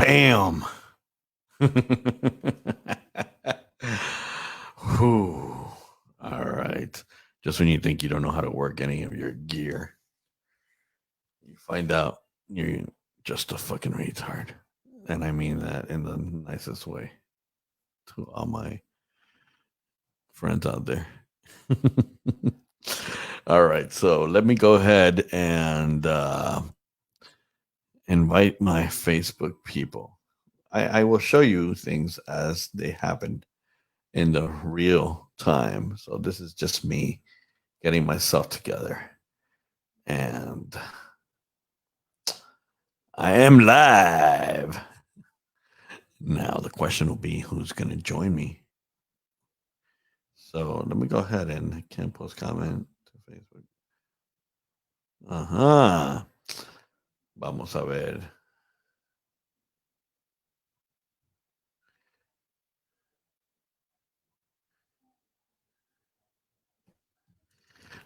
Bam. Whew. All right. Just when you think you don't know how to work any of your gear, you find out you're just a fucking retard. And I mean that in the nicest way to all my friends out there. All right. So let me go ahead and invite my Facebook people. I will show you things as they happen in the real time. So this is just me getting myself together. And I am live. Now the question will be who's going to join me. So let me go ahead and can post comment to Facebook. Ajá. Vamos a ver.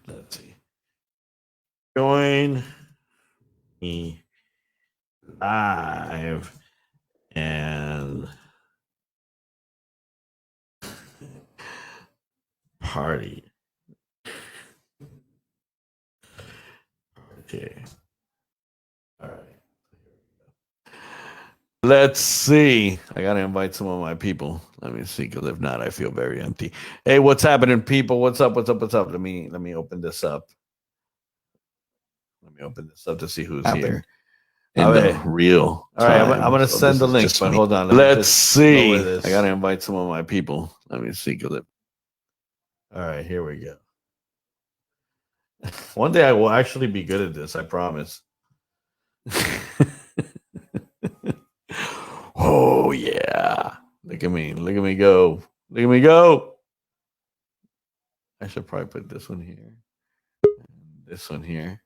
Let's see. Join me live and party. Okay. All right. Let's see. I gotta invite some of my people. Let me see, because if not, I feel very empty. Hey, what's happening, people? What's up? What's up? What's up? Let me open this up. Let me open this up to see who's here. In the real time. All right, I'm gonna send the link, but hold on. Let's see. I gotta invite some of my people. Let me see, because all right, here we go. One day I will actually be good at this, I promise. Oh yeah. Look at me. Look at me go. Look at me go. I should probably put this one here. And this one here.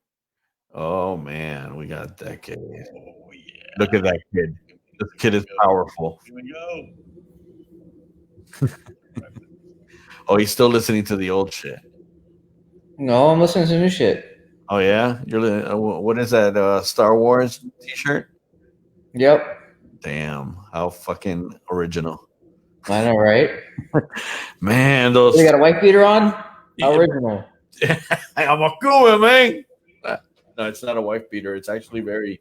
Oh man, we got Dekade. Oh yeah. Look at that kid. This kid is powerful. Here we go. Oh, he's still listening to the old shit. No, I'm listening to new shit. Oh yeah, you're what is that? Star Wars T-shirt? Yep. Damn, how fucking original! I know, right? Man, those. You got a white beater on? How original. I'm a cool man. No, it's not a wife beater. It's actually very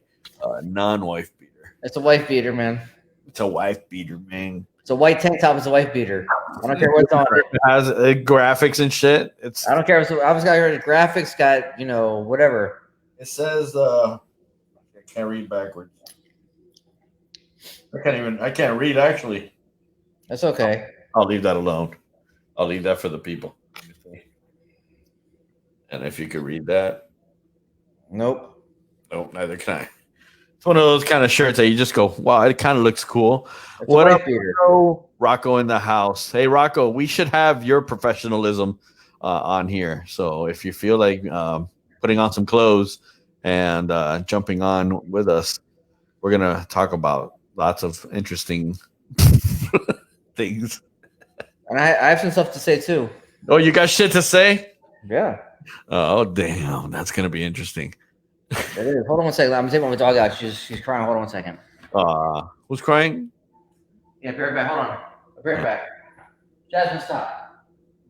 non-wife beater. It's a wife beater, man. It's a wife beater, man. It's a white tank top. It's a wife beater. I don't care what's on it. It has graphics and shit. I don't care. I was got graphics. Got whatever. It says. I can't read backwards. I can't read actually. That's okay. I'll leave that alone. I'll leave that for the people. And if you could read that. Nope. Nope, neither can I. It's one of those kind of shirts that you just go, wow, it kind of looks cool. It's what up, Rocco in the house? Hey, Rocco, we should have your professionalism on here. So if you feel like putting on some clothes and jumping on with us, we're going to talk about lots of interesting things. And I have some stuff to say, too. Oh, you got shit to say? Yeah. Oh, damn. That's going to be interesting. It is. Hold on 1 second. I'm going to take my dog out. She's crying. Hold on 1 second. Who's crying? Yeah, be right back. Hold on. I'll be right back. Jasmine, stop.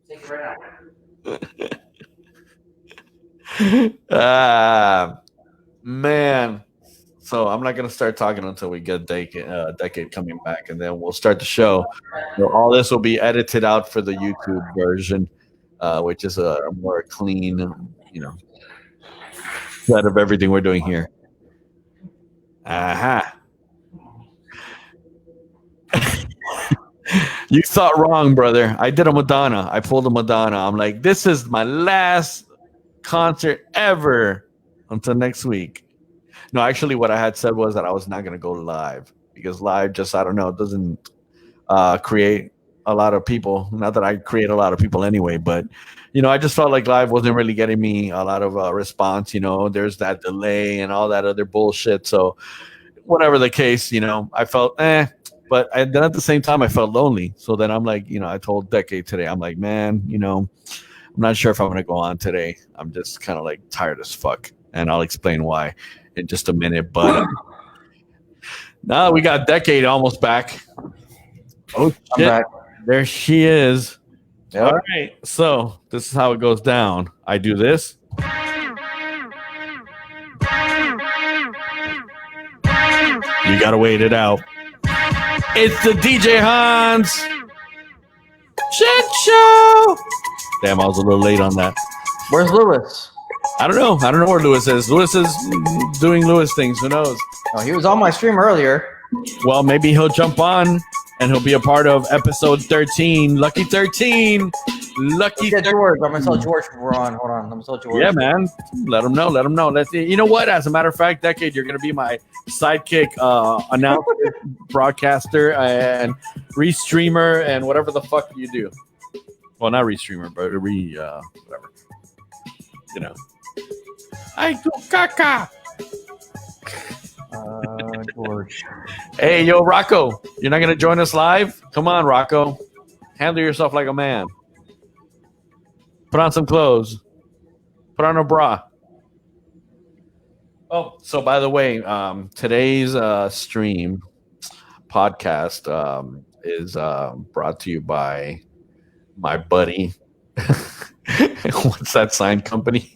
Take it right now. Man. So I'm not going to start talking until we get Dekade coming back, and then we'll start the show. So all this will be edited out for the YouTube version, which is a more clean, set of everything we're doing here. Aha. You thought wrong, brother. I did a Madonna. I pulled a Madonna. I'm like, this is my last concert ever until next week. No, actually, what I had said was that I was not going to go live because live just, I don't know, doesn't create a lot of people. Not that I create a lot of people anyway, but, I just felt like live wasn't really getting me a lot of response. There's that delay and all that other bullshit. So whatever the case, I felt, but then at the same time, I felt lonely. So then I'm like, I told Dekade today, I'm like, man, I'm not sure if I'm going to go on today. I'm just kind of like tired as fuck. And I'll explain why in just a minute. But Now we got Decade almost back. Oh I'm shit! back. There she is. Yep. All right. So this is how it goes down. I do this. You gotta wait it out. It's the DJ Hans shit show. Damn, I was a little late on that. Where's Lewis? I don't know. I don't know where Lewis is. Lewis is doing Lewis things. Who knows? Oh, he was on my stream earlier. Well, maybe he'll jump on and he'll be a part of episode 13. Lucky 13. Lucky Yeah, 13. George. I'm gonna tell George we're on. Hold on. Let me tell George. Yeah, man. Let him know. Let him know. Let's see. You know what? As a matter of fact, Decade, you're going to be my sidekick, announcer, broadcaster, and restreamer, and whatever the fuck you do. Well, not restreamer, but whatever. You know. I do caca. George. Hey, yo, Rocco. You're not going to join us live? Come on, Rocco. Handle yourself like a man. Put on some clothes. Put on a bra. Oh, so by the way, today's stream podcast is brought to you by my buddy. What's that sign company?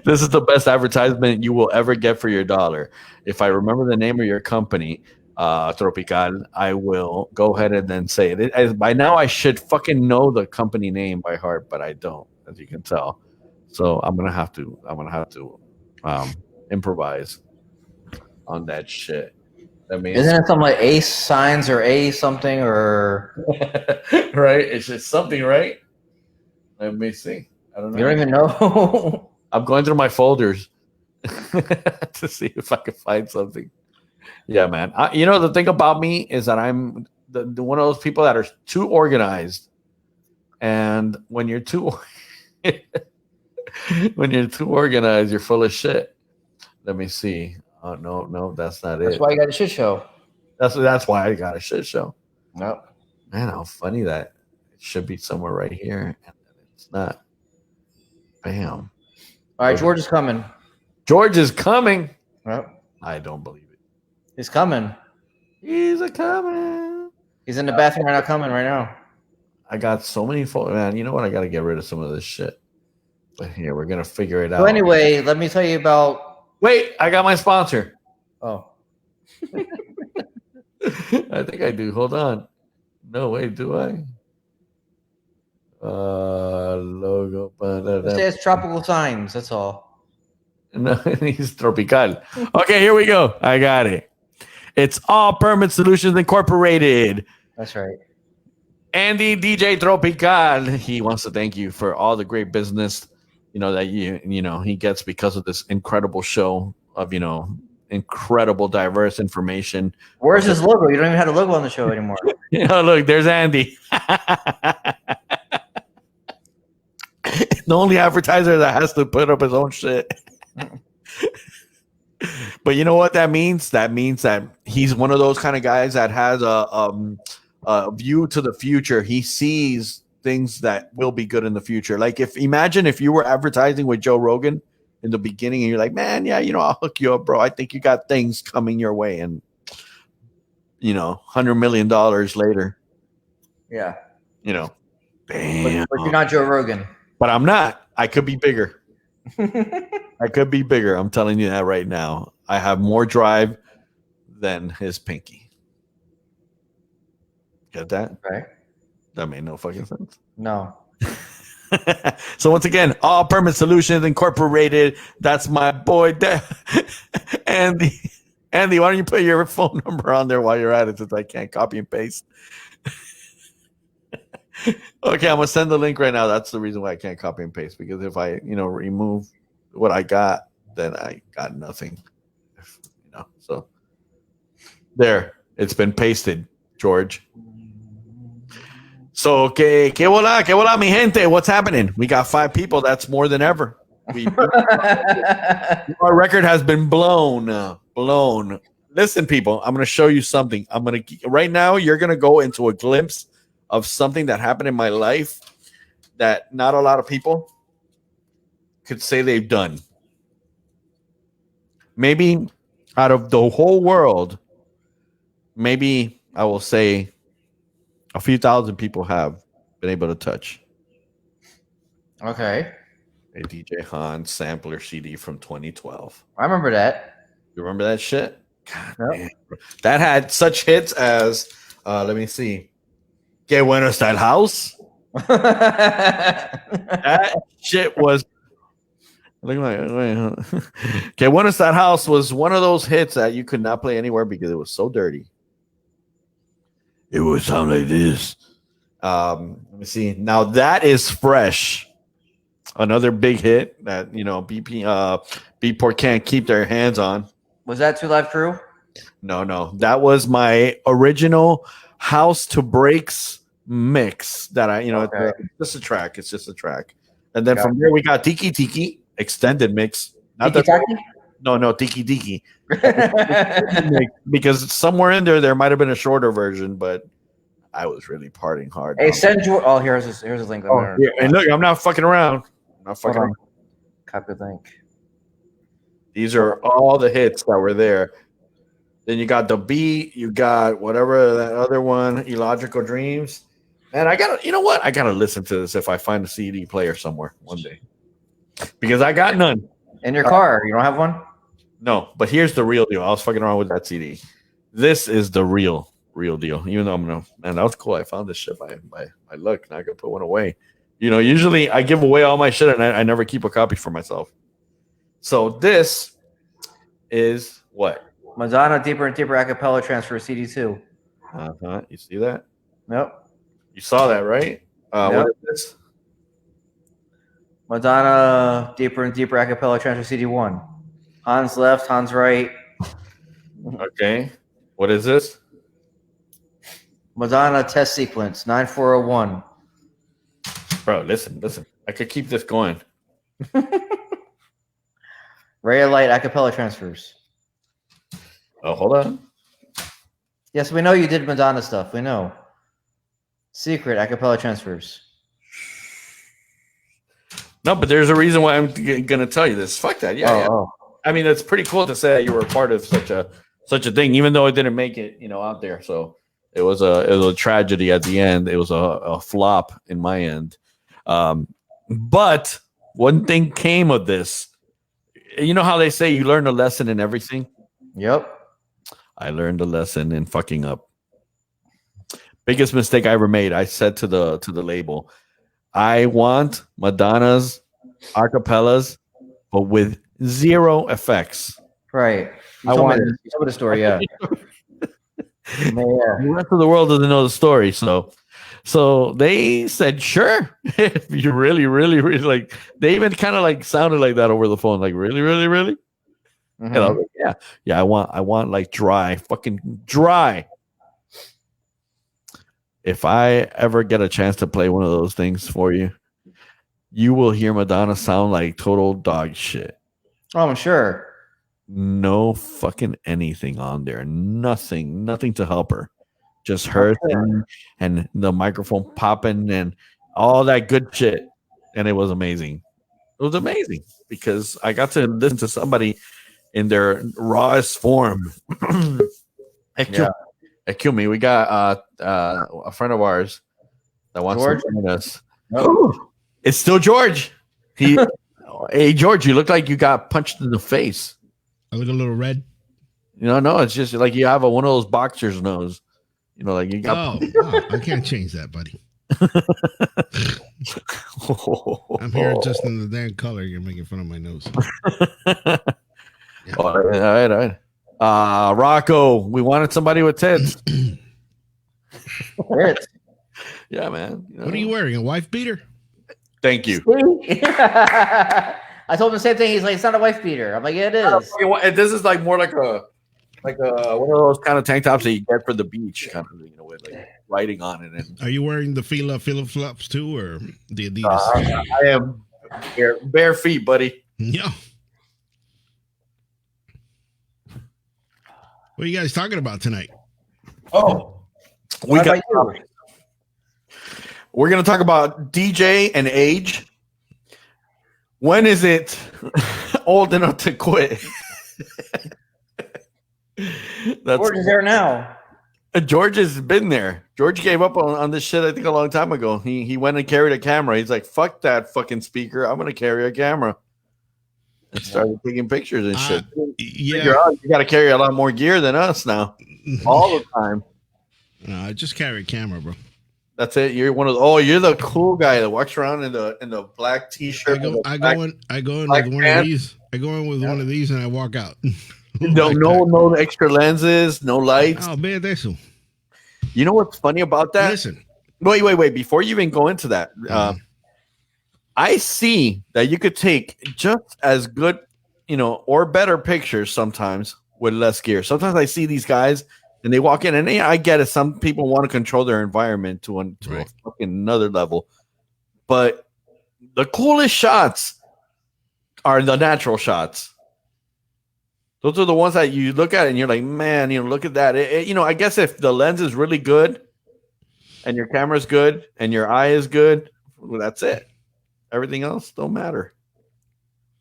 This is the best advertisement you will ever get for your dollar. If I remember the name of your company, Tropical, I will go ahead and then say it. By now, I should fucking know the company name by heart, but I don't, as you can tell. So I'm gonna have to improvise on that shit. That means Isn't it something like Ace Signs or A something or? right? It's just something, right? Let me see. I don't know. You don't even know. I'm going through my folders to see if I can find something. Yeah, man. You know, the thing about me is that I'm the one of those people that are too organized. And when you're too organized, you're full of shit. Let me see. Oh no, that's not it. That's why you got a shit show. That's why I got a shit show. Nope. Man, how funny that it should be somewhere right here, and it's not. Bam. All right, George is coming. George is coming. Yep. I don't believe it. He's coming. He's a coming. He's in the bathroom right now, coming right now. I got so many photos. Man, you know what? I got to get rid of some of this shit. But here, we're going to figure it out. So anyway, let me tell you about... Wait, I got my sponsor. Oh. I think I do. Hold on. No, wait, do I? Logo. It says Tropical Signs. That's all. No, he's Tropical. Okay, here we go. I got it. It's All Permit Solutions Incorporated. That's right. Andy DJ Tropical. He wants to thank you for all the great business, that he gets because of this incredible show of, incredible diverse information. Where's his logo? You don't even have a logo on the show anymore. Look, there's Andy. The only advertiser that has to put up his own shit. But you know what that means? That means that he's one of those kind of guys that has a view to the future. He sees things that will be good in the future. Like imagine if you were advertising with Joe Rogan in the beginning and you're like, man, yeah, I'll hook you up, bro. I think you got things coming your way. And, $100 million later. Yeah. Bam. But you're not Joe Rogan. But I'm not. I could be bigger. I could be bigger. I'm telling you that right now. I have more drive than his pinky. Get that? Right. That made no fucking sense. No. So once again, All Permit Solutions Incorporated. That's my boy, Andy. Andy, why don't you put your phone number on there while you're at it, since I can't copy and paste. Okay, I'm gonna send the link right now. That's the reason why I can't copy and paste, because if I, remove what I got, then I got nothing. So there, it's been pasted, George. So, que vola, mi gente? What's happening? We got 5 people. That's more than ever. Our record has been blown. Listen, people, I'm going to show you something. Right now, you're going to go into a glimpse of something that happened in my life that not a lot of people could say they've done. Maybe out of the whole world, maybe I will say a few thousand people have been able to touch Okay. a DJ Han sampler CD from 2012. I remember that. You remember that shit? God Yep. damn. That had such hits as, let me see, Que Bueno Está el House. That shit was. Look like, Que Bueno Está el House was one of those hits that you could not play anywhere because it was so dirty. It would sound like this. Let me see. Now that is Fresh. Another big hit that Beatport can't keep their hands on. Was that 2 Live Crew? No. That was my original House to Breaks mix that Okay. it's just a track. It's just a track. And then from there we got Tiki Tiki extended mix. Not Tiki that Taki? no, Tiki Tiki. Because somewhere in there might have been a shorter version, but I was really partying hard. Hey, send George. Oh, here's a link. Oh, yeah. And look, I'm not fucking around. I'm not fucking around. Copy the link. These are all the hits that were there. Then you got The Beat, you got whatever that other one, Illogical Dreams. And I gotta listen to this if I find a CD player somewhere one day. Because I got none. In your car. You don't have one? No, but here's the real deal. I was fucking around with that CD. This is the real deal. Even though man, that was cool. I found this shit by luck. Now I can put one away. Usually I give away all my shit and I never keep a copy for myself. So this is what? Madonna Deeper and Deeper Acapella Transfer CD2. Uh-huh. You see that? Yep. You saw that, right? Yep. What is this? Madonna Deeper and Deeper Acapella Transfer CD1. Hans left, Hans right. Okay. What is this? Madonna Test Sequence 9401. Bro, listen. I could keep this going. Ray of Light Acapella Transfers. Oh, hold on. Yes, we know you did Madonna stuff. We know. Secret Acapella Transfers. No, but there's a reason why I'm gonna tell you this. Fuck that. Yeah. I mean, it's pretty cool to say that you were a part of such a thing, even though it didn't make it, out there. So it was a tragedy at the end. It was a flop in my end. But one thing came of this. You know how they say you learn a lesson in everything? Yep. I learned a lesson in fucking up. Biggest mistake I ever made. I said to the label, I want Madonna's acapellas, but with zero effects. Right. I want you told me the story, yeah. The rest of the world doesn't know the story, so they said, sure. If you really, really, really like, they even kind of like sounded like that over the phone, like really, really, really. Mm-hmm. And I was like, yeah. I want like dry, fucking dry. If I ever get a chance to play one of those things for you, you will hear Madonna sound like total dog shit. Oh, I'm sure. No fucking anything on there. Nothing to help her. Just her and the microphone popping and all that good shit. And it was amazing. It was amazing because I got to listen to somebody in their rawest form. It killed me. We got a friend of ours that wants to join us. Oh. It's still George. Hey, George, you look like you got punched in the face. I look a little red. No, it's just like you have one of those boxer's nose. Like you got. Oh, I can't change that, buddy. I'm here just in the damn color. You're making fun of my nose. Yeah. All right. Rocco, we wanted somebody with tits. Yeah, man. What are you wearing? A wife beater? Thank you. I told him the same thing. He's like, it's not a wife beater. I'm like, yeah, it is. This is like more like a one of those kind of tank tops that you get for the beach, kind of, with like writing on it. And are you wearing the Fila flops too, or the Adidas? I am bare feet, buddy. Yeah. What are you guys talking about tonight? Oh, we're going to talk about DJ and age. When is it old enough to quit? That's George is there now. George has been there. George gave up on this shit, I think, a long time ago. He went and carried a camera. He's like, fuck that fucking speaker. I'm gonna carry a camera. And started taking pictures and shit. Yeah. You gotta carry a lot more gear than us now. All the time. No, I just carry a camera, bro. That's it. You're you're the cool guy that walks around in the black t-shirt. I go in with one of these. I go in with one of these and I walk out. No extra lenses, no lights. Oh, man, that's so. You know what's funny about that? Listen. Wait. Before you even go into that, I see that you could take just as good, or better pictures sometimes with less gear. Sometimes I see these guys and they walk in, and I get it. Some people want to control their environment to a fucking another level. But the coolest shots are the natural shots. Those are the ones that you look at and you're like, man, look at that. I guess if the lens is really good and your camera's good and your eye is good, well, that's it. Everything else don't matter.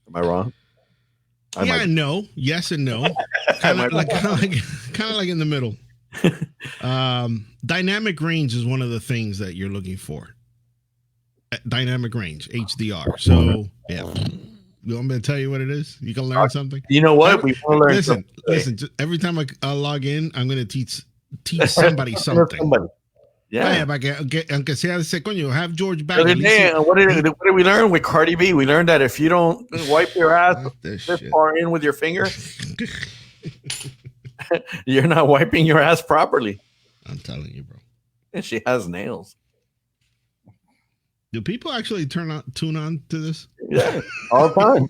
Am I wrong? No. Yes and no. Kind of like in the middle. Dynamic range is one of the things that you're looking for. Dynamic range, HDR. So, yeah. You want me to tell you what it is? You can learn something. You know what? We want to learn something. Listen. Every time I log in, I'm going to teach somebody something. Yeah. Aunque sea ese coño, have George back. What did we learn with Cardi B? We learned that if you don't wipe your ass this far in with your finger, you're not wiping your ass properly. I'm telling you, bro. And she has nails. Do people actually tune on to this? Yeah, all the time.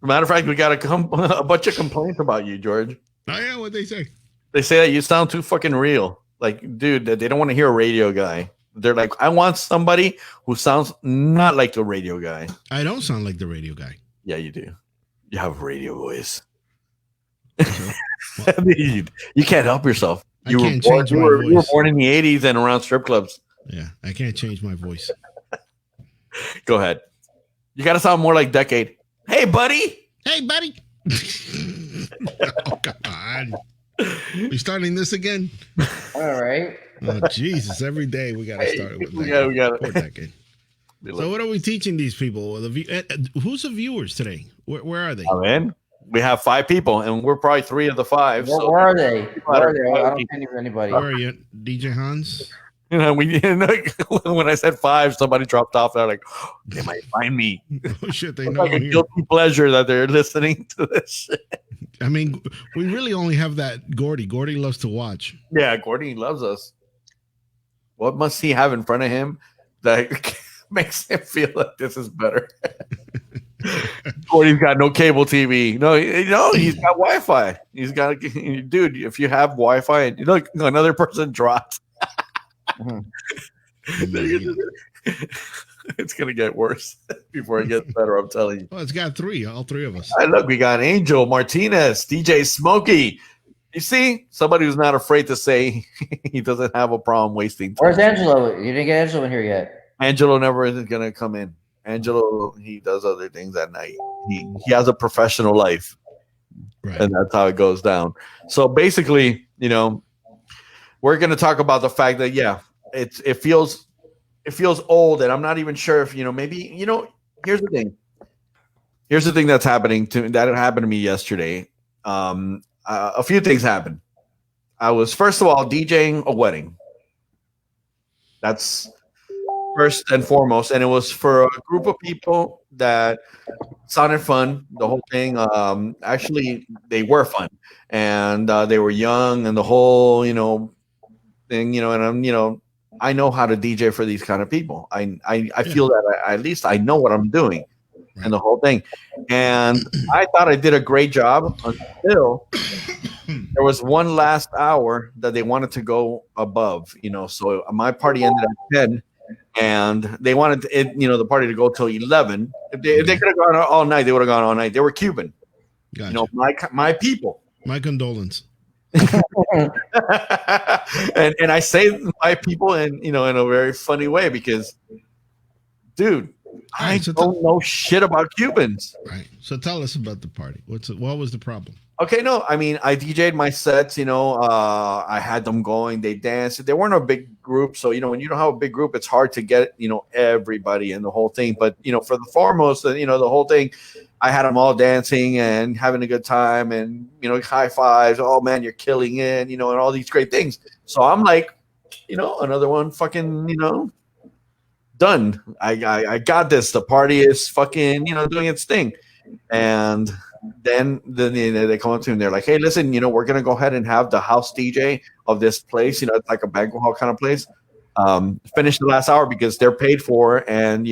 Matter of fact, we got a bunch of complaints about you, George. Oh yeah, what they say? They say that you sound too fucking real. Like, dude, they don't want to hear a radio guy. They're like, I want somebody who sounds not like the radio guy. I don't sound like the radio guy. Yeah, you do. You have a radio voice. Well, you can't help yourself. You were born in the 80s and around strip clubs. Yeah, I can't change my voice. Go ahead. You got to sound more like Dekade. Hey, buddy. Hey, buddy. Oh, God. We starting this again? All right. Oh, Jesus. Every day we got to start it with that. We got it. Decade. So what are we teaching these people? Who's the viewers today? Where are they? I'm in. We have 5 people, and we're probably 3 of the 5. Where are they? Where are they? I don't see anybody. Where are you? DJ Hans? When I said 5, somebody dropped off. They're like, oh, they might find me. Oh, shit. They it's know like a guilty pleasure that they're listening to this shit. I mean, we really only have that Gordy. Gordy loves to watch. Yeah, Gordy loves us. What must he have in front of him that makes him feel like this is better? Gordy's got no cable TV. No, he's got Wi-Fi. He's got, dude, if you have Wi-Fi and look, another person dropped. It's gonna get worse before it gets better. I'm telling you. Well, it's got 3, all 3 of us. Look, we got Angel Martinez, DJ Smokey. You see, somebody who's not afraid to say he doesn't have a problem wasting time. Where's Angelo? You didn't get Angelo in here yet. Angelo never is gonna come in. Angelo, he does other things at night. He has a professional life, right? And that's how it goes down. So basically, we're gonna talk about the fact that it feels old, and I'm not even sure if maybe here's the thing that's happening that happened to me yesterday. A few things happened. I was first of all DJing a wedding. That's first and foremost, and it was for a group of people that sounded fun. The whole thing, actually, they were fun, and they were young, and the whole thing, and I'm I know how to DJ for these kind of people. I feel that at least I know what I'm doing, and the whole thing. And I thought I did a great job until there was one last hour that they wanted to go above. So my party ended at 10, and they wanted the party to go till 11. If they could have gone all night, they would have gone all night. They were Cuban. Gotcha. My people. My condolence. and I say my people in a very funny way because, dude, I don't know shit about Cubans. Right. So tell us about the party. What was the problem? Okay, no, I mean, I DJ'd my sets, I had them going, they danced. They weren't a big group. So, when you don't have a big group, it's hard to get, everybody and the whole thing. But, for the foremost, the whole thing, I had them all dancing and having a good time and, high fives. Oh, man, you're killing it, and all these great things. So I'm like, another one fucking, done. I got this. The party is fucking, doing its thing. And then they come up to me and they're like, hey, listen, we're going to go ahead and have the house DJ of this place. It's like a banquet hall kind of place. Finish the last hour because they're paid for. And,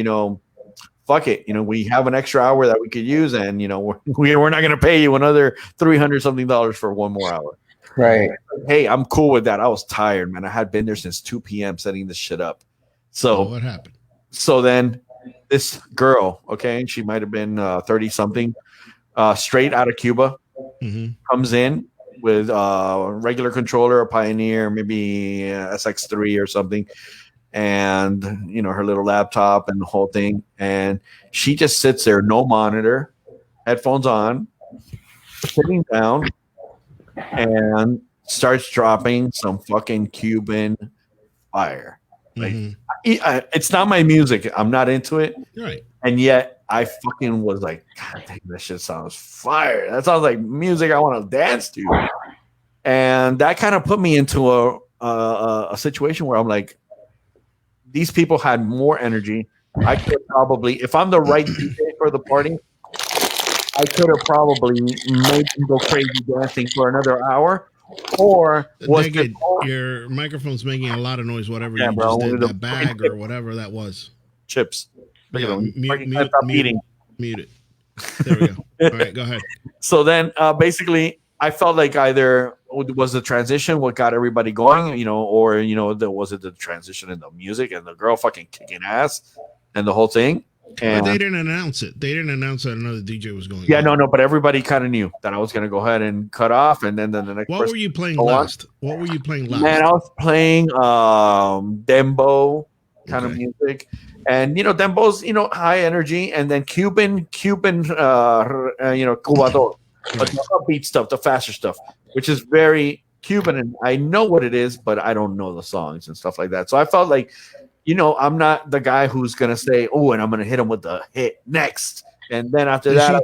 fuck it. We have an extra hour that we could use. And, we're not going to pay you another $300 something for one more hour. Right. Hey, I'm cool with that. I was tired, man. I had been there since 2 p.m. setting this shit up. So what happened? So then this girl, okay, she might have been 30 something, straight out of Cuba, comes in with a regular controller, a Pioneer, maybe SX3 or something, and her little laptop and the whole thing. And she just sits there, no monitor, headphones on, sitting down, and starts dropping some fucking Cuban fire. Like, it's not my music. I'm not into it. Right. And yet I fucking was like, God damn, this shit sounds fire. That sounds like music I want to dance to. And that kind of put me into a situation where I'm like, these people had more energy. I could probably, if I'm the right DJ for the party, I could have probably made them go crazy dancing for another hour. Or was Dekade, your microphone's making a lot of noise, whatever you just did, that bag or whatever that was. Chips. Yeah, mute it. There we go. All right, go ahead. So then basically I felt like either was the transition what got everybody going, or, was it the transition in the music and the girl fucking kicking ass and the whole thing. And but they didn't announce it. They didn't announce that another DJ was going. Yeah, no, but everybody kind of knew that I was going to go ahead and cut off, and then the next. What were you playing last? What were you playing last? Man, I was playing dembo kind of music, and dembo's high energy, and then Cuban cubador, but the upbeat stuff, the faster stuff, which is very Cuban, and I know what it is, but I don't know the songs and stuff like that. So I felt like. I'm not the guy who's gonna say, "Oh, and I'm gonna hit him with the hit next," and then after that,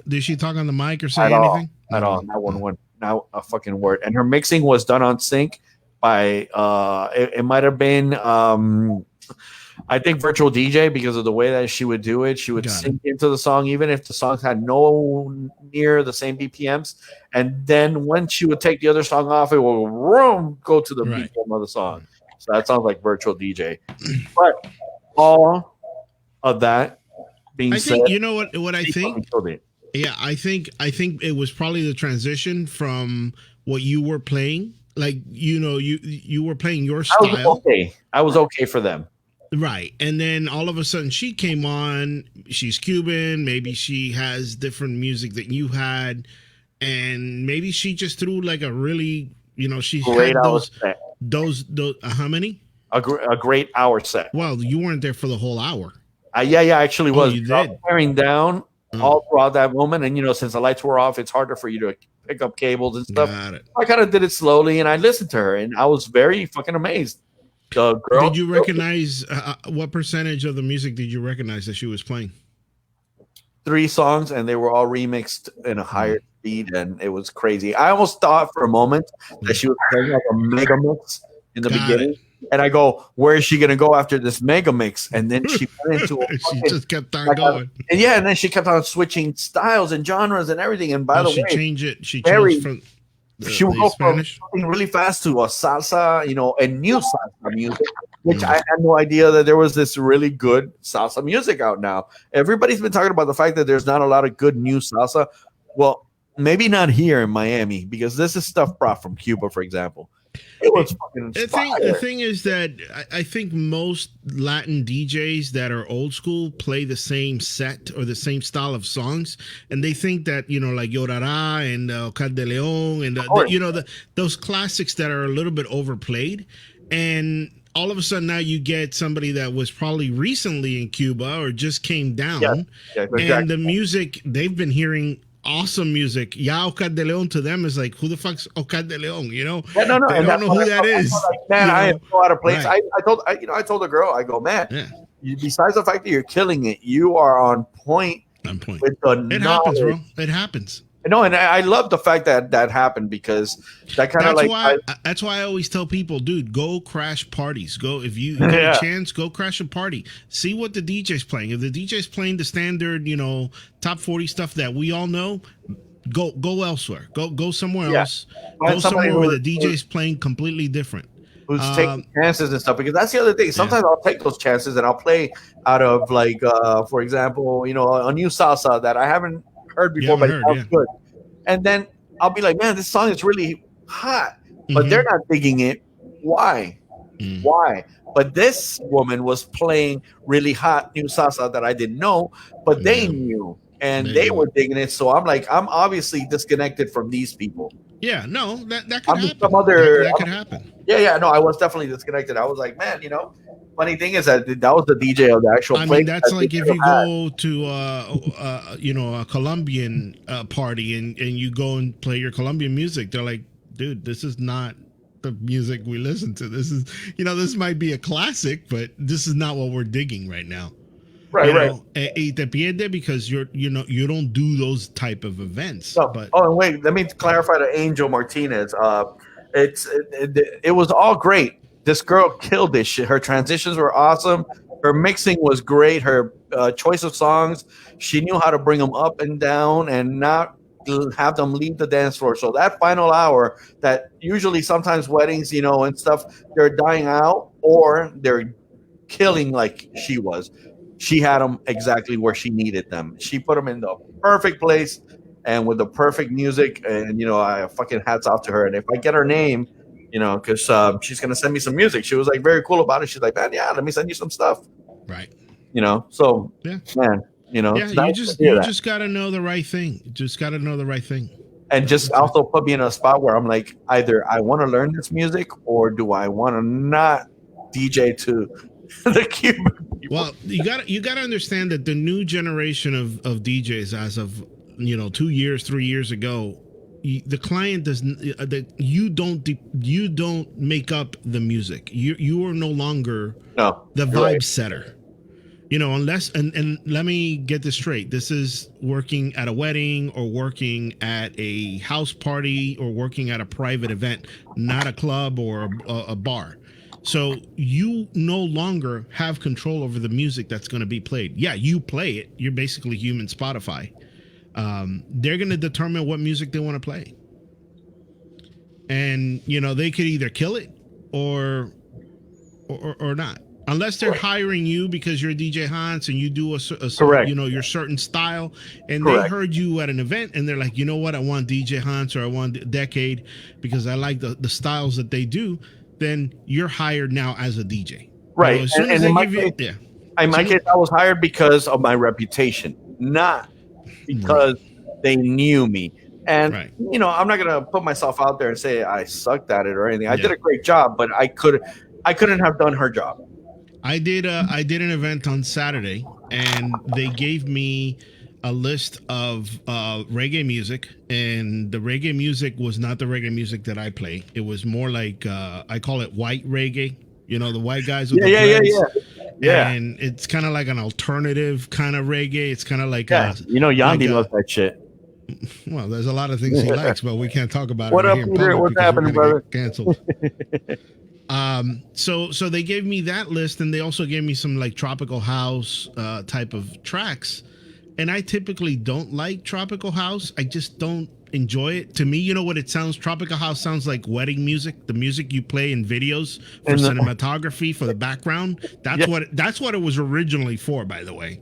Did she talk on the mic or say anything? At all. Not one. Not a fucking word. And her mixing was done on sync by. It might have been. I think virtual DJ because of the way that she would do it. She would sync into the song even if the songs had no near the same BPMs, and then when she would take the other song off, it will go to the BPM of the song. So that sounds like virtual DJ. But all of that being said, think you know what I think? Yeah, I think it was probably the transition from what you were playing. Like, you were playing your style. I was okay for them. Right. And then all of a sudden she came on, she's Cuban, maybe she has different music that you had, and maybe she just threw like a really, she had those how many? A great hour set. Well, you weren't there for the whole hour. I actually was. You did. Tearing down all throughout that moment, and since the lights were off, it's harder for you to pick up cables and stuff. Got it. I kind of did it slowly, and I listened to her, and I was very fucking amazed. The girl. Did you recognize what percentage of the music did you recognize that she was playing? 3 songs, and they were all remixed in a higher speed, and it was crazy. I almost thought for a moment that she was playing like a mega mix in the beginning. And I go, where is she going to go after this mega mix? And then she went into she just kept on going. And then she kept on switching styles and genres and everything. And by the way, she changed from she would go from something really fast to a salsa, and new salsa music, which I had no idea that there was this really good salsa music out now. Everybody's been talking about the fact that there's not a lot of good new salsa. Well, maybe not here in Miami, because this is stuff brought from Cuba, for example. It was fucking the thing is that I think most Latin DJs that are old school play the same set or the same style of songs, and they think that like Llorará and Cal de Leon and those classics that are a little bit overplayed, and all of a sudden now you get somebody that was probably recently in Cuba or just came down, exactly. And the music they've been hearing awesome music. Ya Ocar de Leon to them is like, who the fuck's Ocar de Leon? You know, Yeah, no, they and don't that's know what who that is. like, man, you I am know? so out of place. Right. I told the girl, I go, man, Yeah, besides the fact that you're killing it, you are on point on point. with the It knowledge. happens, bro. It happens. No, and I love the fact that that happened because that kind of That's like why. That's why I always tell people, dude, go crash parties. Go if you get Yeah. a chance, go crash a party. See what the DJ's playing. If the DJ's playing the standard, top 40 stuff that we all know, go elsewhere. Go somewhere Yeah. else. Find Go somebody somewhere where who- the DJ's playing completely different. who's taking chances and stuff, because that's the other thing. Sometimes I'll take those chances and I'll play out of like for example, a new salsa that I haven't heard before, but it sounds good. And then I'll be like, man, this song is really hot, but they're not digging it. Why? Why? But this woman was playing really hot new salsa that I didn't know, but they knew and they were digging it. So I'm like, I'm obviously disconnected from these people. Yeah, no, that could happen. That could happen. Yeah, no, I was definitely disconnected. I was like, man, funny thing is that was the DJ of the actual place. I mean, that's like if you go to a Colombian party and you go and play your Colombian music, they're like, dude, this is not the music we listen to. This is, this might be a classic, but this is not what we're digging right now. Right. Y te pierde because you don't do those type of events. No. But and wait, let me clarify to Angel Martinez. It was all great. This girl killed this shit. Her transitions were awesome. Her mixing was great. Her choice of songs, she knew how to bring them up and down and not have them leave the dance floor. So that final hour, that usually sometimes weddings, and stuff, they're dying out or they're killing like she was. She had them exactly where she needed them. She put them in the perfect place and with the perfect music. And, I fucking hats off to her. And if I get her name, because she's going to send me some music. She was like very cool about it. She's like, man, yeah, let me send you some stuff. Right. So, yeah, man, you just got to know the right thing. Just got to know the right thing. And just also put me in a spot where I'm like, either I want to learn this music or do I want to not DJ to the Cuban people? Well, you got to understand that the new generation of DJs, as of 2 years, 3 years ago, the client doesn't. You don't make up the music. You are no longer the vibe setter. Unless and let me get this straight. This is working at a wedding or working at a house party or working at a private event, not a club or a bar. So you no longer have control over the music that's going to be played. Yeah, you play it. You're basically human Spotify. They're going to determine what music they want to play. And, they could either kill it or not. Unless they're hiring you because you're DJ Hans and you do a your certain style, and they heard you at an event and they're like, you know what, I want DJ Hans or I want Dekade because I like the styles that they do. Then you're hired now as a DJ. Right. As soon as in my case, I was hired because of my reputation, not because they knew me. And, I'm not going to put myself out there and say I sucked at it or anything. I did a great job, but I couldn't have done her job. I did an event on Saturday, and they gave me a list of reggae music, and the reggae music was not the reggae music that I play. It was more like I call it white reggae. The white guys with the dreads. Yeah. And it's kind of like an alternative kind of reggae. It's kind of like Yandy loves that shit. Well, there's a lot of things he likes, but we can't talk about what it. What up, Peter? What's happening, brother? Canceled. So they gave me that list, and they also gave me some like tropical house type of tracks. And I typically don't like tropical house. I just don't enjoy it. To me, you know what it sounds? Tropical house sounds like wedding music, the music you play in videos for cinematography, for the background. That's what it was originally for, by the way.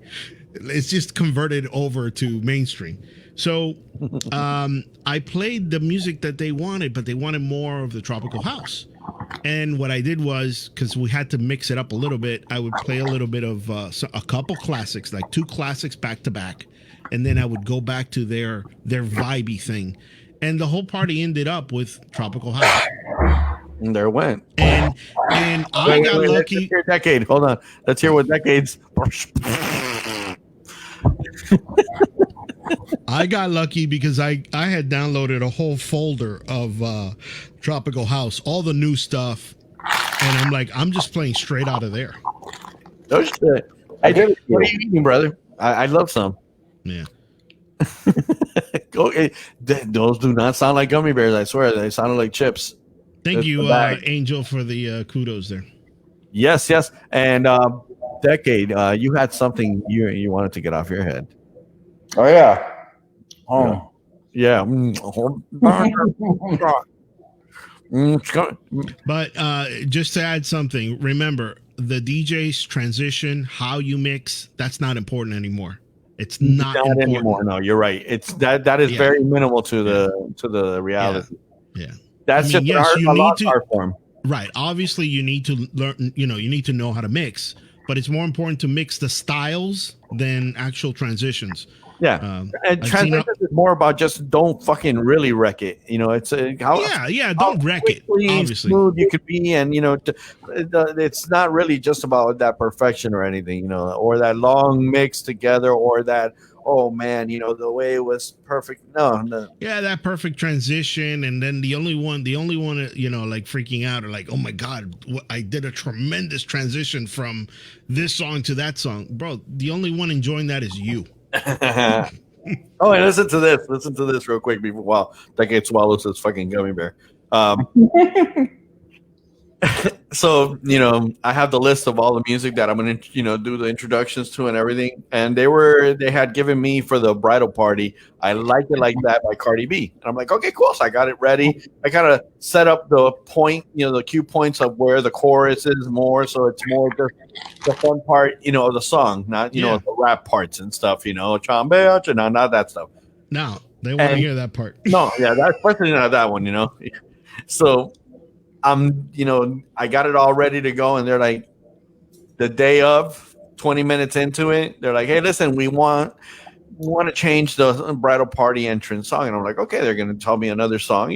It's just converted over to mainstream. So I played the music that they wanted, but they wanted more of the tropical house. And what I did was, because we had to mix it up a little bit, I would play a little bit of a couple classics, like 2 classics back to back, and then I would go back to their vibey thing, and the whole party ended up with tropical house. And there it went. And I got lucky. Let's hear Decade. Hold on. Let's hear what Decade's. I got lucky because I had downloaded a whole folder of Tropical House, all the new stuff, and I'm like, I'm just playing straight out of there. No shit. I agree with What are you. you eating, brother? I'd love some. Yeah. Okay, those do not sound like gummy bears. I swear, they sounded like chips. Thank That's you, the bag. Angel, for the kudos there. Yes, yes. And Decade, you had something you wanted to get off your head. Oh yeah. Oh. Yeah. But just to add something, remember the DJ's transition, how you mix, that's not important anymore. It's not important anymore. No, you're right. It's that is very minimal to the reality. Yeah. That's I mean, just you need to art form. Right. Obviously, you need to learn. You need to know how to mix, but it's more important to mix the styles than actual transitions. Yeah, and transitions is more about just don't fucking really wreck it. It's how don't wreck it. Obviously, smooth you could be, and it's not really just about that perfection or anything, or that long mix together, or that oh man, the way it was perfect. No. Yeah, that perfect transition, and then the only one, like freaking out or like, oh my god, I did a tremendous transition from this song to that song, bro. The only one enjoying that is you. Oh, and listen to this real quick while Decade swallows his fucking gummy bear. So I have the list of all the music that I'm gonna do the introductions to and everything, and they had given me for the bridal party I Like It Like That by Cardi B, and I'm like, okay, cool. So I got it ready. I kind of set up the point, the cue points of where the chorus is more, so it's more just the fun part, of the song, not the rap parts and stuff, chambe, not that stuff. No, they want to hear that part. No, yeah, that's especially not that one, So I got it all ready to go, and they're like, the day of, 20 minutes into it, they're like, hey, listen, we want to change the bridal party entrance song. And I'm like, okay, they're going to tell me another song.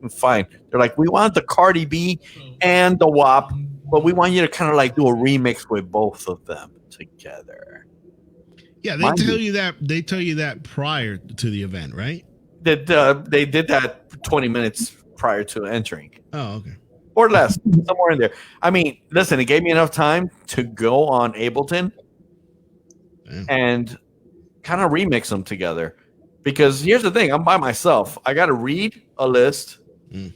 Fine. They're like, we want the Cardi B and the WAP, but we want you to kind of like do a remix with both of them together. Yeah, they tell you that prior to the event, right? They did that 20 minutes prior to entering. Oh, okay. Or less, somewhere in there. I mean, listen, it gave me enough time to go on Ableton and kind of remix them together. Because here's the thing, I'm by myself. I got to read a list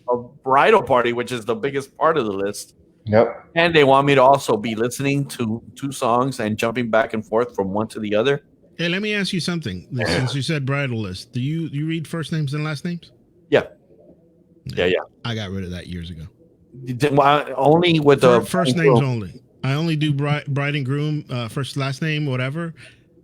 of bridal party, which is the biggest part of the list. Yep. And they want me to also be listening to two songs and jumping back and forth from one to the other. Hey, let me ask you something. Since you said bridal list, do you read first names and last names? Yeah. Yeah. I got rid of that years ago. Only with the first names only. I only do bride and groom, first, last name, whatever.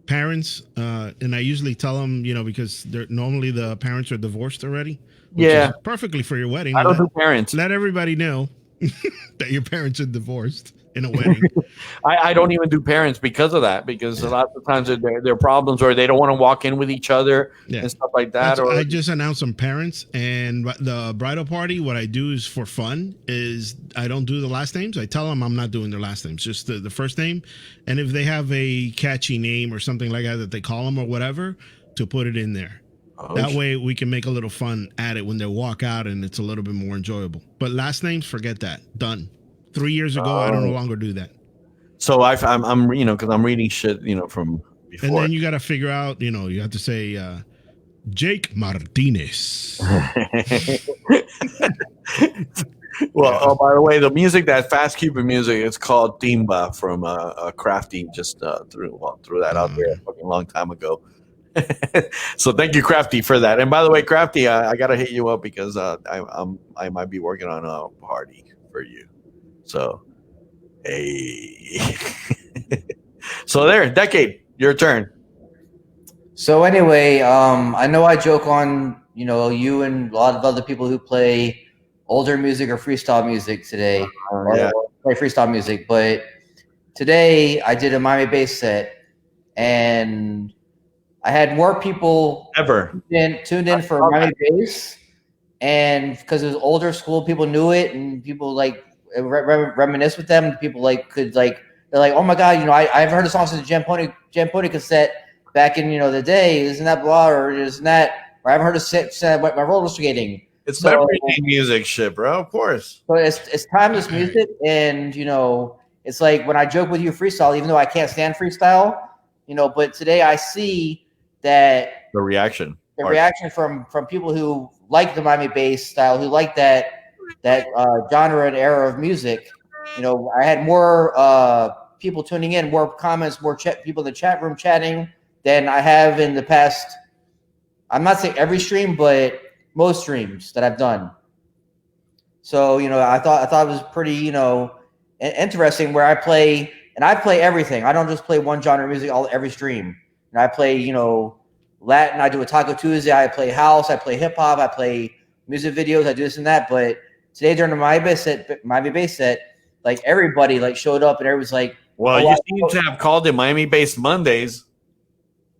Parents, and I usually tell them, because normally the parents are divorced already. Which is perfectly for your wedding. I don't do parents. Let everybody know that your parents are divorced in a wedding. I don't even do parents because of that, because a lot of times there are problems, or they don't want to walk in with each other and stuff like that. I just announced some parents, and the bridal party, what I do is for fun is I don't do the last names. I tell them I'm not doing their last names, just the first name. And if they have a catchy name or something like that they call them or whatever, to put it in there. That way we can make a little fun at it when they walk out, and it's a little bit more enjoyable. But last names, forget that. Done. 3 years ago, I don't no longer do that. So I'm because I'm reading shit from before. And then you got to figure out, you have to say Jake Martinez. Well, by the way, the music, that Fast Cupid music, it's called Timba from Crafty. Just threw that out there a fucking long time ago. So thank you, Crafty, for that. And by the way, Crafty, I gotta hit you up because I might be working on a party for you. So, hey. So there, Decade, your turn. So anyway, I know I joke on you and a lot of other people who play older music or freestyle music today, or play freestyle music, but today I did a Miami bass set, and I had more people ever tuned in for Miami bass, and because it was older school, people knew it, and people like reminisce with them. People they're like, oh my god, I've heard the song since the Jam Pony cassette back in the day, isn't that blah or isn't that? Or I haven't heard of my roller skating. It's memory music shit, bro. Of course. But it's timeless music, and it's like when I joke with you freestyle, even though I can't stand freestyle, but today I see that the reaction from people who like the Miami bass style, who like that genre and era of music. I had more people tuning in, more comments, more people in the chat room chatting than I have in the past. I'm not saying every stream, but most streams that I've done. So, I thought it was pretty, interesting where I play everything. I don't just play one genre of music every stream. And I play, Latin, I do a Taco Tuesday, I play house, I play hip hop, I play music videos, I do this and that. But today during the Miami Bass set, like everybody like showed up and everyone's like, well, you seem to have called it Miami Bass Mondays.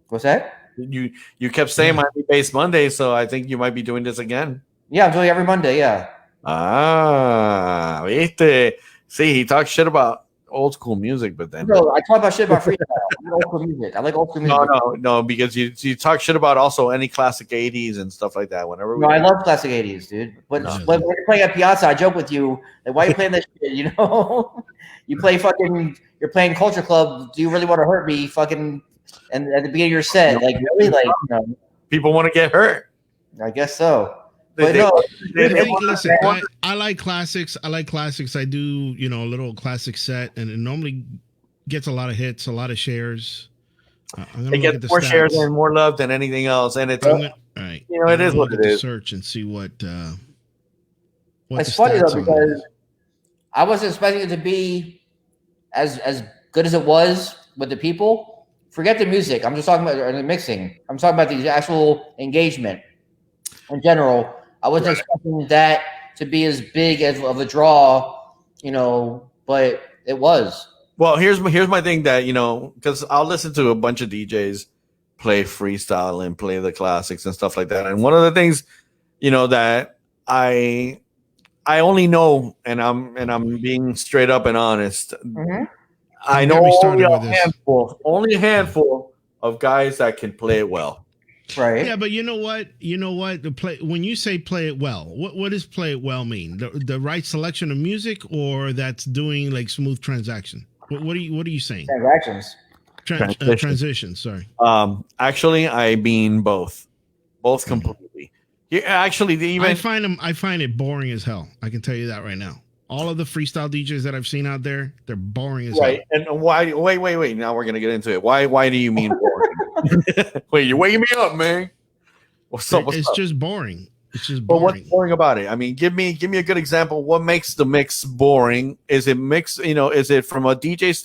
What's that? You kept saying Miami Bass Mondays, so I think you might be doing this again. Yeah, I'm doing it every Monday, yeah. Ah, viste. See, he talks shit about old school music, but then no, I talk about shit about freestyle. I like old school music. I like old school music. No, because you talk shit about also any classic 80s and stuff like that. Whenever I love classic 80s, dude. But when you're playing at Piazza, I joke with you, like, why are you playing this shit? You play you're playing Culture Club. Do you really want to hurt me? Fucking, and at the beginning of your set, like really, like people want to get hurt. I guess so. Listen, I like classics. I do, a little classic set, and it normally gets a lot of hits, a lot of shares. It gets more shares and more love than anything else, and it's right. It is what it is. Search and see what. It's funny though because I wasn't expecting it to be as good as it was with the people. Forget the music. I'm just talking about the mixing. I'm talking about the actual engagement in general. I wasn't expecting that to be as big of a draw, but it was. Well, here's my thing that, because I'll listen to a bunch of DJs play freestyle and play the classics and stuff like that. And one of the things, that I only know, and I'm being straight up and honest. Mm-hmm. I know only a handful of guys that can play it well. Right. Yeah, but you know what? When you say play it well, what does play it well mean? The right selection of music, or that's doing like smooth transaction? What are you saying? Transactions. Transitions. Sorry. Actually, I mean both completely. Yeah, actually, I find it boring as hell. I can tell you that right now. All of the freestyle DJs that I've seen out there, they're boring as hell. Right. And why? Wait. Now we're gonna get into it. Why do you mean boring? Wait, you're waking me up, man. What's up? It's just boring. It's just boring. But what's boring about it? I mean, give me a good example. What makes the mix boring? Is it mix? Is it from a DJ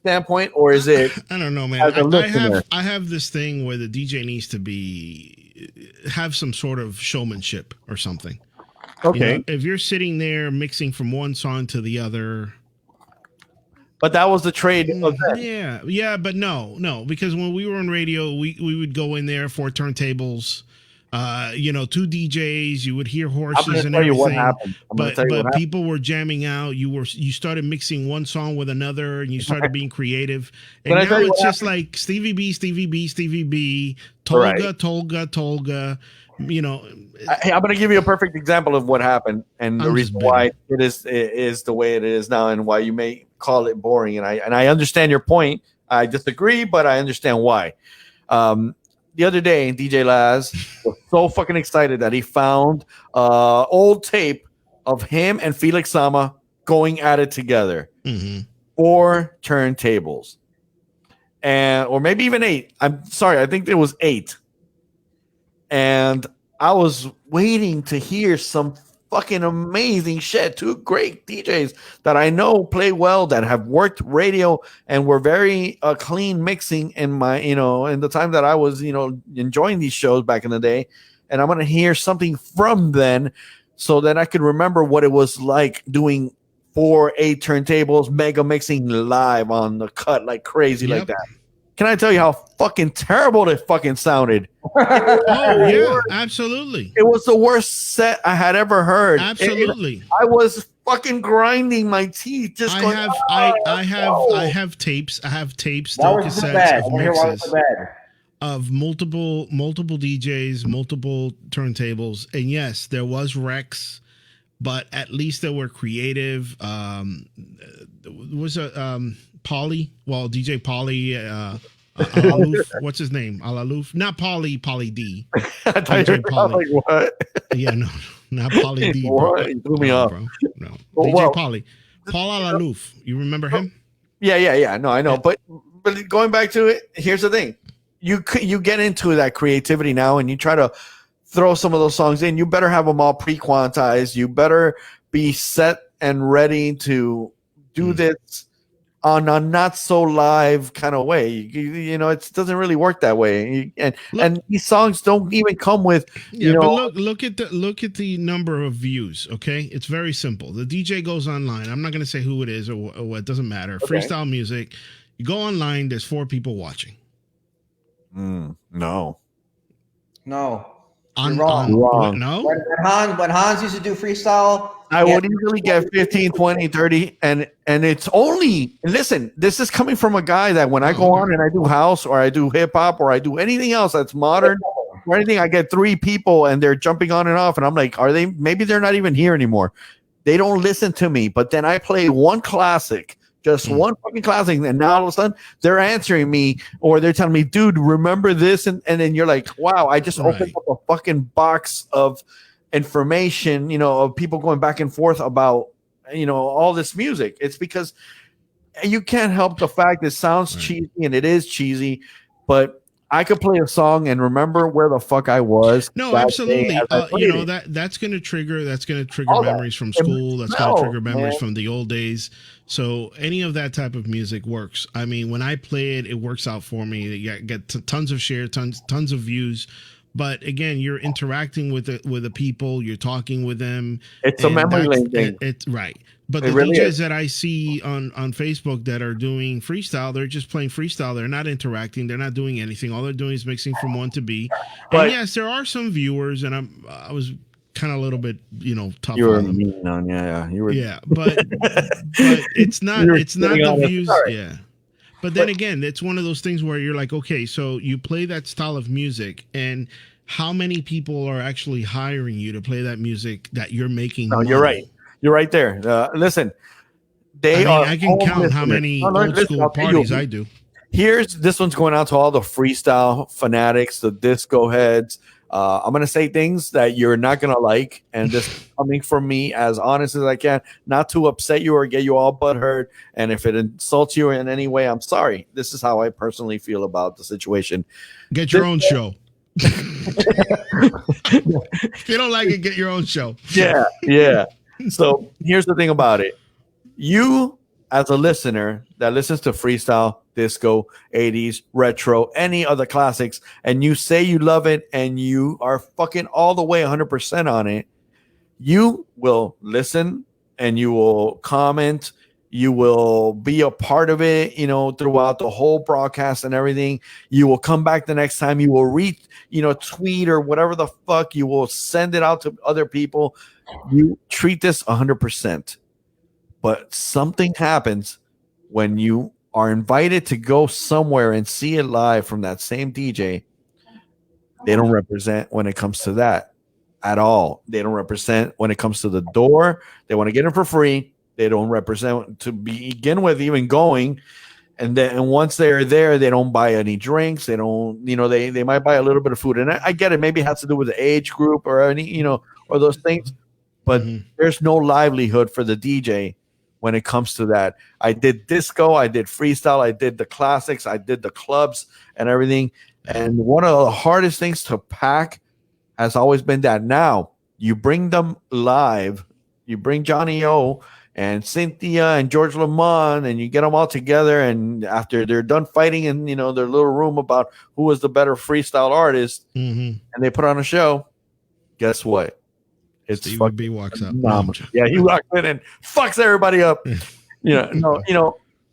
standpoint, or is it? I don't know, man. I have this thing where the DJ needs to have some sort of showmanship or something. Okay. If you're sitting there mixing from one song to the other. But that was the trade. Yeah, but no, because when we were on radio, we would go in there, 4 turntables, 2 DJs. You would hear horses and everything. What happened. But people were jamming out. You started mixing one song with another, and you started being creative. And now it's just like Stevie B, Tolga. I'm going to give you a perfect example of what happened and the reason why it is the way it is now, and why you may call it boring. And I understand your point. I disagree, but I understand why. The other day, DJ Laz was so fucking excited that he found old tape of him and Felix Sama going at it together. Mm-hmm. 4 turntables, or maybe even 8. I'm sorry, I think it was 8. And I was waiting to hear some fucking amazing shit. 2 great DJs that I know play well, that have worked radio and were very clean mixing in my, in the time that I was, enjoying these shows back in the day. And I'm going to hear something from them so that I could remember what it was like doing 4, 8 turntables, mega mixing live on the cut like crazy like that. Can I tell you how fucking terrible it fucking sounded? Oh, yeah, absolutely. It was the worst set I had ever heard. Absolutely. I was fucking grinding my teeth. Just going, I have tapes. I have tapes, still Why was it so cassettes bad? of I hear why it was mixes so bad. of multiple DJs, multiple turntables, and yes, there was Rex, but at least they were creative. Was a Polly? Well, DJ Polly. Alaluf, what's his name? Alaluf, not Polly D. I thought you were like, what? Yeah, no, not Polly D. What? Bro. You threw me off. Bro. No, Well, DJ Polly, Paul Alaluf. You remember him? Yeah. No, I know. But going back to it, here's the thing: you get into that creativity now, and you try to throw some of those songs in. You better have them all pre-quantized. You better be set and ready to do this on a not so live kind of way. You know, it doesn't really work that way. And these songs don't even come with but look at the number of views. Okay, it's very simple. The DJ goes online. I'm not going to say who it is or what. It doesn't matter. Okay. Freestyle music. You go online. There's 4 people watching. No. Wrong. No. When Hans used to do freestyle, I would easily get 15, 20, 30, and it's only, listen, this is coming from a guy that when I go on and I do house or I do hip hop or I do anything else that's modern or anything, I get 3 people and they're jumping on and off, and I'm like, maybe they're not even here anymore. They don't listen to me, but then I play one classic. Just one fucking classic, and now all of a sudden they're answering me or they're telling me, dude, remember this? And then you're like, wow, I just opened up a fucking box of information, of people going back and forth about, all this music. It's because you can't help the fact it sounds cheesy, and it is cheesy, but I could play a song and remember where the fuck I was. No, absolutely. That's going to trigger memories from school. That's going to trigger memories from the old days. So any of that type of music works. I mean, when I play it, it works out for me. You get tons of share, tons of views. But again, you're interacting with the people. You're talking with them. It's a memory lane thing. It's right. But the DJs that I see on Facebook that are doing freestyle, they're just playing freestyle. They're not interacting. They're not doing anything. All they're doing is mixing from one to B. And yes, there are some viewers, and I was kind of a little bit, tough. You were mean on, You were, but it's not the views. Yeah. But then again, it's one of those things where you're like, okay, so you play that style of music, and how many people are actually hiring you to play that music that you're making? No, you're right. You're right there. Listen, I can count how many old school parties I do. This one's going out to all the freestyle fanatics, the disco heads. I'm going to say things that you're not going to like, and this coming from me as honest as I can, not to upset you or get you all butthurt. And if it insults you in any way, I'm sorry. This is how I personally feel about the situation. Get your own show. If you don't like it, get your own show. Yeah. So here's the thing about it. You, as a listener that listens to freestyle, disco, 80s, retro, any other classics, and you say you love it and you are fucking all the way 100% on it, you will listen and you will comment. You will be a part of it, throughout the whole broadcast and everything. You will come back the next time. You will tweet or whatever the fuck. You will send it out to other people. You treat this 100%. But something happens when you are invited to go somewhere and see it live from that same DJ. They don't represent when it comes to that at all. They don't represent when it comes to the door. They want to get it for free. They don't represent to begin with even going. And then once they're there, they don't buy any drinks. They don't, they might buy a little bit of food. And I get it. Maybe it has to do with the age group or any, or those things. But there's no livelihood for the DJ when it comes to that. I did disco, I did freestyle, I did the classics, I did the clubs and everything. And one of the hardest things to pack has always been that. Now you bring them live, you bring Johnny O and Cynthia and George Lamont, and you get them all together. And after they're done fighting in, their little room about who was the better freestyle artist, and they put on a show, guess what? It's Stevie B walks up. Yeah, he walks in and fucks everybody up.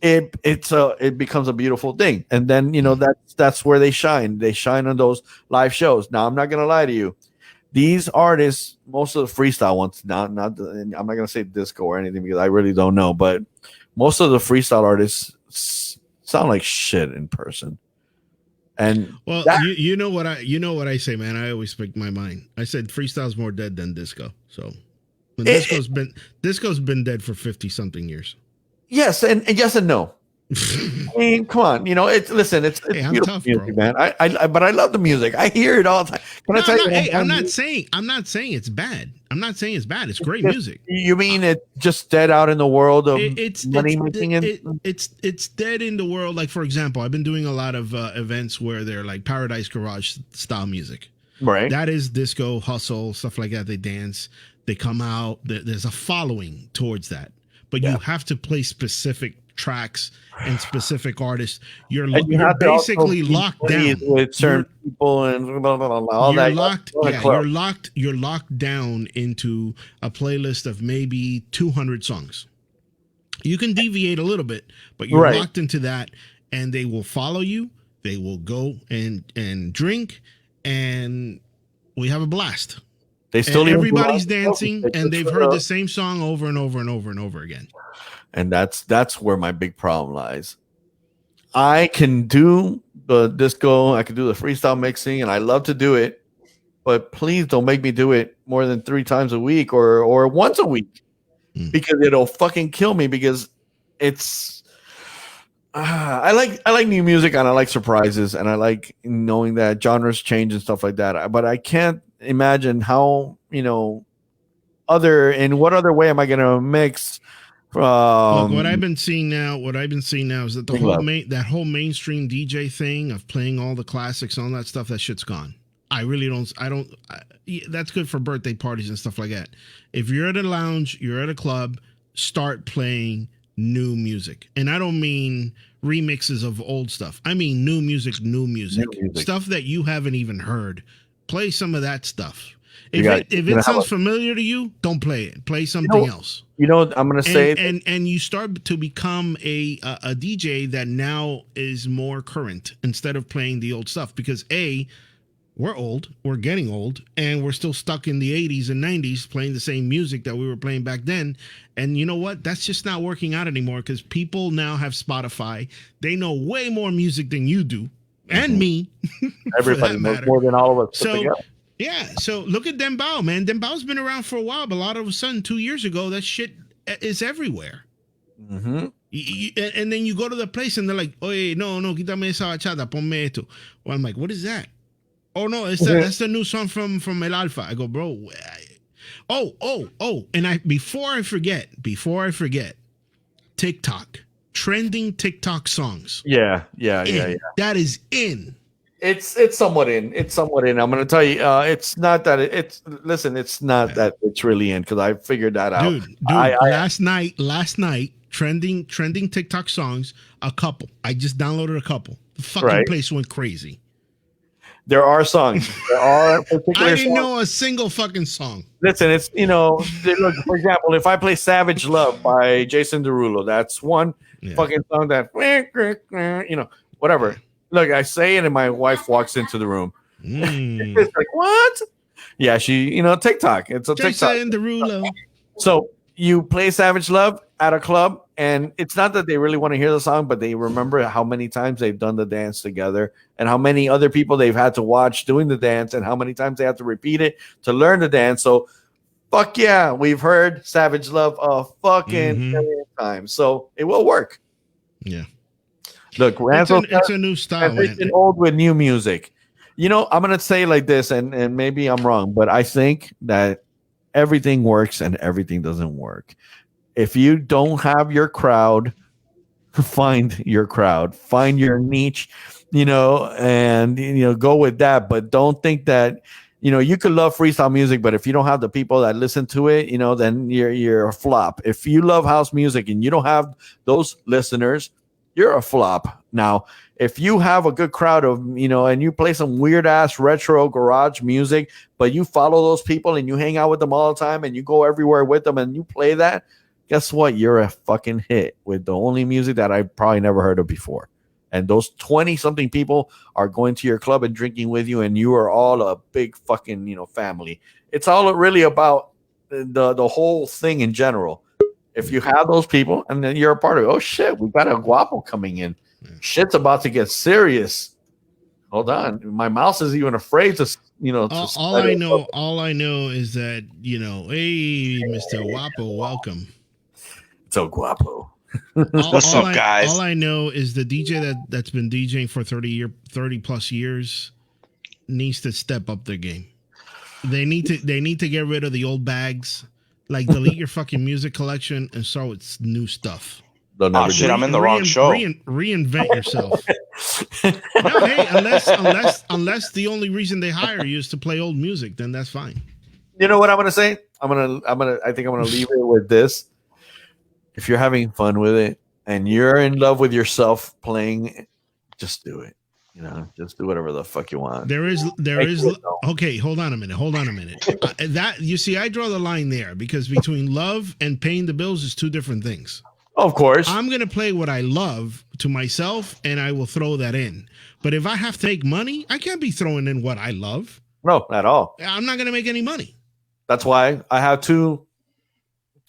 It becomes a beautiful thing. And then, that's where they shine. They shine on those live shows. Now, I'm not going to lie to you. these artists, most of the freestyle ones, I'm not gonna say disco or anything because I really don't know, but most of the freestyle artists sound like shit in person. And well, you know what I say, man. I always speak my mind. I said freestyle's more dead than disco. So disco's been dead for 50 something years. Yes, and yes and no. I mean, come on, it's I'm beautiful tough, music, bro. man. But I love the music. I hear it all the time. Can I tell you? I'm not saying it's bad. I'm not saying it's bad. It's great music. You mean it's just dead out in the world of money making? It's dead in the world. Like, for example, I've been doing a lot of events where they're like Paradise Garage style music. Right. That is disco, hustle, stuff like that. They dance. They come out. There's a following towards that. But you have to play specific tracks and specific artists. You're basically locked down with certain people and blah, blah, blah, all you're that. You're locked down into a playlist of maybe 200 songs. You can deviate a little bit, but you're locked into that, and they will follow you. They will go and drink, and we have a blast. Everybody's dancing, and they've heard the same song over and over and over and over again. And that's where my big problem lies. I can do the disco, I can do the freestyle mixing, and I love to do it, but please don't make me do it more than 3 times a week or once a week, because it'll fucking kill me. Because it's I like new music, and I like surprises, and I like knowing that genres change and stuff like that. But I can't imagine how in what other way am I going to mix? Look, what I've been seeing now is that that whole mainstream DJ thing of playing all the classics, all that stuff, that shit's gone. I really don't. That's good for birthday parties and stuff like that. If you're at a lounge, you're at a club, start playing new music, and I don't mean remixes of old stuff. I mean new music, stuff that you haven't even heard. Play some of that stuff. If it sounds familiar to you, don't play it. Play something else. I'm going to say, and you start to become a DJ that now is more current instead of playing the old stuff, because we're old, we're getting old, and we're still stuck in the 80s and 90s playing the same music that we were playing back then. And you know what? That's just not working out anymore, because people now have Spotify. They know way more music than you do, and me. Everybody knows more than all of us put together. Yeah, so look at Dembow, man. Dembo's been around for a while, but all of a sudden, 2 years ago, that shit is everywhere. Mm-hmm. And then you go to the place, and they're like, "Oye, no, quítame esa bachata, ponme esto." Well, I'm like, "What is that?" "Oh no, that's the new song from El Alfa." I go, "Bro, oh!" And before I forget, TikTok, trending TikTok songs. Yeah. That is in. It's somewhat in. I'm going to tell you, it's not that it's not that it's really in, because I figured that out. Dude, last night, trending TikTok songs, a couple. I just downloaded a couple. The fucking place went crazy. There are songs. There are particular I didn't know a single fucking song. Listen, it's, look, for example, if I play Savage Love by Jason Derulo, that's one fucking song that, whatever. Look, I say it, and my wife walks into the room. It's like, what? Yeah, she, TikTok. It's a TikTok. Jason Derulo. So you play Savage Love at a club, and it's not that they really want to hear the song, but they remember how many times they've done the dance together, and how many other people they've had to watch doing the dance, and how many times they have to repeat it to learn the dance. So, fuck yeah, we've heard Savage Love a fucking million times. So it will work. Yeah. Look, it's a new style, man. Old with new music. I'm gonna say like this, and maybe I'm wrong, but I think that everything works and everything doesn't work. If you don't have your crowd, find your crowd, find your niche, and go with that. But don't think that you could love freestyle music, but if you don't have the people that listen to it, then you're a flop. If you love house music and you don't have those listeners, you're a flop. Now, if you have a good crowd of, and you play some weird ass retro garage music, but you follow those people and you hang out with them all the time and you go everywhere with them and you play that, guess what? You're a fucking hit with the only music that I probably never heard of before. and those 20 something people are going to your club and drinking with you, and you are all a big fucking, family. It's all really about the whole thing in general. If you have those people and then you're a part of it, oh shit, we got a guapo coming in. Shit's about to get serious. Hold on, my mouse is even afraid to, all I know is that, hey, Mr. Guapo, welcome. So guapo. What's up, guys? All I know is the DJ that's been DJing for 30 plus years needs to step up their game. They need to get rid of the old bags, like delete your fucking music collection and start with new stuff. Oh shit! I'm in the wrong show. Reinvent yourself. No, hey, unless the only reason they hire you is to play old music, then that's fine. You know what I'm gonna say? I think I'm gonna leave it with this. If you're having fun with it and you're in love with yourself playing, just do it. Just do whatever the fuck you want. There is okay, hold on a minute. That, you see, I draw the line there, because between love and paying the bills is two different things. Of course. I'm going to play what I love to myself, and I will throw that in. But if I have to make money, I can't be throwing in what I love. No, at all. I'm not going to make any money. That's why I have two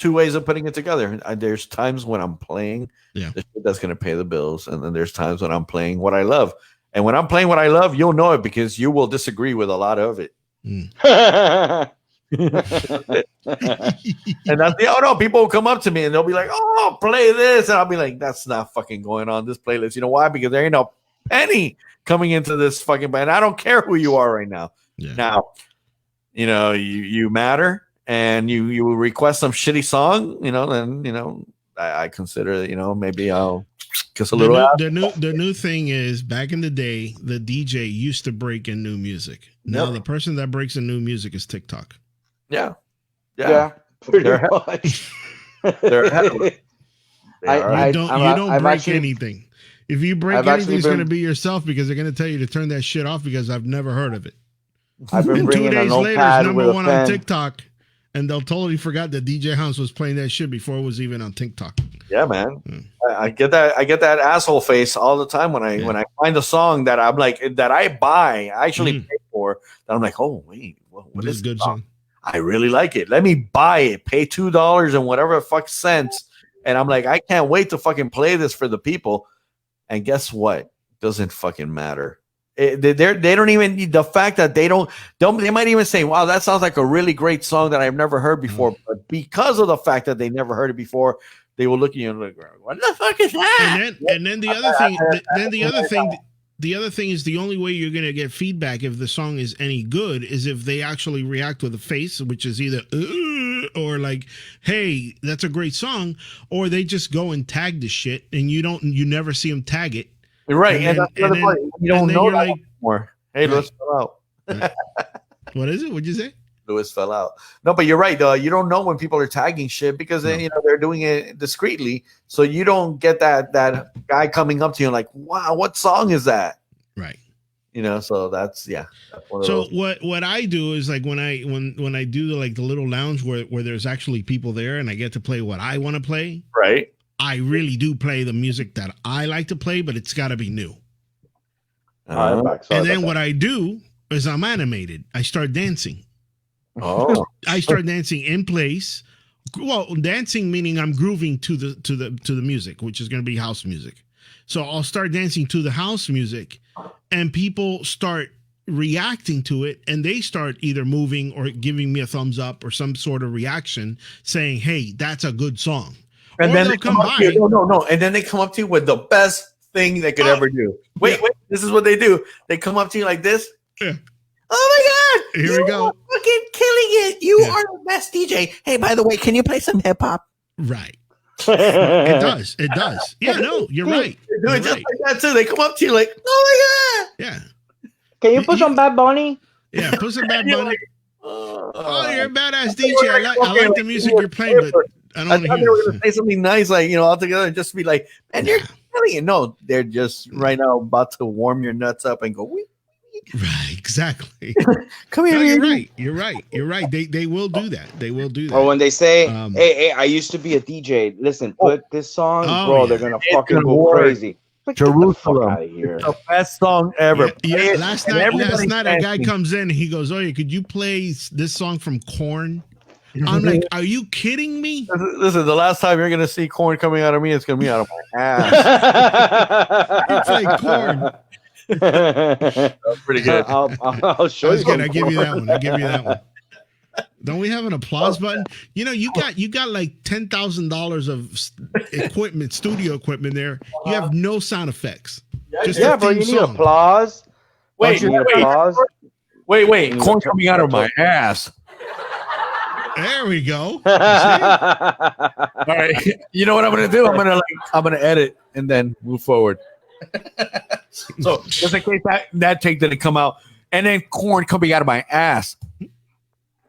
ways of putting it together. There's times when I'm playing the shit that's going to pay the bills, and then there's times when I'm playing what I love. And when I'm playing what I love, you'll know it because you will disagree with a lot of it. And that's people will come up to me and they'll be like, "Oh, play this," and I'll be like, "That's not fucking going on this playlist." You know why? Because there ain't no penny coming into this fucking band. I don't care who you are right now. Yeah. Now, you matter, and you request some shitty song, then I consider maybe I'll kiss a little. The new thing is, back in the day, the DJ used to break in new music. Now the person that breaks in new music is TikTok. Yeah, pretty much. They're ahead of it. You don't break anything. If you break anything, it's going to be yourself, because they're going to tell you to turn that shit off because I've never heard of it. I've been and 2 days later, it's number one on pen. TikTok, and they'll totally forgot that DJ Hans was playing that shit before it was even on TikTok. Yeah, man. I get that. I get that asshole face all the time when I find a song that I'm like, that I buy, I actually pay for. That I'm like, oh wait, what is good song? I really like it. Let me buy it. Pay $2 and whatever the fuck cents. And I'm like, I can't wait to fucking play this for the people. And guess what? Doesn't fucking matter. They don't even, the fact that they might even say, wow, that sounds like a really great song that I've never heard before. But because of the fact that they never heard it before, they will look at you and like, what the fuck is that? And then the other thing is, the only way you're going to get feedback if the song is any good is if they actually react with a face, which is either or like, hey, that's a great song, or they just go and tag the shit, and you never see them tag it. Right, and that's the other part. You don't know that anymore. Hey, Lewis fell out. What is it? What'd you say? Lewis fell out. No, but you're right. You don't know when people are tagging shit because they're doing it discreetly, so you don't get that guy coming up to you and like, wow, what song is that? Right. So that's one of so those. what I do is, like, when I do the little lounge where there's actually people there and I get to play what I want to play. Right. I really do play the music that I like to play, but it's got to be new. And then what I do is I'm animated. I start dancing. Oh. I start dancing in place. Well, dancing meaning I'm grooving to the music, which is going to be house music. So I'll start dancing to the house music, and people start reacting to it, and they start either moving or giving me a thumbs up or some sort of reaction saying, hey, that's a good song. And or then they come up to you. No. And then they come up to you with the best thing they could ever do. Wait. This is what they do. They come up to you like this. Yeah. Oh my God. Here we go. Fucking killing it. You are the best DJ. Hey, by the way, can you play some hip hop? Right. It does. Yeah, no, you're right. They do it just like that too. They come up to you like, oh my God. Yeah. Can you put some Bad Bunny? Yeah, put some Bad Bunny. Oh, you're a badass DJ. I like the music you're playing, but I thought they were going to say something nice, like, all together, and just be like, man, you're killing it. No, they're just right now about to warm your nuts up and go, wee. Right, exactly. Come here. No, you're right. They will do that. Or when they say, hey, I used to be a DJ. Listen, put this song, bro. Yeah. They're going to fucking go crazy. Jerusalem. Out of here. The best song ever. Yeah, last night a guy dancing. comes in and he goes, "Oh, could you play this song from Korn?" I'm like, "Are you kidding me?" Listen, the last time you're gonna see corn coming out of me, it's gonna be out of my ass. You play Korn. That's pretty good. I'll show you. I give you that one. I give you that one. Don't we have an applause button? You know, you got like $10,000 of equipment, studio equipment there. You have no sound effects. Just Yeah, the bro, you theme need song. applause. Wait, You need applause. wait, corn coming out of my ass. There we go. All right, you know what I'm gonna do? I'm gonna edit and then move forward. So just in case that take didn't come out, and then corn coming out of my ass.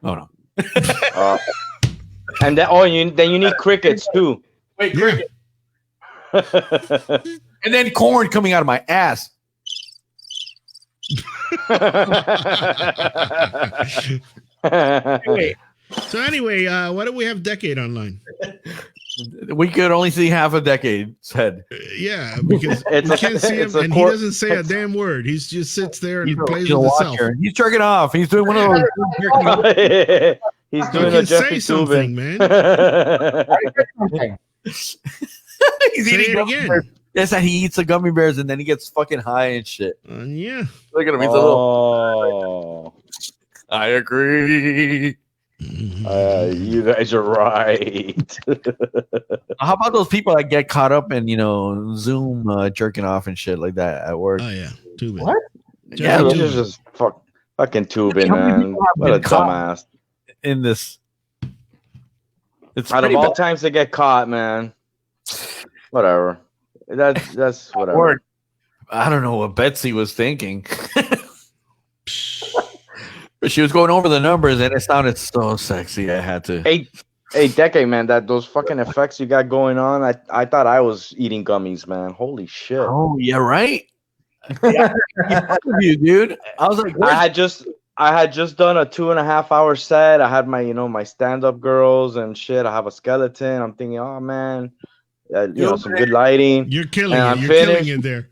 Oh no. And then you need crickets too. Wait, cricket. And then corn coming out of my ass. Wait. So anyway, why do we have Decade online? We could only see half a decade's head. Yeah, because It's we a- can't see him, it's a and he court- doesn't say a damn word. He just sits there and He's plays a with himself. watcher. He's jerking off. He's doing one of those. He's You doing a can say Jeffrey something, Tubin. man. He's Say eating it gummy again. bears. Yes, that he eats the gummy bears and then he gets fucking high and shit. Yeah. Look at him. He's a little. Oh, I agree. you guys are right. How about those people that get caught up in Zoom jerking off and shit like that at work? Oh yeah, too bad. What? Yeah, Jeffrey This Tubin. is just fucking Tubin, How many man. people have What a been caught? dumbass. In this, it's Out of pretty all bad. times to get caught, man. Whatever. That's whatever. Or, I don't know what Betsy was thinking. But she was going over the numbers and it sounded so sexy. I had to. Hey, Decade, man, those fucking effects you got going on, I thought I was eating gummies, man. Holy shit. Oh, yeah, right. Yeah, you, dude. I was like, I had just done a 2.5 hour set. I had my my stand-up girls and shit. I have a skeleton. I'm thinking, oh man, some good lighting. You're killing And it. I'm You're killing finished. it there.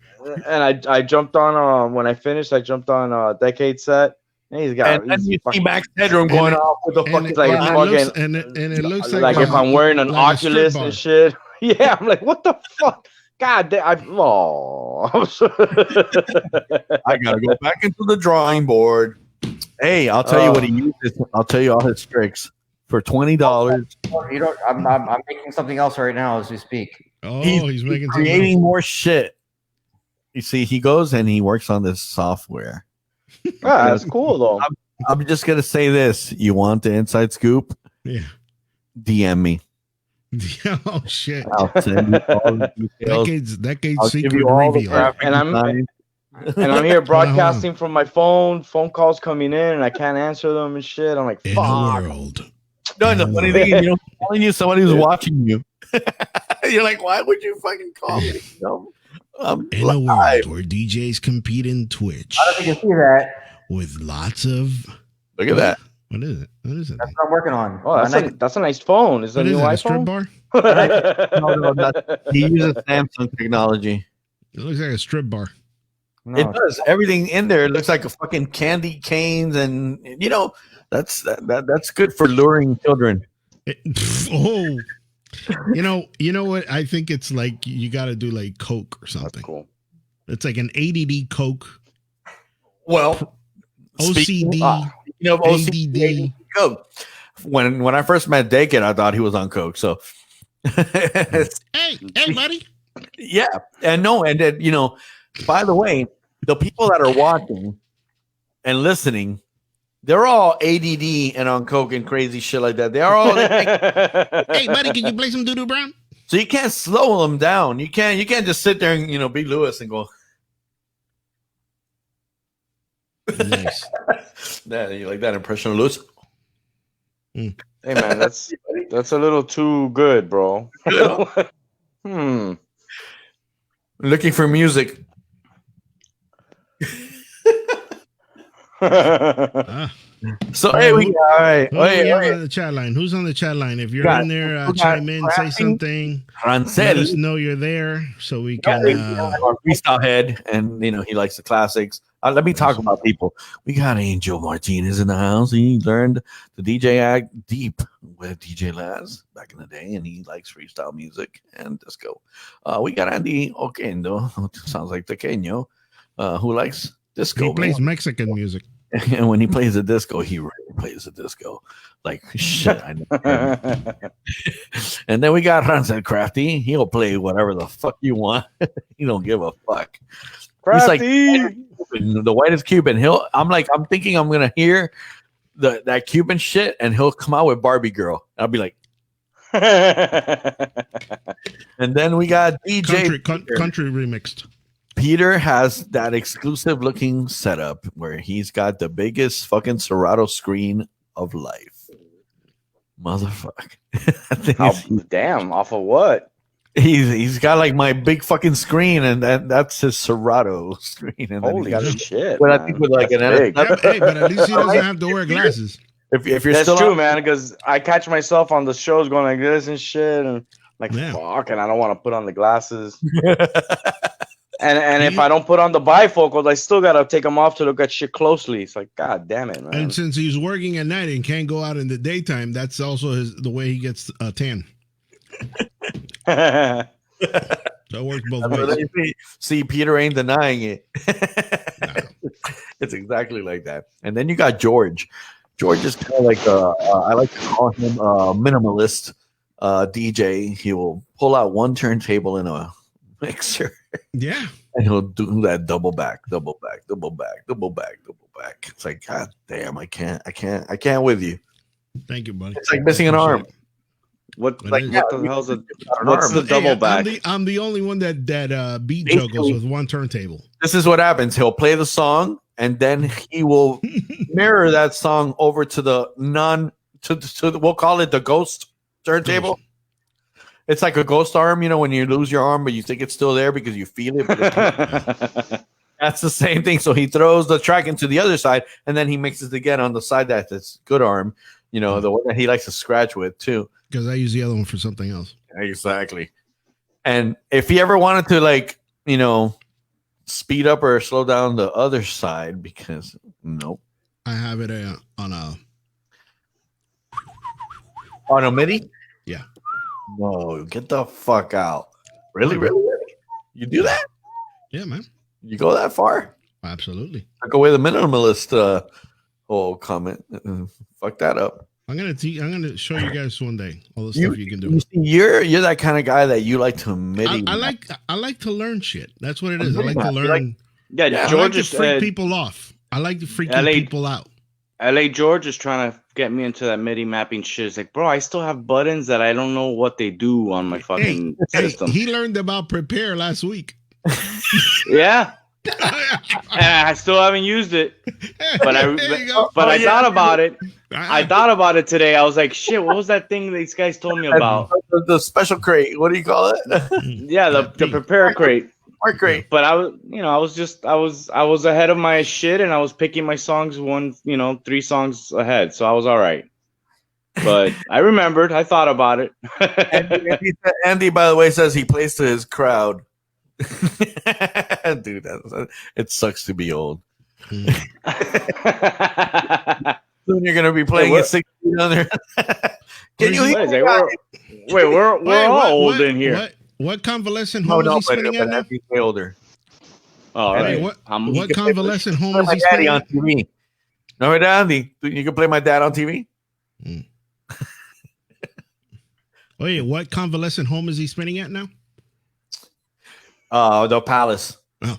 And I jumped on when I finished. I jumped on Decade set. And he's got. and then he's you see fucking- Max Headroom going off with the And fucking it, like and it fucking- looks, and it looks like if I'm wearing an like a strip Oculus bar. and shit. Yeah, I'm like, what the fuck? God damn! Oh, I gotta go back into the drawing board. Hey, I'll tell you what he uses. I'll tell you all his tricks for $20. You don't. I'm making something else right now as we speak. Oh, He's he's making some creating more shit. You see, he goes and he works on this software. that's cool though. I'm just gonna say this: you want the inside scoop? Yeah. DM me. Oh shit. I'll send you all the details. Decades I'll give secret you all the reveal. graphic And I'm- design. And I'm here broadcasting from my phone. Phone calls coming in, and I can't answer them and shit. I'm like, In a fuck. world. No, the funny thing is, telling you somebody who's watching you. You're like, why would you fucking call me? In a world where DJs compete in Twitch I don't think you can see that. with lots of Look at that. What is it? What is it? That's what I'm working on. Oh, that's a nice phone. Is that What a is new it? A strip iPhone? bar? No, he uses Samsung technology. It looks like a strip bar. No, It does. Everything in there looks like a fucking candy canes, and that's good for luring children. Oh, you know what? I think it's like you got to do like Coke or something. That's cool. It's like an ADD Coke, Well, OCD, of ADD. Coke. When I first met Dekade, I thought he was on Coke. So, Hey, buddy. yeah, and then by the way, the people that are watching and listening, they're all ADD and on Coke and crazy shit like that. They are all. Hey, buddy, can you play some Doodoo Brown? So you can't slow them down. You can't just sit there and be Lewis and go. Nice. Yeah, you like that impression of Lewis? Hey man, that's a little too good, bro. Looking for music. So hey, we all right. Who do we have on the chat line? Who's on the chat line? If you're in there, chime in, say something. Let us know you're there so we can. Our freestyle head, and he likes the classics. Let me talk about people. We got Angel Martinez in the house. He learned the DJ act deep with DJ Laz back in the day, and he likes freestyle music and disco. We got Andy Oquendo, sounds like Tequeño, who likes disco. He plays Mexican music. And when he plays the disco, he really plays the disco. Like, shit, I know. And then we got Rancel Crafty. He'll play whatever the fuck you want. He don't give a fuck. Crafty. He's like the whitest Cuban. I'm thinking I'm gonna hear that Cuban shit, and he'll come out with Barbie Girl. I'll be like, and then we got DJ country remixed. Peter has that exclusive looking setup where he's got the biggest fucking Serato screen of life. Motherfucker. Damn, off of what? He's got like my big fucking screen, and that's his Serato screen. And holy shit! But I think with like an hey, but at least he doesn't have to wear glasses. If you're that's still true, man, because I catch myself on the shows going like this and shit, and like fuck, and I don't want to put on the glasses. And if I don't put on the bifocals, I still gotta take them off to look at shit closely. It's like, god damn it, man. And since he's working at night and can't go out in the daytime, that's also the way he gets a tan. That works both ways. See, Peter ain't denying it. It's exactly like that. And then you got George. George is kind of like I like to call him a minimalist DJ. He will pull out one turntable in a mixer. Yeah. And he'll do that double back. It's like, god damn, I can't with you. Thank you, buddy. It's like missing an arm. What's the double back? I'm the only one that beat juggles with one turntable. This is what happens. He'll play the song, and then he will mirror that song over to the we'll call it the ghost turntable. It's like a ghost arm, when you lose your arm, but you think it's still there because you feel it. That's the same thing. So he throws the track into the other side, and then he mixes it again on the side that's good arm, the one that he likes to scratch with too. Because I use the other one for something else. Exactly. And if he ever wanted to, speed up or slow down the other side, because nope. I have it on a MIDI? Yeah. No, get the fuck out. Really? You do that? Yeah, man. You go that far? Absolutely. Took away the minimalist comment. Fuck that up. I'm gonna show you guys one day all the stuff you can do. You're that kind of guy that you like to MIDI. I like to learn shit. That's what it is. I like to learn. George I like to freak people off. I like to freak people out. LA George is trying to get me into that MIDI mapping shit. It's like, bro, I still have buttons that I don't know what they do on my fucking system. He learned about Prepare last week. Yeah. I still haven't used it, but I thought about it. I thought about it today. I was like, shit, what was that thing these guys told me about? The special crate. What do you call it? Yeah, the Prepare crate. Or crate. But I was ahead of my shit, and I was picking my songs 3 songs ahead, so I was all right. But I remembered. I thought about it. Andy, by the way, says he plays to his crowd. Dude, it sucks to be old. Soon you're gonna be playing at 16 under. Can you hear? We're all old in here. What convalescent home is he spinning at now? He's way older. All right. Hey, what convalescent home is he spinning on TV? No, Andy, you can play my dad on TV. Wait, what convalescent home is he spinning at now? The Palace. Oh.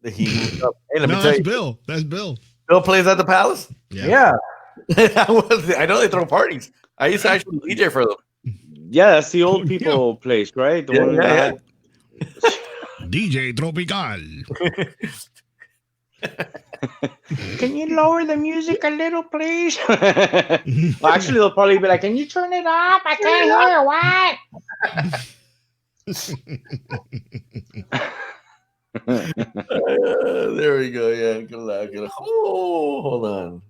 Hey, that's Bill. That's Bill. Bill plays at the Palace? Yeah. I know they throw parties. I used to actually DJ for them. Yeah, that's the old people place, right? The one that DJ Tropical. Can you lower the music a little, please? Well, actually, they'll probably be like, can you turn it up? I can't hear what? There we go. Yeah, good luck. Oh, hold on.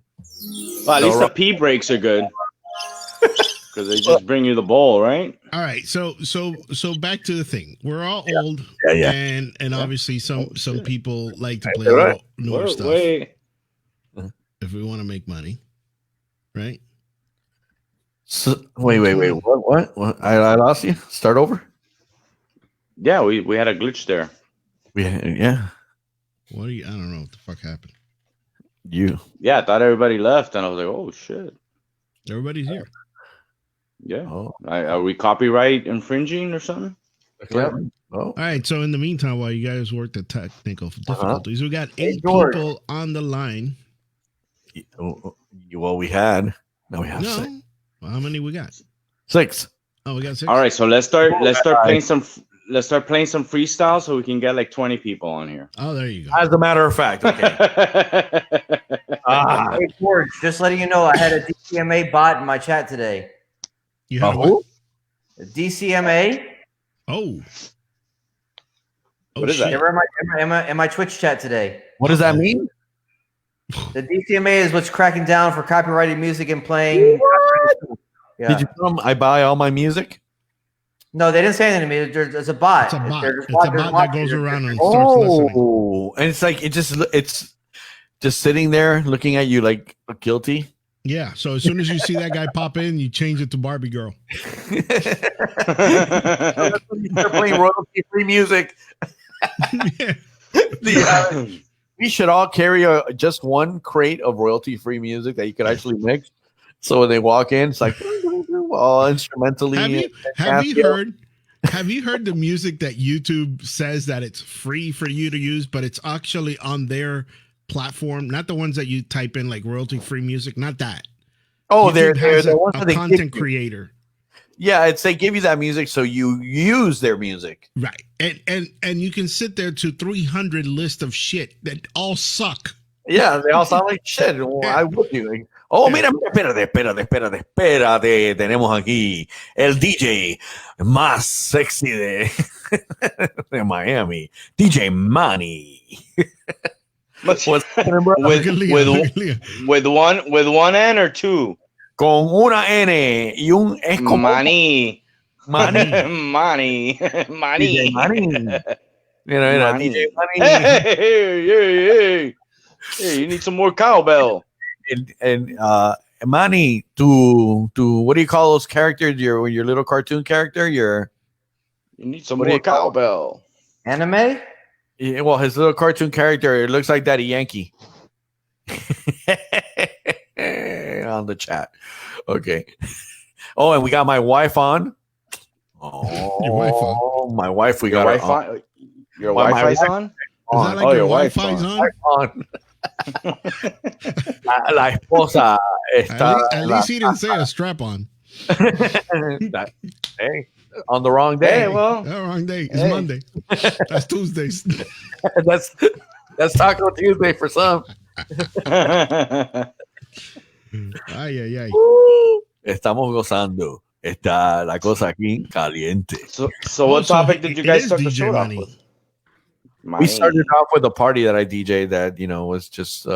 Well, at least the pee breaks are good because they just bring you the bowl, right? All right, so back to the thing. We're all old, and obviously some people like to play a little newer stuff. Wait. If we want to make money, right? So, wait. What? I lost you. Start over. Yeah, we had a glitch there. Yeah. What do you? I don't know what the fuck happened. Yeah, I thought everybody left, and I was like, oh shit, everybody's here. Yeah. Oh. Are we copyright infringing or something? Yep. Oh. All right. So in the meantime, while you guys work the technical difficulties, we got 8 people on the line. Well, we had. Now we have 6. Well, how many we got? 6. Oh, we got 6. All right. So let's start playing some. Let's start playing some freestyle so we can get like 20 people on here. Oh, there you go. As a matter of fact, okay. Hey, George, just letting you know, I had a DCMA bot in my chat today. You had what? A DCMA. Oh. What is that? In my Twitch chat today. What does that mean? The DCMA is what's cracking down for copyrighted music and playing. Yeah. Did you tell them I buy all my music? No, they didn't say anything to me. There's a bot. It's a bot. It's a bot that goes around and starts listening. Oh, and it's like it's just sitting there looking at you like guilty. Yeah. So as soon as you see that guy pop in, you change it to Barbie girl. They're playing royalty-free music. We should all carry just one crate of royalty-free music that you could actually mix. So when they walk in, it's like all instrumentally. Have you heard the music that YouTube says that it's free for you to use, but it's actually on their platform, not the ones that you type in like royalty-free music, not that. Oh, they're the ones a content creator. Yeah, they give you that music so you use their music. Right. And you can sit there to 300 list of shit that all suck. Yeah, they all sound like shit. Well, I would do. Oh, mira, espérate. Tenemos aquí el DJ más sexy de Miami, DJ Manny. What's happening, bro? With one N or 2? Con una N y un es como Manny. Manny. DJ Manny. Mira, DJ Manny. Hey, you need some more cowbell. And Manny, to what do you call those characters? Your little cartoon character. You need some more cowbell. Anime. Yeah, well, his little cartoon character, it looks like Daddy Yankee. On the chat. Okay. Oh, and we got my wife on. Oh, your wife on. My wife. We got her on. Your Wi-Fi's on? Is that like your Wi-Fi's on? La esposa está. At least he didn't say a strap on. Hey, on the wrong day. Hey, well, wrong day. It's Monday. That's Tuesdays. that's Taco Tuesday for some. Ay. Estamos gozando. Está la cosa aquí caliente. So what topic did you guys start the show off with? We started off with a party that I DJ'd that was just it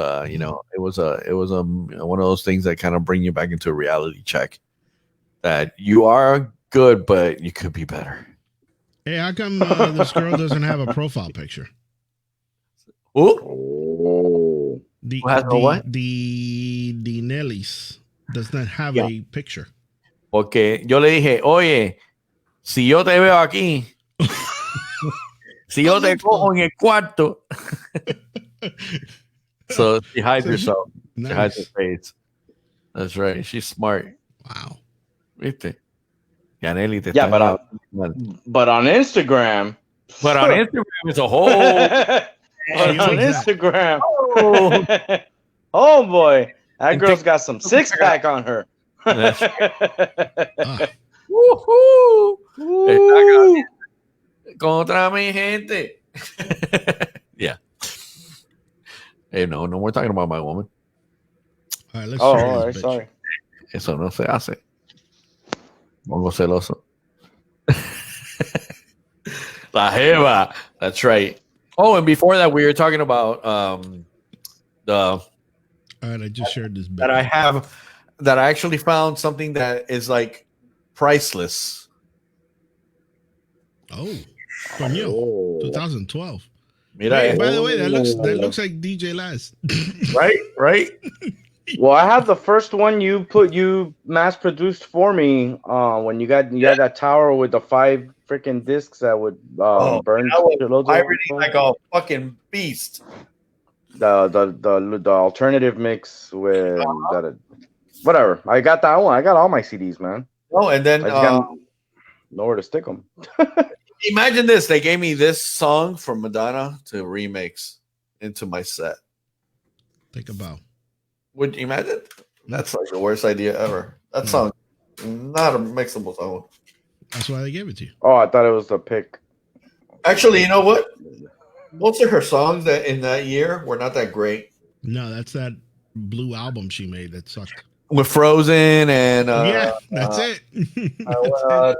was one of those things that kind of bring you back into a reality check that you are good but you could be better. Hey, how come this girl doesn't have a profile picture? Oh, the Nelly's does not have a picture. Porque yo le dije, oye, si yo te veo aquí. Si yo te cojo en el cuarto. So she hides herself. Nice. She hides her face. That's right. She's smart. Wow. ¿Viste? But on Instagram. But on Instagram, it's a whole. On Instagram. Oh boy. That girl's got some six-pack on her. Woohoo! Contra mi gente. Yeah. Hey, no, we're talking about my woman. All right, let's all right, sorry. Eso no se hace. Pongo celoso. La jeva. That's right. Oh, and before that, we were talking about the All right, I just shared this. that I have that I actually found something that is like priceless. Oh, coño, 2012. Mira, Hey, by the way, that looks like DJ Laz. right. Well, I have the first one you mass produced for me. When you had that tower with the 5 freaking discs that would burn. I was like a fucking beast. The alternative mix with that. Whatever. I got that one. I got all my CDs, man. Oh, and then I just got nowhere to stick them. Imagine this. They gave me this song from Madonna to remix into my set. Think about. Would you imagine? That's like the worst idea ever. That song, not a mixable song. That's why they gave it to you. Oh, I thought it was the pick. Actually, you know what? Most of her songs that in that year were not that great. No, that's that blue album she made that sucked. With Frozen and that's it.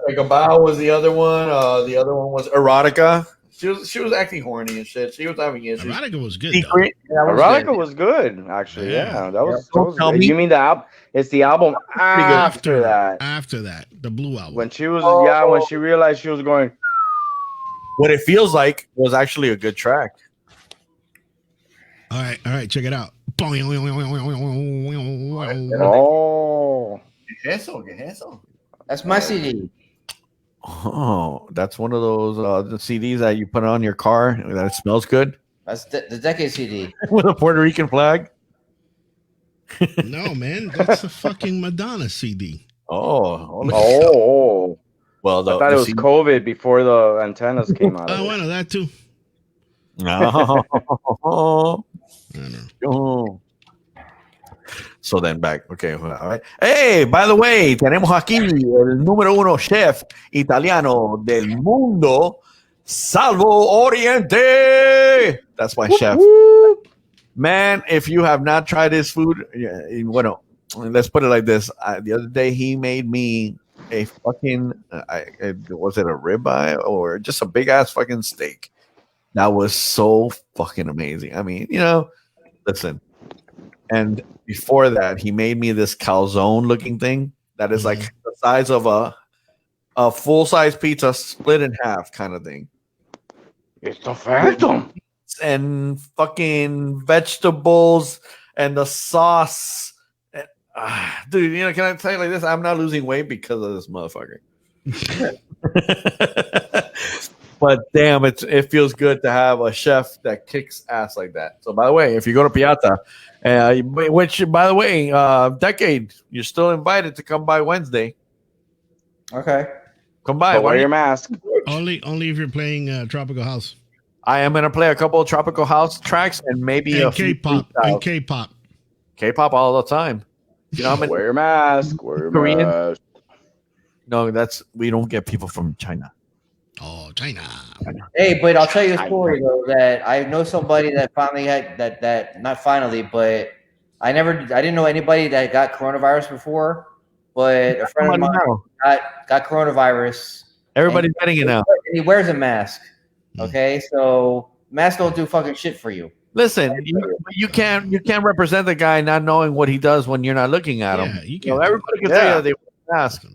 Take a Bow was the other one. The other one was Erotica. She was acting horny and shit. She was having issues. Erotica was good. Erotica was good, actually. Yeah, that was good. You mean the album? It's the album after that. After that, the blue album. When she was when she realized she was going. What It Feels Like was actually a good track. All right, check it out. Oh, That's my CD. Oh, that's one of those the CDs that you put on your car that it smells good. That's the Decade CD with a Puerto Rican flag. No, man, that's a fucking Madonna CD. Oh. Well, I thought it was COVID before the antennas came out. Oh, I know that too. Oh. So then back. Okay. All right. Hey, by the way, tenemos aquí el número 1 chef italiano del mundo, Salvo Oriente. That's my chef. Man, if you have not tried his food, bueno, let's put it like this. The other day, he made me a fucking, was it a ribeye or just a big ass fucking steak? That was so fucking amazing. I mean, listen. And before that, he made me this calzone looking thing that is like the size of a full size pizza split in half kind of thing. It's a phantom. And fucking vegetables and the sauce. Dude, can I tell you like this? I'm not losing weight because of this motherfucker. But damn, it feels good to have a chef that kicks ass like that. So, by the way, if you go to Piazza, which, by the way, Decade, you're still invited to come by Wednesday. Okay. Come by. Wear your mask. Only if you're playing Tropical House. I am going to play a couple of Tropical House tracks and maybe a K-pop. And K-pop. K-pop all the time. Wear your mask. Wear your Korean? mask. No, we don't get people from China. Oh, China. Hey, but I'll tell you a story though that I know somebody that finally had that not finally, but I didn't know anybody that got coronavirus before, but a friend of mine got coronavirus. Everybody's getting it now. And he wears a mask. Okay, so masks don't do fucking shit for you. Listen, you can't represent the guy not knowing what he does when you're not looking at him. You can't. Everybody can tell you they wear a mask.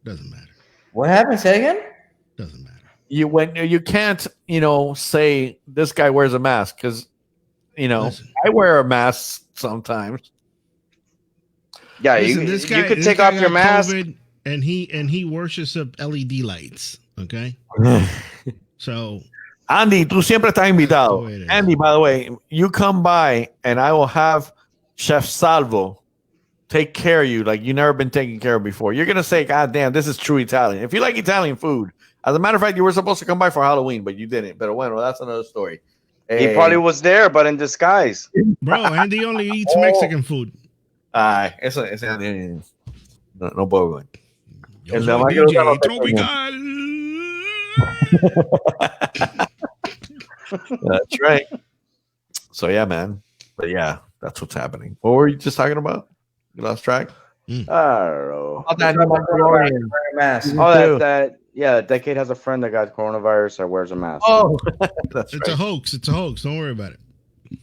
Doesn't matter. What happened? Say it again. Doesn't matter. You can't say this guy wears a mask because I wear a mask sometimes. Yeah, Listen, you could take off your mask. COVID and he worships up LED lights. Okay, so Andy, tú siempre estás invitado. Andy, by the way, you come by and I will have Chef Salvo take care of you like you've never been taken care of before. You're gonna say, "God damn, this is true Italian." If you like Italian food. As a matter of fact, you were supposed to come by for Halloween, but you didn't. But bueno, that's another story. He probably was there, but in disguise. Bro, Andy only eats Mexican food. No puedo. That's right. So yeah, man. But yeah, that's what's happening. What were you just talking about? You lost track? I don't know. Mask. Yeah, Decade has a friend that got coronavirus or wears a mask. Oh, that's It's right. a hoax. It's a hoax. Don't worry about it.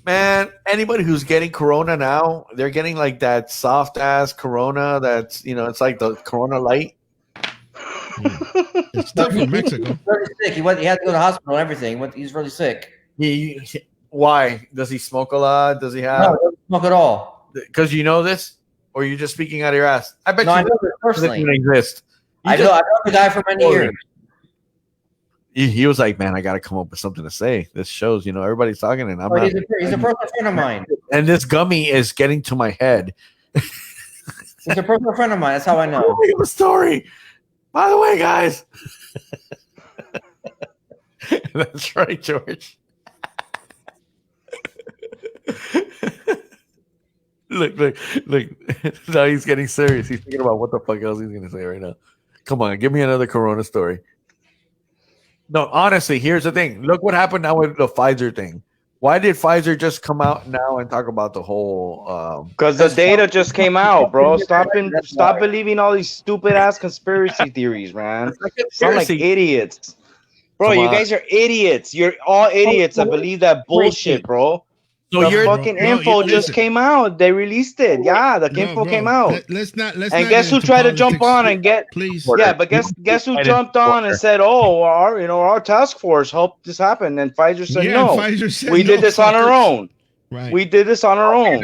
Man, anybody who's getting corona now, they're getting like that soft ass corona that's, it's like the corona light. It's tough for Mexico. He's really sick. He had to go to the hospital and everything. He's really sick. Why? Does he smoke a lot? Does he No, have? he doesn't smoke at all. Because you know this? Or you're just speaking out of your ass? I bet No, I you know this it personally. doesn't exist. I know the guy for many years. He was like, man, I got to come up with something to say. This shows, everybody's talking, and I'm not. He's a personal friend of mine. And this gummy is getting to my head. He's a personal friend of mine. That's how I know. I have a story. By the way, guys. That's right, George. Look. Now he's getting serious. He's thinking about what the fuck else he's going to say right now. Come on, give me another Corona story. No, honestly, here's the thing. Look what happened now with the Pfizer thing. Why did Pfizer just come out now and talk about the whole? Because the data just came out, bro. Stop believing all these stupid ass conspiracy theories, man. Sound like idiots, bro. You guys are idiots. You're all idiots that believe that bullshit, bro. So the fucking info just came out. They released it. Yeah, the info came out. Let's not. And guess who tried to jump on and get? Please. Yeah, but guess who jumped on and said, "Oh, our task force helped this happen." And Pfizer said, "No, Pfizer said, we did this on our own. Right. We did this on our own."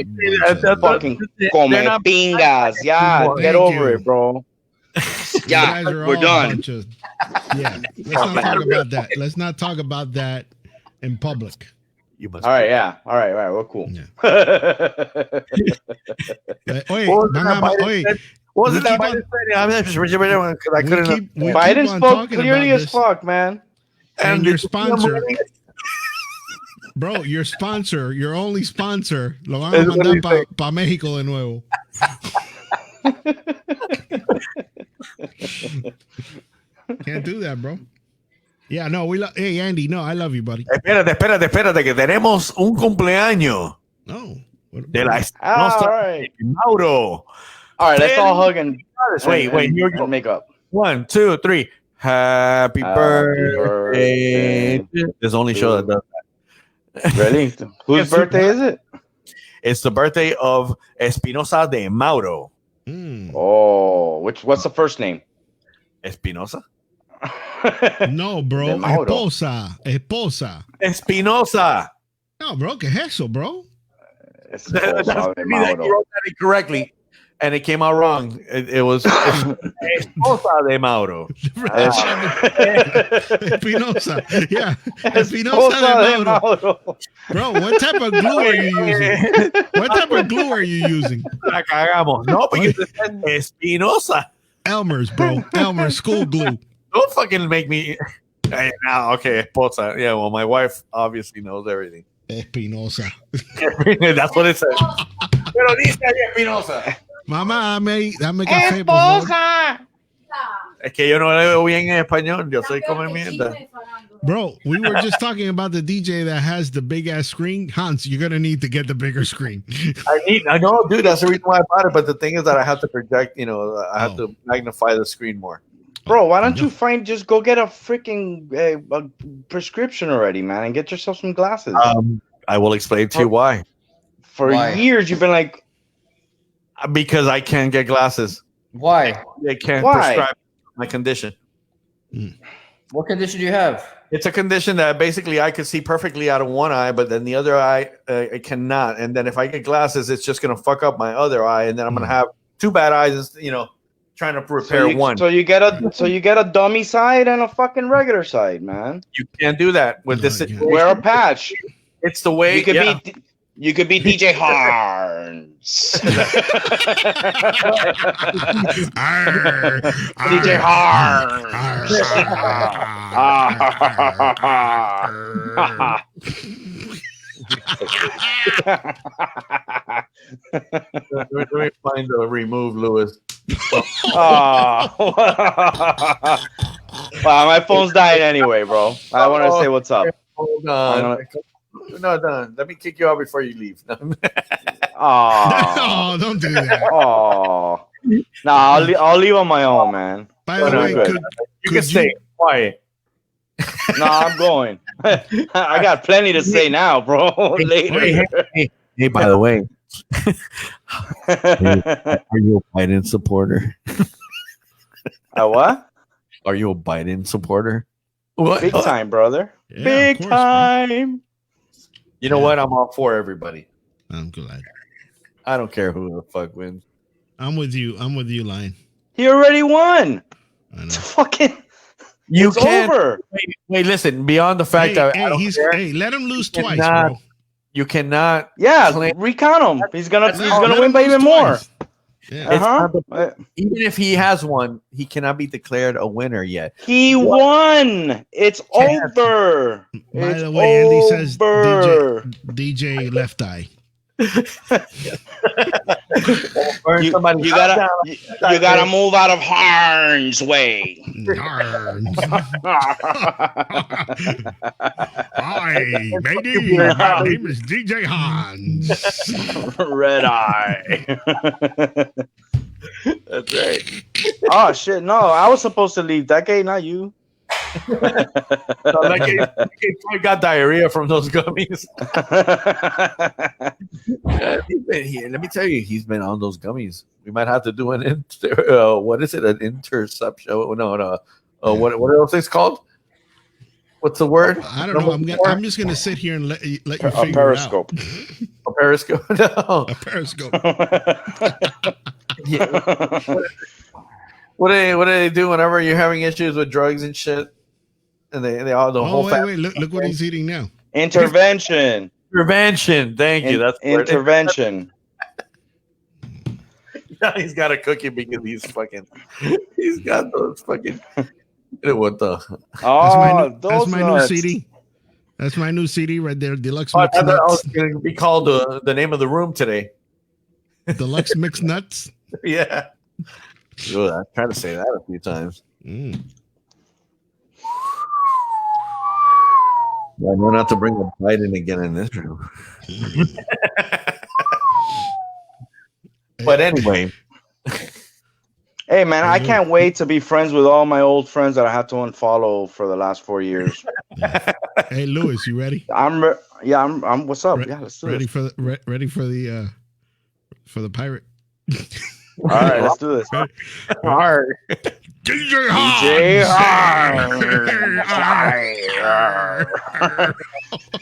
Fucking come pingas. Yeah, get over it, bro. Yeah, we're done. Yeah, let's not talk about that. Let's not talk about that in public. You must. All right, yeah. All right. We're cool. Yeah. What was it that Biden said? I couldn't. Biden spoke clearly as fuck, man. And your sponsor, bro, your only sponsor, lo van a mandar pa México de nuevo. Can't do that, bro. Yeah, no, hey, Andy, no, I love you, buddy. Espérate, que tenemos un cumpleaños. No. De la all right. Mauro. All right, let's all hug and wait, here we go. Make up. 1, 2, 3. Happy birthday. There's only show that does that. Really? Whose birthday is it? It's the birthday of Espinosa de Mauro. Oh, what's the first name? Espinosa? No, bro. Esposa. Espinosa. No, bro. ¿Qué es eso, bro? That's you wrote that incorrectly, and it came out wrong. It was Esposa de Mauro. Espinosa. Yeah. Espinosa de Mauro. Bro, what type of glue are you using? What type of glue are you using? La cagamos. No, because it says Espinosa. Elmer's, bro. Elmer's school glue. Don't fucking make me. Now, okay, Esposa. Yeah, well, my wife obviously knows everything. Espinosa. That's what it says. Pero dice Espinosa. Mamá, dame café, por favor. Es que yo no le veo bien en español. Yo soy como mierda. Bro, we were just talking about the DJ that has the big ass screen. Hans, you're gonna need to get the bigger screen. I know, dude. That's the reason why I bought it. But the thing is that I have to project. I have to magnify the screen more. Bro, why don't you just go get a freaking prescription already, man, and get yourself some glasses? I will explain to you why. For years, you've been like, because I can't get glasses. Why? They can't prescribe my condition. What condition do you have? It's a condition that basically I could see perfectly out of one eye, but then the other eye I cannot. And then if I get glasses, it's just gonna fuck up my other eye, and then I'm gonna have two bad eyes. Trying to repair one. So you get a dummy side and a fucking regular side, man. You can't do that with this situation. Wear a patch. It's the way you could be DJ Harns. DJ Harns. Let me find the remove Lewis. Well, my phone's dying anyway, bro. I want to say what's up. Hold on. No, done. Let me kick you out before you leave. Oh, don't do that. Oh, no, I'll leave on my own, man. By the way, You can stay quiet. No, I'm going. I got plenty to say now, bro. Later. Hey, by the way, are you a Biden supporter? A what? Are you a Biden supporter? What? Big time, brother. Yeah, Big of course, time. You know what? I'm all for everybody. I'm glad. I don't care who the fuck wins. I'm with you. I'm with you, Lion. He already won. I know. It's fucking. You It's can't. over. Wait, listen. Beyond the fact that I don't care, let him lose twice, cannot- bro. you cannot. Yeah, claim- recount him. He's gonna Let win him by lose even more. twice. Yeah. It's Uh-huh. not even if he has one, he cannot be declared a winner yet. He won. It's over. By It's the way, Andy says over. DJ Left Eye. Burn You, somebody's you house gotta, down. you gotta move out of harm's way. Hi, matey. My name is DJ Hans. Red eye. That's right. Oh shit! No, I was supposed to leave Decade, not you. So that kid probably got diarrhea from those gummies. Let me tell you, he's been on those gummies. We might have to do what is it? An interception? No. What are those things called? What's the word? I don't know. I'm just gonna sit here and let you figure A periscope. it out. A periscope? No. A periscope. Yeah. What do they do whenever you're having issues with drugs and shit? And they all the whole wait, look what he's eating now. Intervention. intervention. Thank you. That's the word. intervention. Now he's got a cookie because he's got those fucking. What the? Oh, that's my nuts. new CD. That's my new CD right there. Deluxe I Mix thought I was Nuts. going to be called the name of the room today. Deluxe Mix Nuts. Yeah. Ugh, I tried to say that a few times. Mm. I know not to bring a Biden again in this room. But anyway. Hey man, I can't wait to be friends with all my old friends that I had to unfollow for the last 4 years. Hey Louis, you ready? I'm what's up? Yeah, let's do Ready this. for the pirate. All right, let's do this. Hard. DJ DJ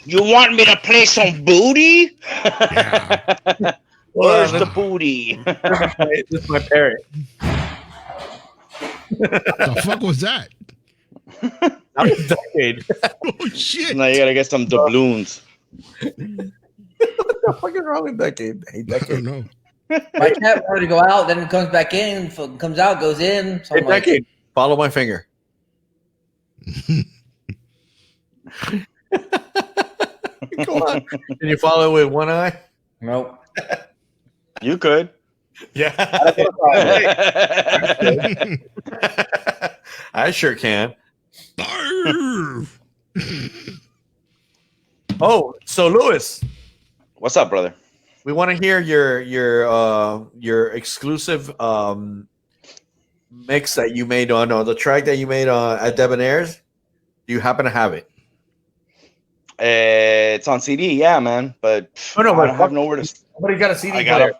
You want me to play some booty? Yeah. Where's the booty? This is my parrot. The fuck was that? That was Decade. Oh shit! Now you gotta get some doubloons. What the fuck is wrong with Decade? Hey, I Decade. don't know. My cat wanted to go out, then it comes back in, comes out, goes in. So Hey, I'm like, Decade. Follow my finger. Come on. Can you follow it with one eye? nope. You could. Yeah. I sure can. Arf. Oh, so Louis, What's up, brother? we want to hear your exclusive mix that you made on the track that you made at Debonair's. Do you happen to have it? It's on CD, yeah, man. But Oh, no, I but don't have nowhere to. Somebody got a CD I player. gotta.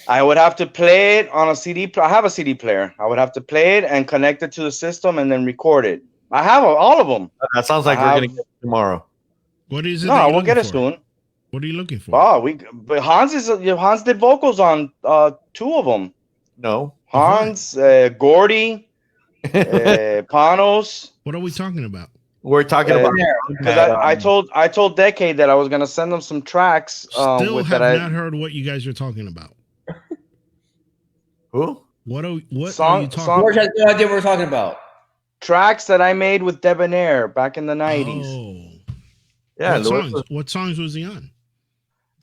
I would have to play it on a CD. I have a CD player. I would have to play it and connect it to the system and then record it. I have all of them. That sounds like I we're have- gonna get it tomorrow. What is it? No, that you're we'll get it looking for? soon. What are you looking for? Oh, but Hans did vocals on 2 of them. No. Hans, Gordy, Panos. What are we talking about? We're talking about Because I told Decade that I was gonna send them some tracks. Still with have that not heard what you guys are talking about. who? What are you Song- talking song- George has no idea what we're talking about. tracks that I made with Debonair back in the 90s. Oh. Yeah, What Louis songs? was- What songs was he on?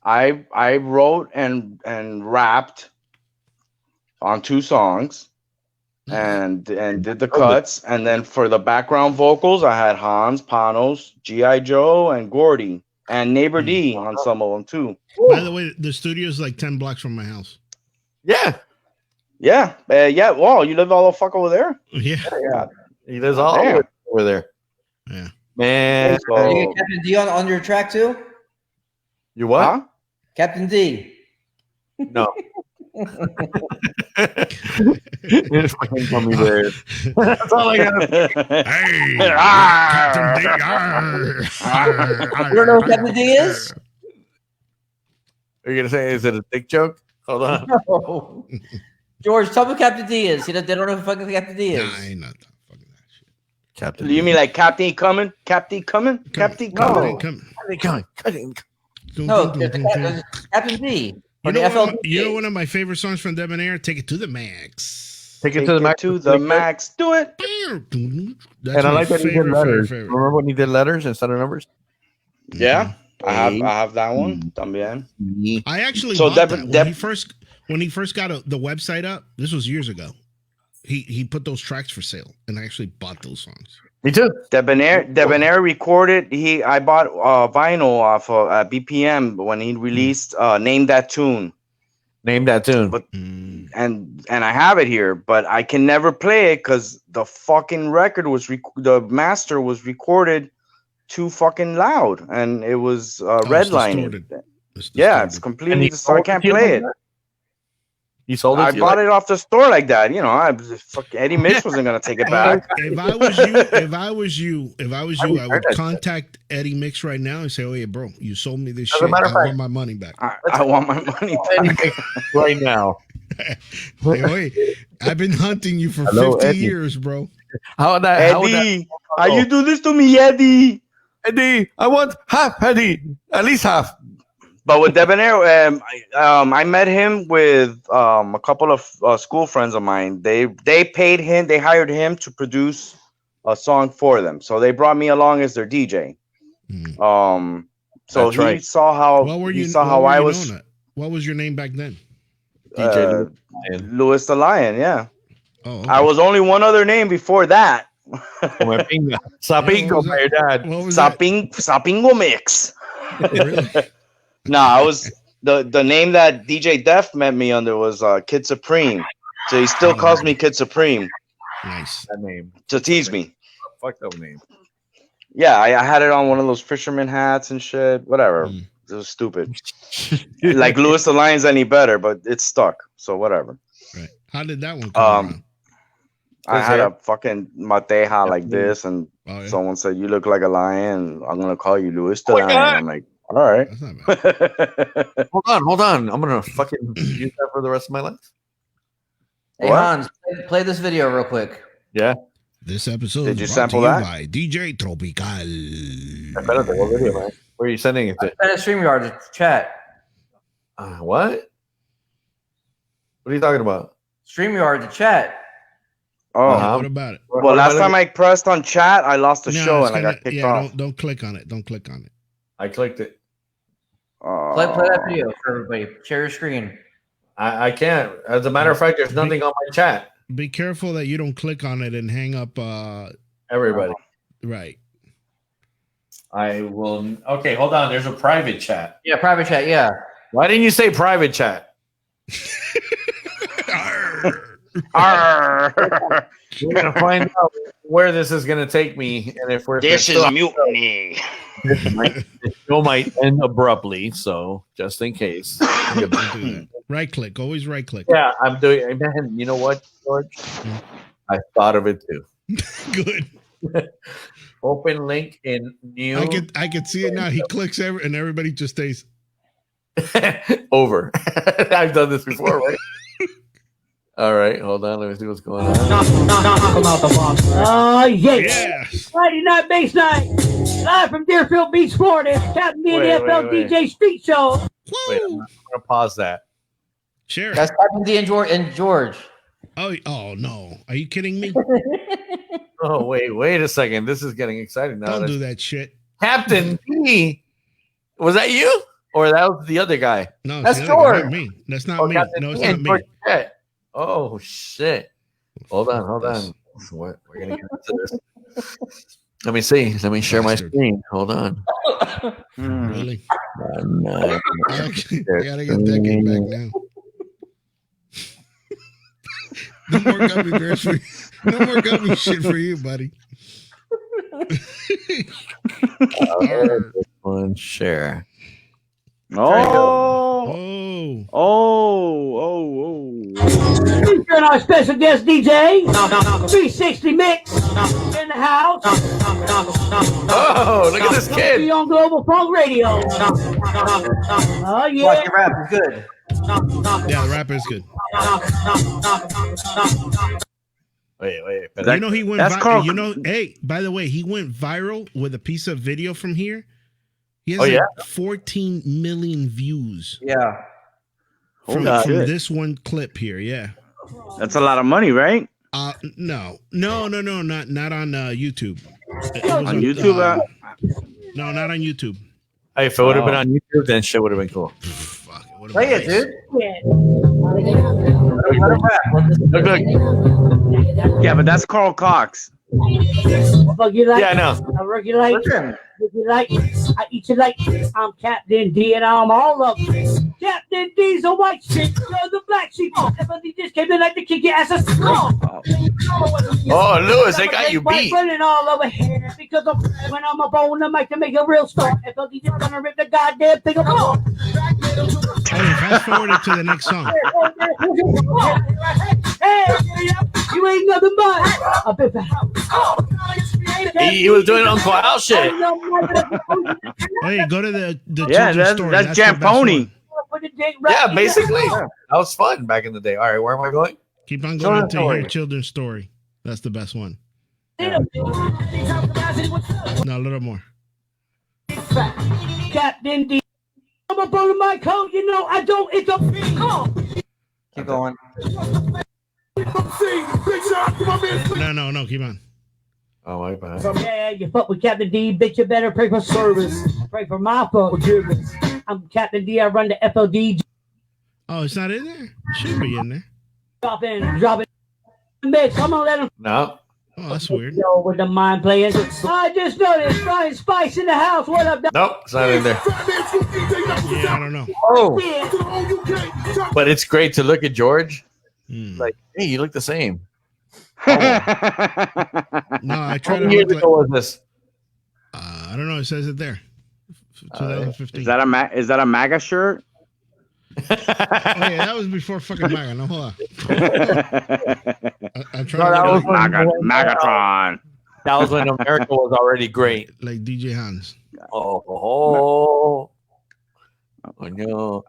I wrote and rapped on 2 songs and did the cuts, and then for the background vocals I had Hans, Panos, G.I. Joe, and Gordy, and Neighbor D on some of them too. By the way, the studio is like 10 blocks from my house. Yeah. Yeah. Yeah. Wow, you live all the fuck over there? Yeah. Yeah. He lives all Damn. over there. Yeah. Man. Are you Captain D on your track too? You what? Huh? Captain D. No. It's fucking gummy bears. That's all I got. Hey, Ah. Captain D. You don't know who Captain D is? Are you gonna say is it a dick joke? Hold on. No. George, tell me who Captain D is. They don't know who fucking Captain D is. Nah, I ain't not fucking that shit. Captain. You mean like Captain coming? Captain coming? Captain coming? Come. No, there's Captain D. You Or the know, FLDJ. one of my favorite songs from Debonair? Take It to the Max. Take it Take to the it max. to the max. Do it. That's And I my like that he did letters. favorite. Remember when he did letters instead of numbers? Yeah. I have that one. También. I actually So bought that when he first got the website up. This was years ago. He put those tracks for sale, and I actually bought those songs. Me too. Debonair recorded. I bought vinyl off of BPM when he released "Name That Tune." Name that tune. But and I have it here, but I can never play it because the fucking record was the master was recorded too fucking loud, and it was redlining. Yeah, it's completely. So I can't play it. You sold it. I bought it off the store like that. You know, Eddie Mitch wasn't gonna take it back. If I was you, I would contact Eddie Mix right now and say, "Oh yeah, bro, you sold me this shit. I want my money back. I want my money back right now." Hey, I've been hunting you for 50 Eddie. years, bro. Eddie, how you do this to me, Eddie? Eddie, I want half, Eddie, at least half. But with Debonair, I met him with a couple of school friends of mine. They paid him. They hired him to produce a song for them. So they brought me along as their DJ. So That's he right. saw how I was. What was your name back then? DJ Louis the Lion. Yeah. Oh, okay. I was only one other name before that. Sapingo, my dad. Sapingo Mix. Really? No, I was the name that DJ Def met me under was Kid Supreme. So he still calls me Kid Supreme. Nice. That name. To tease me. Fuck that name. Yeah, I had it on one of those fisherman hats and shit. Whatever. It was stupid. Like Louis the Lion's any better, but it stuck. So whatever. Right. How did that one come around? I had a fucking mateja like this, and someone said, "You look like a lion. I'm gonna call you Louis the Lion." I'm like, all right. That's not bad. Hold on. I'm gonna fucking use that for the rest of my life. Hey, What? Hans, play this video real quick. Yeah. This episode Did you is sample brought to that? you by DJ Tropical. Espérate, what video, man? Where are you sending it to? Send a StreamYard chat. What? What are you talking about? StreamYard the chat. Oh, What about it? well, last time I pressed on chat, I lost the No, show it's and I got kicked off. Don't click on it. Don't click on it. I clicked it. Play that video for everybody. Share your screen. I can't. As a matter of fact, there's nothing on my chat. Be careful that you don't click on it and hang up. Everybody. Right. I will. Okay, hold on. There's a private chat. Yeah, private chat. Yeah. Why didn't you say private chat? We're gonna find out where this is gonna take me, and if we're This is mutiny. It still might end abruptly. So just in case. Don't do that. Right click. Always right click. Yeah, I'm doing. Man, you know what, George? I thought of it too. Good. Open link in new. I can see it now. He clicks and everybody just stays. Over. I've done this before, right? All right, hold on. Let me see what's going on. Yes. Friday night bass night, live from Deerfield Beach, Florida. It's Captain D and the FL DJ Street Show. Wait, I'm gonna pause that. Share. That's Captain D and George. Oh no. Are you kidding me? Oh wait a second. This is getting exciting now. Don't do that shit. Captain D. Was that you? Or that was the other guy? No, That's it's the other guy, George. not me. That's not me. Captain No, it's D not and me. George Chet. Oh shit. Hold on. We're gonna get into this. Let me see. Let me share my screen. Hold on. Really? No. I gotta get Dekade back now. No more gummy bears for you. No more gummy shit for you, buddy. One share. Oh. Featuring our special guest DJ, 360 Mix in the house. Oh, look at this kid. Be on Global Funk Radio. Oh, yeah. Watch your rap is good. Yeah, the rap is good. Wait. You know he went viral. You know, hey, by the way, he went viral with a piece of video from here. He has 14 million views. Yeah. From this one clip here. Yeah. That's a lot of money, right? No, not on YouTube. On YouTube? No, not on YouTube. Hey, if it would have been on YouTube, then shit would have been cool. Fuck it. Play it, dude. Look. Yeah, but that's Carl Cox. Fuck you like? Yeah, I know. I work you like. Listen. If you like, I eat you like. I'm Captain D and I'm all of them. Captain D's a white sheep, you're the black sheep. Everybody just came in like to kick your ass. Oh, Lewis, they got you beat. Running all over here because when I'm up on the mic to make a real star. Everybody just gonna rip the goddamn thing apart. Hey, fast forward it to the next song. Hey, you ain't nothing but a bit of He was doing Uncle Al shit. Hey, go to the Yeah, children's story. that's Jamponi. Yeah, basically. That was fun back in the day. All right, where am I going? Keep on going to your children's story. That's the best one. Yeah. No, a little more. Captain D. I'm up on my coat, you know I don't. It's a Keep going. No, keep on. Oh, my bad. Yeah, you fuck with Captain D, bitch, you better pray for service. Pray for my forgiveness. I'm Captain D, I run the FLD. Oh, it's not in there? It should be in there. Drop in. Mix, I'm gonna let him. No. Oh, that's weird. Yo, with the mind playing. I just noticed Brian Spice in the house. What up, dog? Nope, it's not in there. Yeah, I don't know. Oh. But it's great to look at George. Like, hey, you look the same. No, I tried to How many years look ago was this? I don't know. It says it there. 2015. Is that a MAGA shirt? Oh yeah, that was before fucking MAGA. No, hold on. I'm trying No, to look Magatron. That was when America was already great. like DJ Hans. Oh no.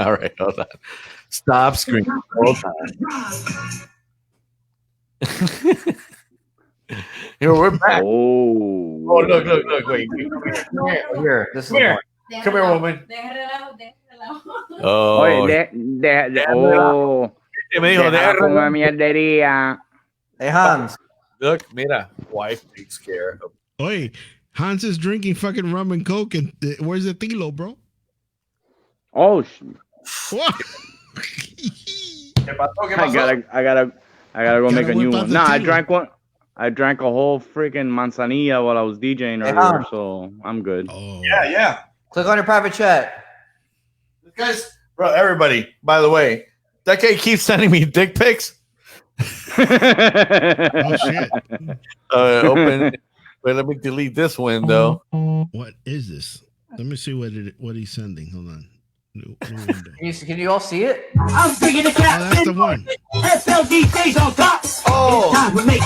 All right, hold on. Stop screaming. Hold on. Here, we're back. Oh, Look, wait. Come here. This is Come here. the Come here, woman. Oh, Oye, me dijo, deja como mierdería. Hey, Hans. look, mira, wife takes care of. Oye, Hans is drinking fucking rum and coke, and where's the tilo, bro? Oh, What? I gotta go make a new one. Nah, I drank one. I drank a whole freaking manzanilla while I was DJing earlier, so I'm good. Oh. Yeah. Click on your private chat. Guys, bro, everybody, by the way, Dekade keeps sending me dick pics. Oh shit. Open. Wait, let me delete this window. What is this? Let me see what he's sending. Hold on. New window. Can you all see it? I'm bringing the Oh, that's the captain. one. SLD stays on top. Oh. It's time to make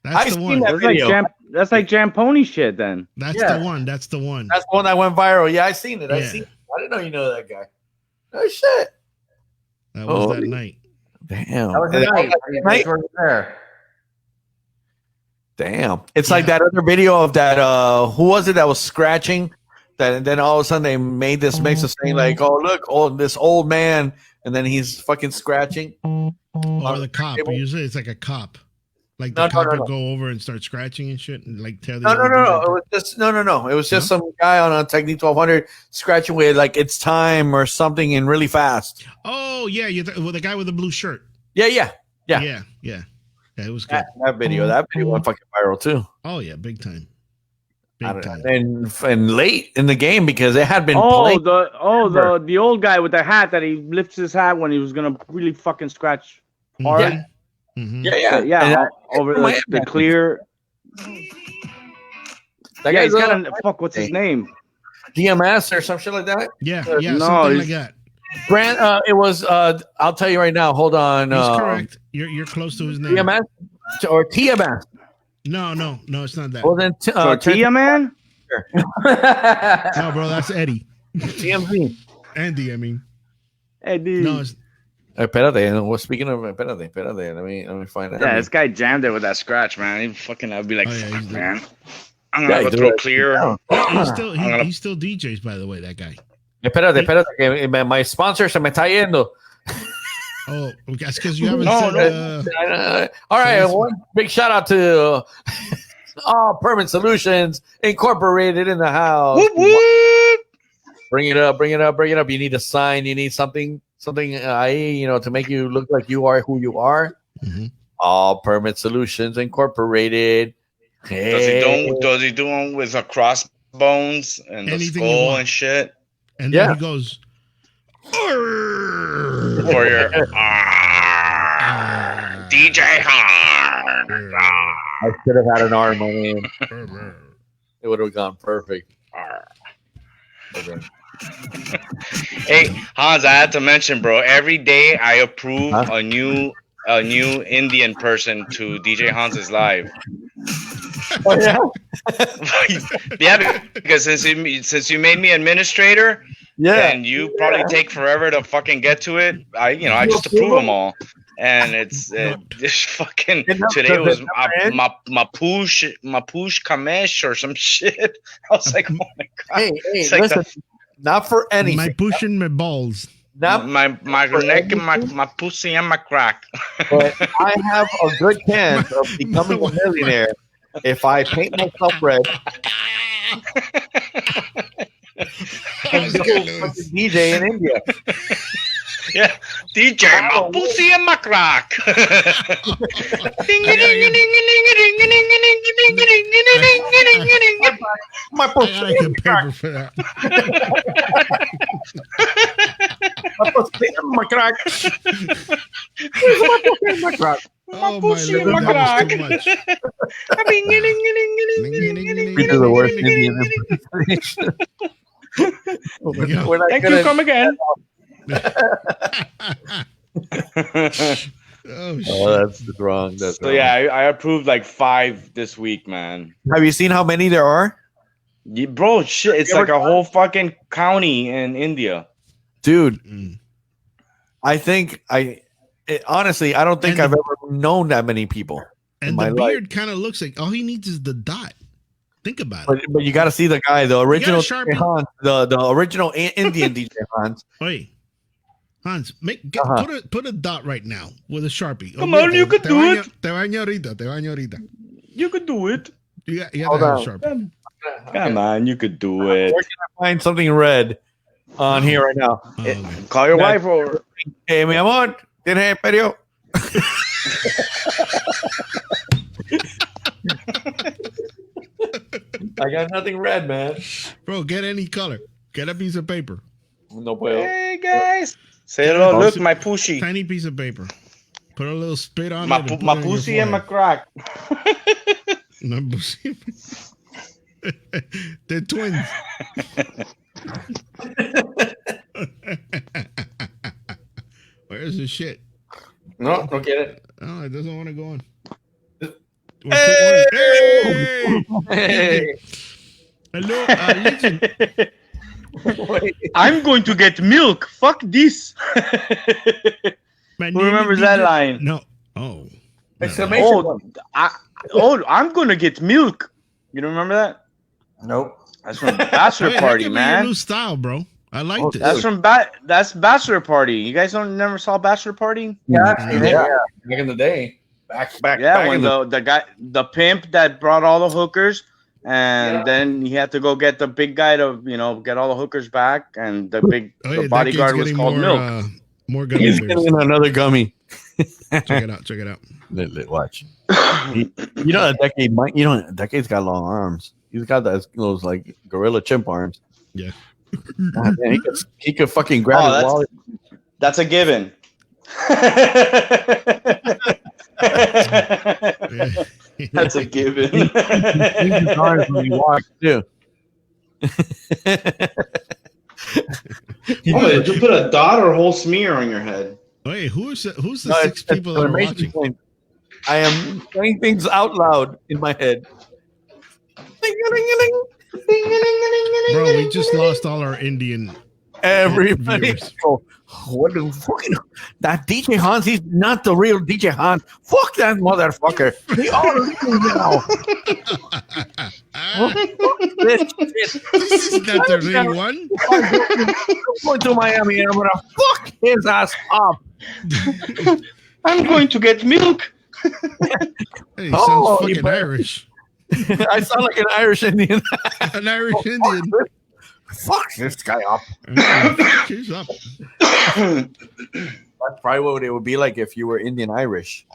That's I've the seen one. that video. That's like Jamponi shit then. That's Yeah. the one. That's the one. That's the one that went viral. Yeah, I seen it. I Yeah. seen it. I didn't know you know that guy. Oh shit. That was Oh. that night. Damn. That was the night. Night? There. Damn. It's like that other video of that who was it that was scratching? That and then all of a sudden they made this mix of saying like, oh look, this old man, and then he's fucking scratching. Or the cop. It was- Usually it's like a cop. Like No, the no, cop no, would no. go over and start scratching and shit and like tell the No. other It dude, was just no. It was just some guy on a Technique 1200 scratching with like it's time or something and really fast. Oh yeah, well, the guy with the blue shirt. Yeah. Yeah, it was good. That video went fucking viral too. Oh yeah, big time. and late in the game because it had been. Playing. The old guy with the hat that he lifts his hat when he was gonna really fucking scratch hard. Yeah. Mm-hmm. Yeah. Over the clear. He's got a what's his name? DMS or some shit like that. Yeah, no, something like that. Brand, it was. I'll tell you right now. Hold on. He's correct. You're close to his name. DMS or TMS. No, it's not that. Well then, Tortilla Man. No, bro, that's Eddie. TMZ. Andy, I mean. Eddie. No. Espérate. Well, speaking of, espérate. Let me find out. Yeah, this guy jammed it with that scratch, man. I'd be like, fuck, man. I'm gonna go throw clear. He still DJs, by the way, that guy. Espérate. My sponsor se me está yendo. Oh, that's because you haven't said. All right, one big shout out to Permanent Solutions Incorporated in the house. Whoop, whoop. Bring it up. You need a sign. You need something, to make you look like you are who you are. Mm-hmm. All Permanent Solutions Incorporated. Hey. Does he do them with a crossbones and the skull and shit? And then he goes. For your DJ Hard. I should have had an arm. I mean, it would have gone perfect. Hey Hans, I had to mention, bro. Every day I approve a new Indian person to DJ Hans's live. Oh yeah, yeah. Because since you made me administrator. Yeah, and you probably take forever to fucking get to it. I just approve them all, and it's fucking today was my push kamesh or some shit. I was like, oh my god! Hey, listen, not for anything. My pushing my balls. Not my neck and my pussy and my crack. But I have a good chance of becoming a millionaire if I paint myself red. And go DJ in India. Yeah, DJ my pussy and my crack. My pussy and my crack. For that. My pussy and my crack. My pussy and my crack. Oh, my Lord, that was too much. We do the worst Indian impersonation. We're not Thank you. Come again. That's wrong. That's wrong. Yeah, I approved like 5 this week, man. Have you seen how many there are? Yeah, bro, shit, it's like a whole fucking county in India, dude. I think honestly, I don't think I've ever known that many people. And the beard kind of looks like all he needs is the dot. Think about it. But you got to see the guy, the original DJ Hans, the original Indian DJ Hans. Wait, Hans, put a dot right now with a Sharpie. Come on, you could do it. Te baño ahorita. You could do it. You have to have a Sharpie. Come on, you could do it. Where can I find something red on here right now? Call your wife over. Hey, mi amor, ¿tienes perio? I got nothing red, man. Bro, get any color. Get a piece of paper. No puedo. Hey, guys. Say hello. Look, my pushy. Tiny piece of paper. Put a little spit on it. My pussy and my crack. My pussy. They're twins. Where's the shit? No, don't get it. Oh, it doesn't want to go on. Hey! Hello, listen. I'm going to get milk. Fuck this. Who remembers that line? No. Oh. Exclamation. I'm going to get milk. You don't remember that? Nope. That's from Bachelor Party, man. New style, bro. I like this. That's from that's Bachelor Party. You guys never saw Bachelor Party? Yeah, back in the day. Back when the guy, the pimp that brought all the hookers, and then he had to go get the big guy to get all the hookers back, and the bodyguard was called Milk. More gummy. He's getting another gummy. Check it out. Watch. Decade's got long arms. He's got those like gorilla chimp arms. Yeah. God, man, he could fucking grab his wallet. That's a given. That's a given. His arms when he walks too. Did you put a dot or a whole smear on your head? Wait, who's the 6 people that are watching? Point. I am saying things out loud in my head. Bro, we just lost all our Indian Everybody. viewers. Oh, what the fucking that DJ Hans? He's not the real DJ Hans. Fuck that motherfucker. He all now. This This is not the real one. I'm going to Miami and I'm gonna fuck his ass up. I'm going to get milk. Hey, he sounds fucking but- Irish. I sound like an Irish Indian. An Irish Indian. Fuck this guy up. He's up. That's probably what it would be like if you were Indian Irish.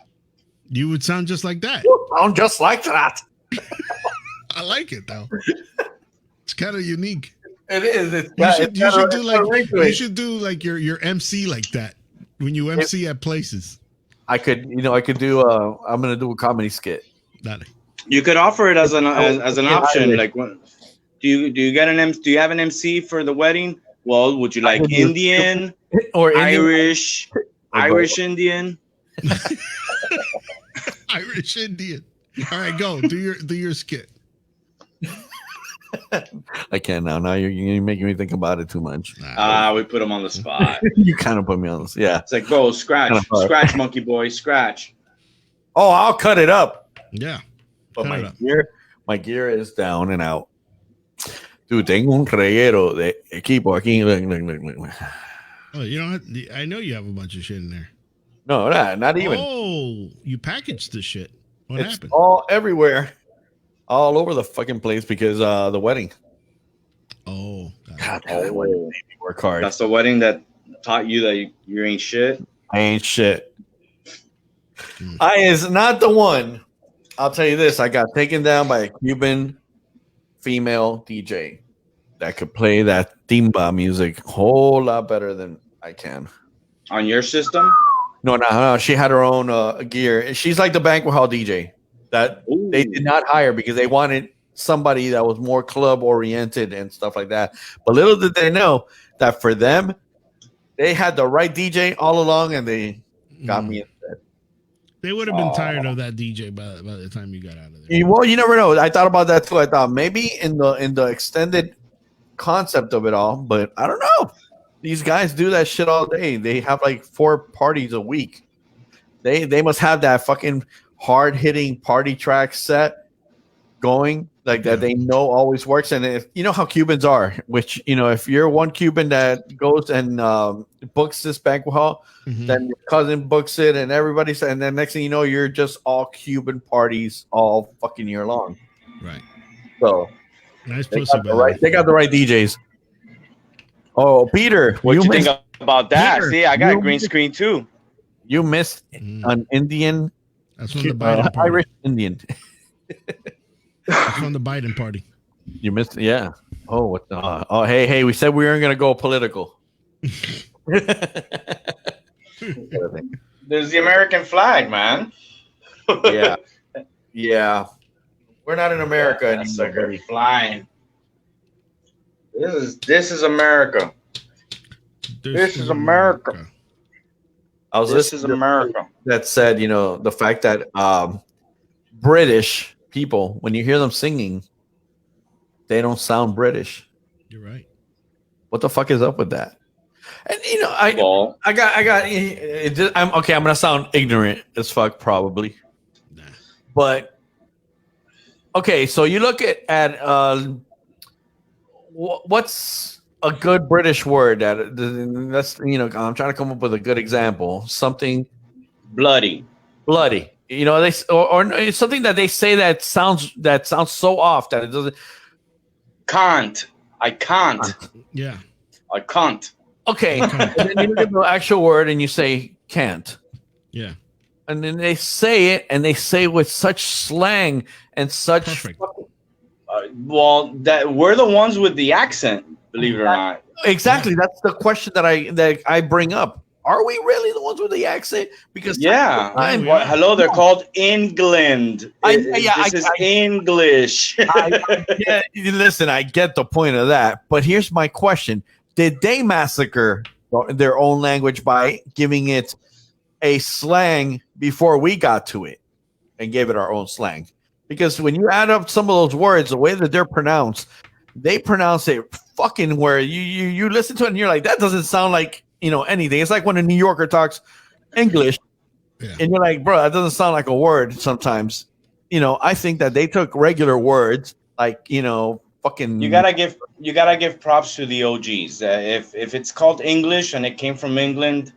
You would sound just like that. You sound just like that. I like it though. It's kind of unique. It is. You should do like your MC like that when you MC at places. I could do. I'm gonna do a comedy skit. You could offer it as an option. Like, do you get an MC? Do you have an MC for the wedding? Well, would you like Indian or Irish, Irish Indian? Irish Indian. All right, go do your skit. I can't now. Now you're making me think about it too much. We put him on the spot. You kind of put me on this. Yeah. It's like, go scratch, monkey boy, scratch. Oh, I'll cut it up. Yeah. But my gear is down and out. Dude, tengo un reguero de equipo aquí. Look. Oh, you don't have, I know you have a bunch of shit in there. No, not even. Oh, you packaged the shit. What It's happened? all everywhere. All over the fucking place because the wedding. Oh, God, that wedding made me work hard. That's the wedding that taught you that you ain't shit. I ain't shit. I is not the one. I'll tell you this. I got taken down by a Cuban female DJ that could play that timba music a whole lot better than I can. On your system? No. She had her own gear. She's like the banquet hall DJ that they did not hire because they wanted somebody that was more club oriented and stuff like that. But little did they know that for them, they had the right DJ all along, and they got me instead. They would have been tired of that DJ by the time you got out of there. Well, you never know. I thought about that too. I thought maybe in the extended concept of it all, but I don't know. These guys do that shit all day. They have like 4 parties a week. They must have that fucking hard hitting party track set going like that. They know always works. And if you know how Cubans are, which if you're one Cuban that goes and books this banquet hall, then your cousin books it, and everybody said, and then next thing you know, you're just all Cuban parties all fucking year long. Right. So nice they pussy. got the right DJs. Oh, Peter, What you think about that? Peter, See, I got a green screen too. You missed an Indian. That's from the Biden party. Irish Indian. That's from the Biden party. You missed, yeah. Oh, what the? Oh, hey, we said we weren't gonna go political. There's the American flag, man. Yeah. We're not in America That anymore. sucker flying. This is America. This is America. I was This listening is America. that said, the fact that British people, when you hear them singing, they don't sound British. You're right. What the fuck is up with that? And I'm okay. I'm gonna sound ignorant as fuck, probably. Nah. But okay, so you look at what's a good British word that's I'm trying to come up with a good example. Something bloody. They or it's something that they say that sounds so off that it doesn't. Can't. I can't. Yeah. I can't. Okay, and then you look at the actual word and you say can't. Yeah. And then they say it, and they say with such slang and such. Perfect. Well, that we're the ones with the accent, believe it or not. Exactly. That's the question that I bring up. Are we really the ones with the accent? Because hello, they're called England. This is English. Listen, I get the point of that, but here's my question: did they massacre their own language by giving it a slang before we got to it and gave it our own slang? Because when you add up some of those words, the way that they're pronounced, they pronounce it fucking where you listen to it and you're like, that doesn't sound like, anything. It's like when a New Yorker talks English and you're like, bro, that doesn't sound like a word sometimes. I think that they took regular words like, fucking. You gotta give props to the OGs. If it's called English and it came from England,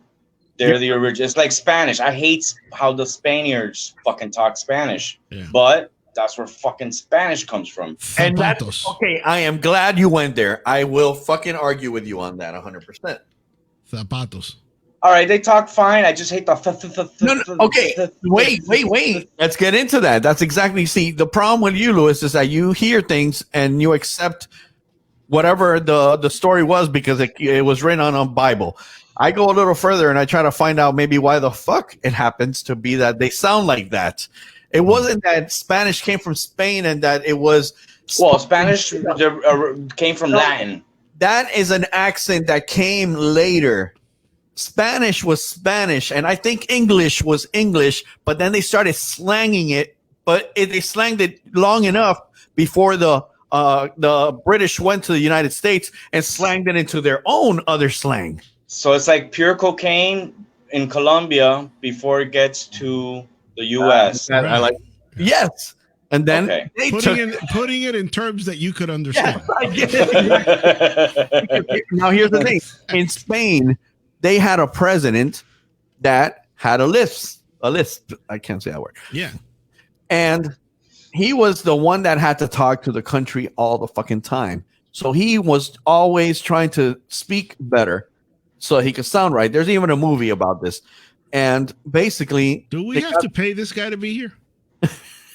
they're the original. It's like Spanish. I hate how the Spaniards fucking talk Spanish, but that's where fucking Spanish comes from. And that's okay. I am glad you went there. I will fucking argue with you on that 100%. Zapatos. All right, they talk fine. I just hate the. No, okay, wait. Let's get into that. That's exactly. See, the problem with you, Louis, is that you hear things and you accept whatever the story was because it was written on a Bible. I go a little further and I try to find out maybe why the fuck it happens to be that they sound like that. It wasn't that Spanish came from Spain and that it was. Well, Spanish came from Latin. That is an accent that came later. Spanish was Spanish, and I think English was English, but then they started slanging it. But they slanged it long enough before the British went to the United States and slanged it into their own other slang. So it's like pure cocaine in Colombia before it gets to the U.S. I like. Yes. And then putting it in terms that you could understand. Yes, I get it. Now here's the thing: in Spain, they had a president that had a lisp. I can't say that word. Yeah, and he was the one that had to talk to the country all the fucking time. So he was always trying to speak better, so he could sound right. There's even a movie about this, and basically, do we have to pay this guy to be here?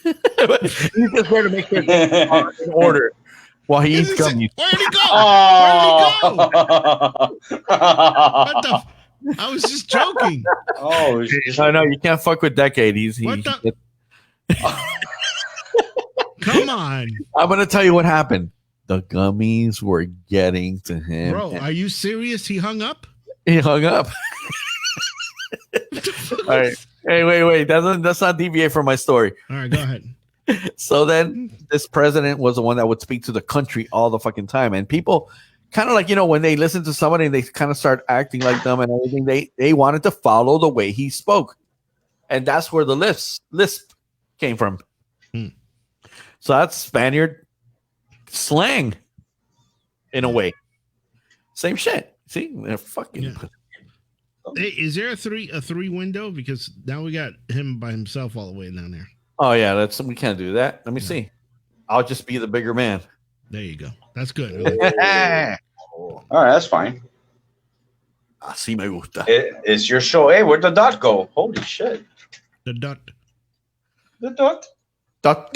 He's just there to make sure things are in order while he eats gummies. Where'd he go? Oh. What the? I was just joking. Oh, I know you can't fuck with Dekade. Come on. I'm gonna tell you what happened. The gummies were getting to him. Bro, are you serious? He hung up? He hung up. All right. Hey, wait. That's not deviate from my story. All right, go ahead. So then this president was the one that would speak to the country all the fucking time. And people kind of like, when they listen to somebody and they kind of start acting like them and everything, they wanted to follow the way he spoke. And that's where the lisp came from. So that's Spaniard slang in a way. Same shit. See? They're fucking... Yeah. Hey, is there a three window? Because now we got him by himself all the way down there. Oh yeah, we can't do that. Let me see. I'll just be the bigger man. There you go. That's good. All right, that's fine. Así me gusta. It's your show. Hey, where'd the dot go? Holy shit. The dot. The dot. Dot.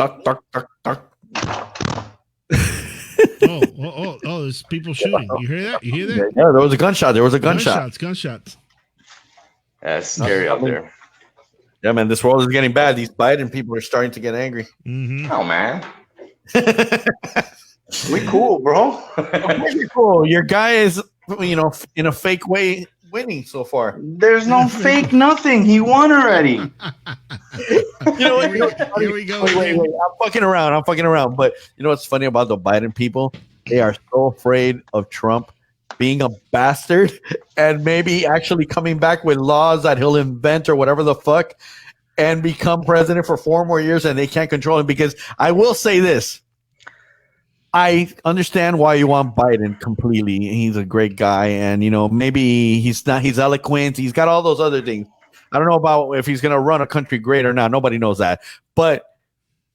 Oh, there's people shooting. You hear that? Yeah, there was a gunshot. Gunshots. That's scary out there. Yeah, man, this world is getting bad. These Biden people are starting to get angry. Mm-hmm. Oh, man. We cool, bro. Very cool. Your guy is, in a fake way winning so far. There's no fake nothing. He won already. Here we go. Wait. I'm fucking around. But you know what's funny about the Biden people? They are so afraid of Trump being a bastard and maybe actually coming back with laws that he'll invent or whatever the fuck and become president for 4 more years and they can't control him. Because I will say this. I understand why you want Biden completely. He's a great guy and, maybe he's eloquent. He's got all those other things. I don't know about if he's going to run a country great or not. Nobody knows that. But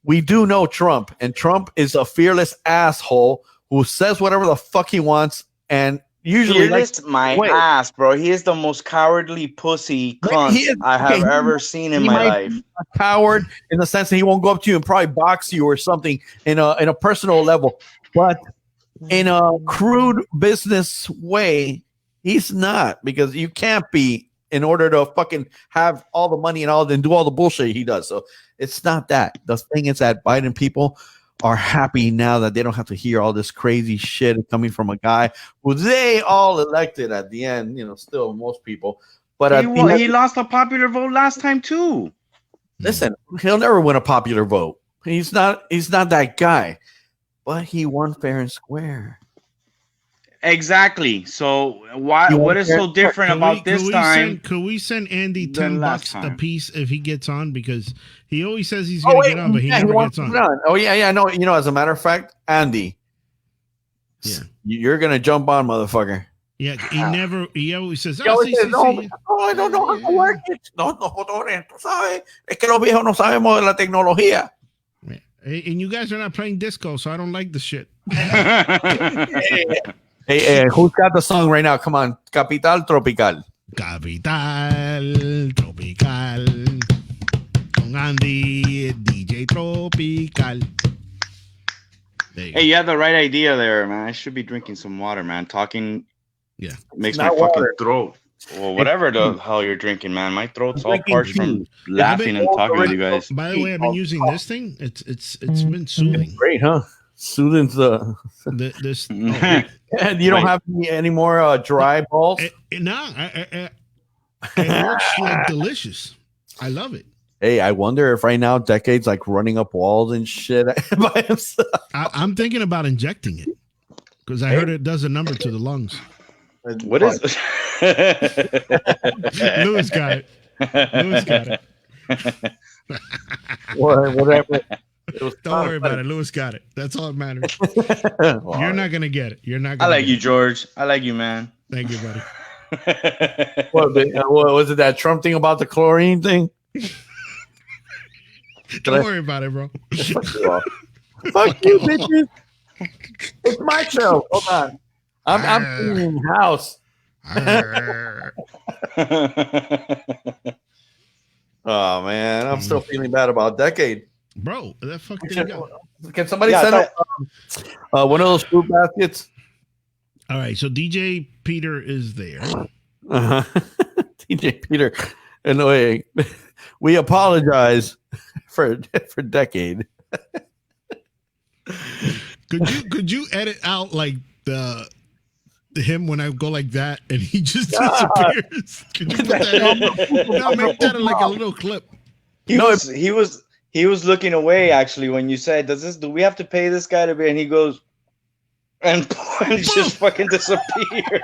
we do know Trump, and Trump is a fearless asshole who says whatever the fuck he wants, and usually like my ass, bro. He is the most cowardly pussy cunt I have ever seen in my life. A coward in the sense that he won't go up to you and probably box you or something in a personal level, but in a crude business way, he's not, because you can't be in order to fucking have all the money and do all the bullshit he does. So it's not that. The thing is that Biden people are happy now that they don't have to hear all this crazy shit coming from a guy who they all elected at the end, still most people. But he lost a popular vote last time too. Listen, he'll never win a popular vote. He's not that guy. But he won fair and square. Exactly. So what is so different about this time? Could we send Andy $10 a piece if he gets on? Because he always says he's going to get on, but he never gets on. Oh yeah, no. As a matter of fact, Andy, you're going to jump on, motherfucker. Yeah, he always says, I don't know how to work it. No, tú sabes, es que los viejos no sabemos de la tecnología. And you guys are not playing disco, so I don't like the shit. Hey, who's got the song right now? Come on, Capital Tropical. Capital Tropical. Con Andy, DJ Tropical. Hey, you have the right idea there, man. I should be drinking some water, man. Talking makes my fucking throat. Well, whatever the hell you're drinking, man. My throat's all parched from laughing and talking with you guys. By the way, I've been using this thing. It's been soothing. Great, huh? Soothing this. And you don't have any more dry balls? It works like delicious. I love it. Hey, I wonder if right now Decade's like running up walls and shit by himself. I'm thinking about injecting it because I heard it does a number to the lungs. What is Louis got it. Whatever. Don't worry about it. Louis got it. That's all that matters. You're not gonna get it. You're not. I like you, George. I like you, man. Thank you, buddy. What was it? That Trump thing about the chlorine thing? Don't worry about it, bro. Fuck you, bitches. It's my show. Hold on. I'm cleaning house. Oh man, I'm still feeling bad about Decade. Bro, that fuck didn't go. Can somebody send up one of those fruit baskets? All right, so DJ Peter is there. DJ Peter, and wait, we apologize for Decade. Could you edit out like the him when I go like that and he just disappears? Could you put that in? No, make that like a little clip. He was looking away actually when you said, do we have to pay this guy to be? And he goes and just fucking disappeared.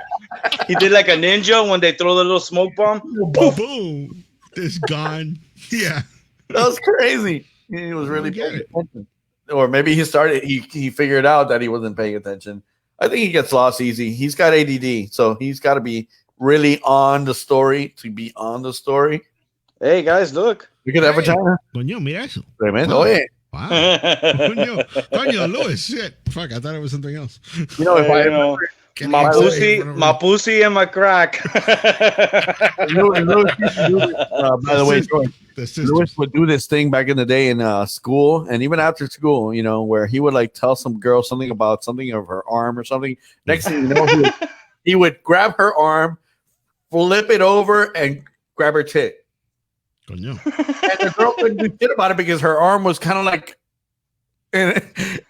He did like a ninja when they throw the little smoke bomb. Boom. It's gone. Yeah. That was crazy. He was really paying attention. Or maybe he figured out that he wasn't paying attention. I think he gets lost easy. He's got ADD, so he's got to be really on the story to be on the story. Hey guys, look. Look at that vagina. Coño, mira eso. Tremendo. Oye. Wow. Coño, Louis, shit. Fuck, I thought it was something else. My pussy and my crack. By the way, Louis would do this thing back in the day in school and even after school, where he would like tell some girl something about something of her arm or something. Next thing you know, he would grab her arm, flip it over, and grab her tit. Coño. And the girl couldn't do shit about it because her arm was kind of like. And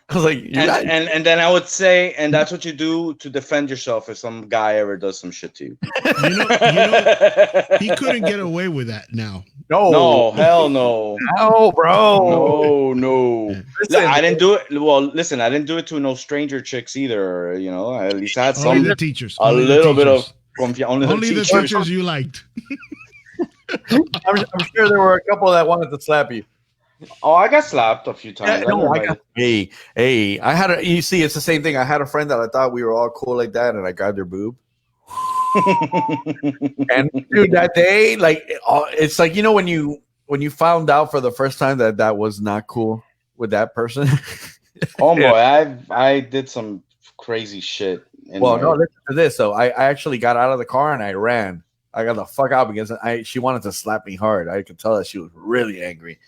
I was like, and then I would say, and that's what you do to defend yourself if some guy ever does some shit to you. He couldn't get away with that now. No, hell no. No, bro. No. Listen, I didn't do it. Well, listen, I didn't do it to no stranger chicks either. At least I had only the teachers. A little bit of confiance. Only the teachers you liked. I'm sure there were a couple that wanted to slap you. Oh, I got slapped a few times. Hey, I had you see, it's the same thing. I had a friend that I thought we were all cool like that, and I grabbed her boob. And dude, that day, like, it's like, when you found out for the first time that was not cool with that person. Oh boy, I did some crazy shit. Well, no, listen to this. So I actually got out of the car and I ran. I got the fuck out because she wanted to slap me hard. I could tell that she was really angry.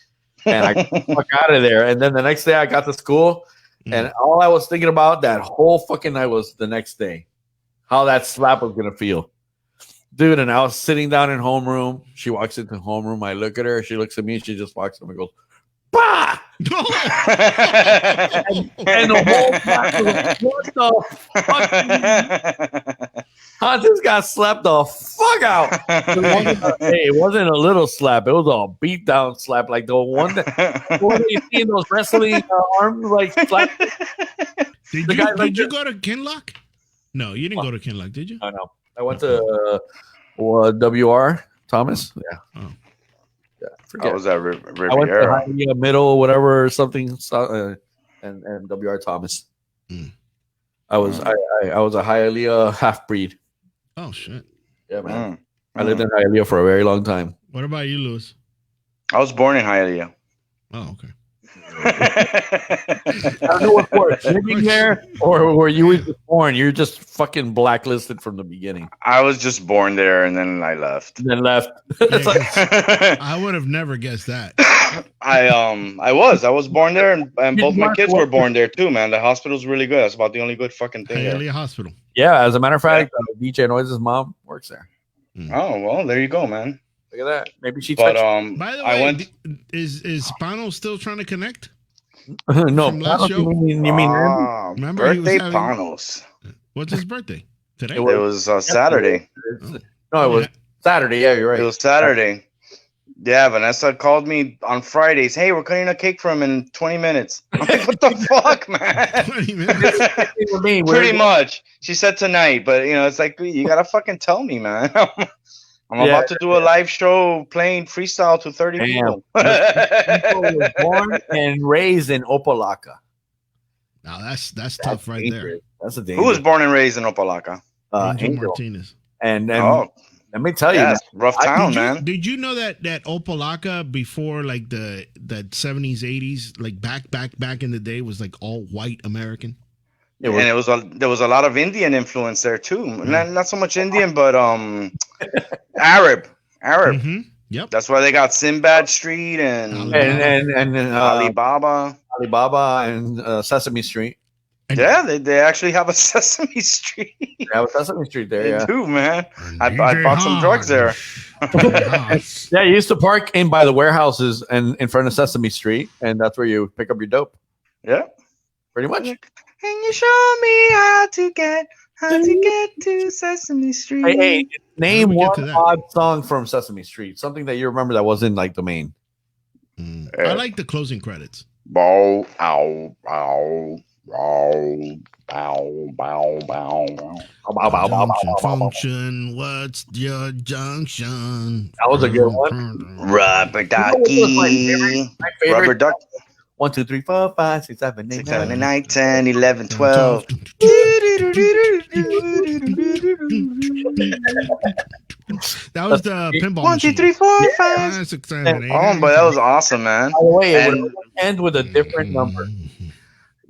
And I got the fuck out of there. And then the next day I got to school and all I was thinking about that whole fucking night was the next day. How that slap was going to feel. Dude, and I was sitting down in homeroom. She walks into homeroom. I look at her. She looks at me. She just walks up and goes, bah! and the whole class was like, what the fuck? Hunter's got slapped the fuck out. It wasn't a little slap. It was a beat down slap. Like the one that you see in those wrestling arms, like slap. Did you go to Kinlock? No, you didn't go to Kinlock, did you? I know. I went to WR Thomas. Yeah. Oh. Yeah. I was at Riviera. I went to Hialeah Middle, whatever, something, and WR Thomas. I was a Hialeah half breed. Oh shit! Yeah, man. I lived in Hialeah for a very long time. What about you, Louis? I was born in Hialeah. Oh, okay. I don't know what works, living there or were you just born? You're just fucking blacklisted from the beginning. I was just born there and then I left. And then left. Yeah, I would have never guessed that. I was born there and both my kids were born there too, man. The hospital's really good. That's about the only good fucking thing. Hialeah Hospital. Yeah, as a matter of fact, DJ Noise's mom works there. Oh well, there you go, man. Look at that. Maybe she. But by the way, is Pano still trying to connect? No, last show? You mean remember birthday Panos? What's his birthday? Today? It was Saturday. No, it was Saturday. Yeah, you're right. It was Saturday. Yeah, Vanessa called me on Fridays. Hey, we're cutting a cake for him in 20 minutes. I'm like, what the fuck, man? 20 minutes. Pretty much. She said tonight, but it's like you gotta fucking tell me, man. I'm about to do a live show playing freestyle to 30 people. People was born and raised in Opalaka. Now that's tough right dangerous. there. That's a Who was born and raised in Opalaka? Angel Martinez. And let me tell you, rough town, man. Did you know that Opalaka before like the 70s, 80s, like back in the day was like all white American? There was a lot of Indian influence there too. Not so much Indian, but Arab. Mm-hmm. Yep. That's why they got Sinbad Street and Alibaba and Sesame Street. Yeah, they actually have a Sesame Street. They have a Sesame Street there. They do, man. I bought some drugs there. Yeah, you used to park in by the warehouses and in front of Sesame Street, and that's where you pick up your dope. Yeah, pretty much. Can you show me how to get to Sesame Street? Hey, name one odd song from Sesame Street. Something that you remember that wasn't like the main. I like the closing credits. Bow, ow, ow. Bow, bow, bow, bow, bow. Function, what's your junction? That was a good one. Rubber ducky. Rubber duck. 1, 2, 3, 4, 5, 6, 7, 8, 9, 10, 11, 12. That was the pinball 1, 2, 3, 4, 5. 6, 7, 8. Oh, but that was awesome, man. By the way, it would end with a different number.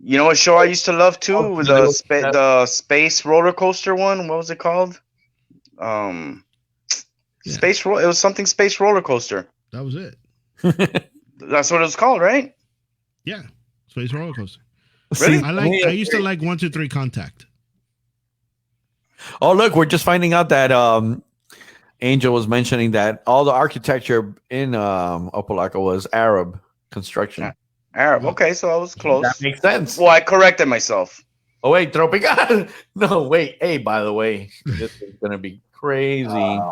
You know what show I used to love too? Was the space roller coaster one. What was it called? Space. It was something space roller coaster. That was it. That's what it was called, right? Yeah, space roller coaster. Really? I used to like 1, 2, 3 Contact. Oh, look, we're just finding out that Angel was mentioning that all the architecture in Opalaka was Arab construction. Arab. Okay, so I was close. That makes sense. Well, I corrected myself. Oh, wait, Tropical. No, wait. Hey, by the way, this is going to be crazy. No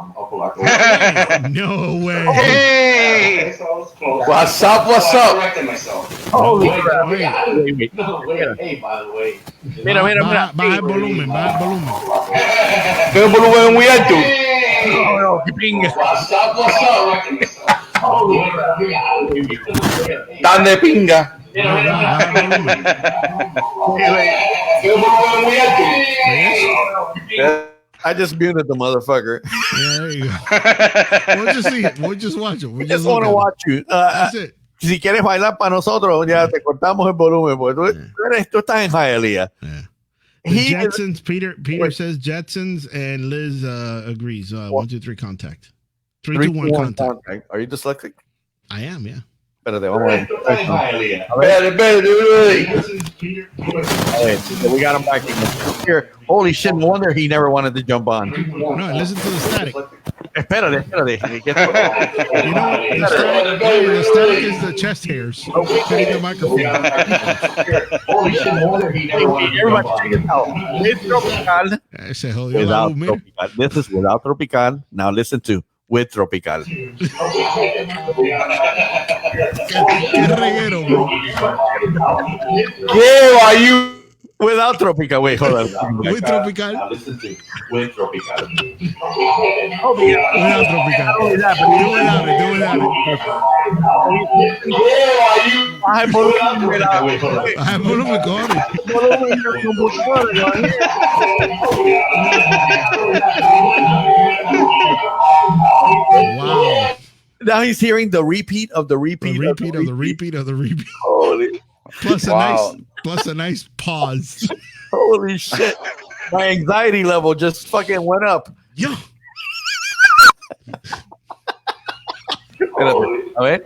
way. Hey! What's up? What's up? I corrected myself. Holy Wait. wait. No, wait. Hey, by the way. Mira. Baja el volumen, baja el volumen. ¿Qué volumen muy alto? No, que pinga. What's up? Tan de pinga. Baja el volumen. ¿Qué volumen muy alto? I just muted the motherfucker. Yeah, there you go. We'll just see it. We'll just watch it. We just want to watch you. That's it. Si quieres bailar para nosotros, ya te cortamos el volumen. Porque tú estás en Hialeah. Yeah. The Jetsons. Peter says Jetsons, and Liz agrees. 1, 2, 3 contact. 3, 2, 1 contact. Are you dyslexic? I am, yeah. Espérate, vamos a ver. Espérate. We got him back here. Holy shit, no wonder he never wanted to jump on. No, listen to the static. Espérate. You know what? The static is the chest hairs hitting the microphone. Holy shit, no wonder he never wanted to jump on. Everybody check it out. With Tropical. Without Tropical. This is without Tropical. Now listen to with Tropical. Qué reguero, bro. Yeah, are you without Tropical? Wait, hold on. With Tropical. Now listen to with Tropical. Oh, yeah. Without Tropical. Do without it. Ay, volume corre. Wow. Now he's hearing the repeat of the repeat. Holy. Plus a nice pause. Holy shit. My anxiety level just fucking went up. Yo. A ver.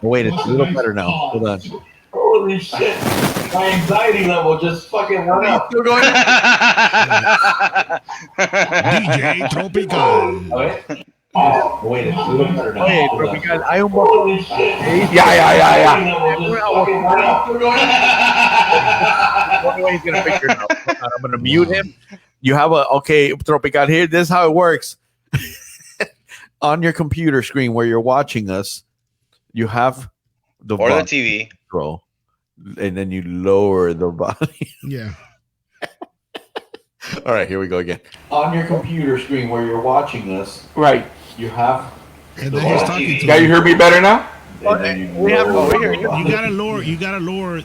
Wait, it's a little better now. Hold on. Holy shit. My anxiety level just fucking went up. Still going DJ Tropical. Wait, it's a little better now. Oye, Tropical, hay un botón. Ya. He's gonna picture now. I'm gonna mute him. You have Tropical here. This is how it works. On your computer screen where you're watching us, you have the TV control, and then you lower the volume. Yeah. All right, here we go again. On your computer screen where you're watching us, Right. you have. And then he's talking to Now you hear me better now? We have over here. You gotta lower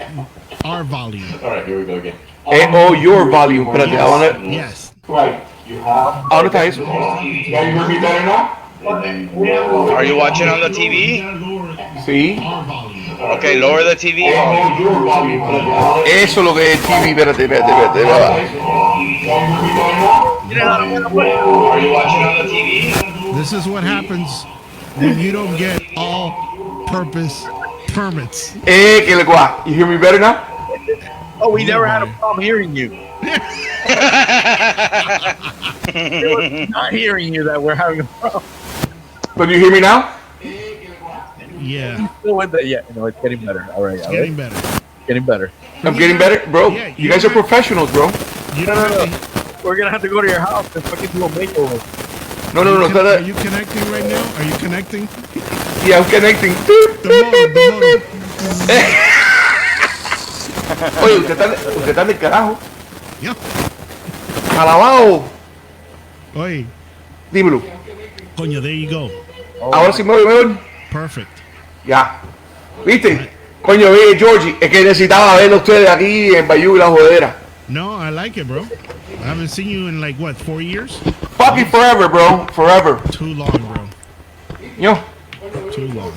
our volume. All right, here we go again. Your volume. Espérate, I wanna. Yes. Right, you have. Ahora está eso. Now you hear me better now? Are you watching on the TV? Sí. Okay, lower the TV. Eso es lo que es TV. Espérate. Are you watching on the TV? This is what happens when you don't get all-purpose permits. Que le gua. You hear me better now? Oh, we never had a problem hearing you. It was not hearing you that we're having a problem. But you hear me now? Yeah. Yeah, it's getting better. All right. Getting better. Getting better. I'm getting better? Bro, Yeah, you guys are professionals, bro. No. We're going to have to go to your house and fucking do a makeover. No. Are you connecting right now? Are you connecting? Yeah, I'm connecting. The motor. Oye, usted está del carajo. Yeah. Alabado. Oye. Dímelo. Coño, there you go. Ahora sí me oye mejor. Perfect. Ya. ¿Viste? Coño, Georgie, es que necesitaba verlo ustedes aquí en Bayou y la jodera. No, I like it, bro. I haven't seen you in 4 years? Fucking forever, bro. Forever. Too long, bro. Yo. Too long.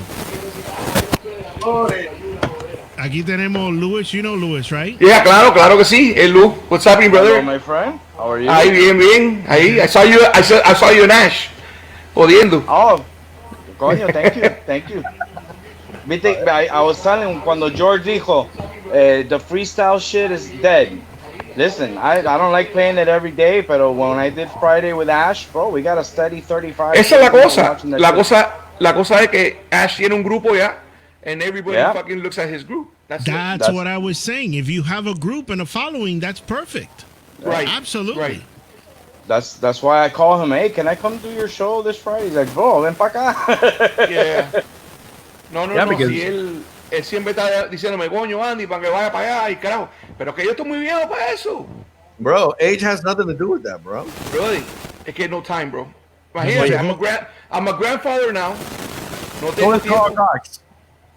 Aquí tenemos Luis. You know Luis, right? Yeah, claro que sí. Hey, Lou. What's happening, brother? Hello, my friend. How are you? Ahí, bien. Ahí. I saw you in Ash. Jodiendo. Oh, coño, thank you. Viste, I was telling cuando George dijo, the freestyle shit is dead. Listen, I don't like playing it every day, pero when I did Friday with Ash, bro, we got a steady 35. Esa es la cosa. La cosa es que Ash tiene un grupo ya, and everybody fucking looks at his group. That's what I was saying. If you have a group and a following, that's perfect. Right. Absolutely. Right. That's why I call him. Hey, can I come do your show this Friday? He's like, bro, ven pa acá. Yeah. No. Because... Si él siempre está diciéndome, coño, Andy, para que vaya para allá y carajo. Pero que yo estoy muy viejo para eso. Bro, age has nothing to do with that, bro. Really? Es que no time, bro. Imagínate, I'm a grandfather now. No tengo tiempo. Cox.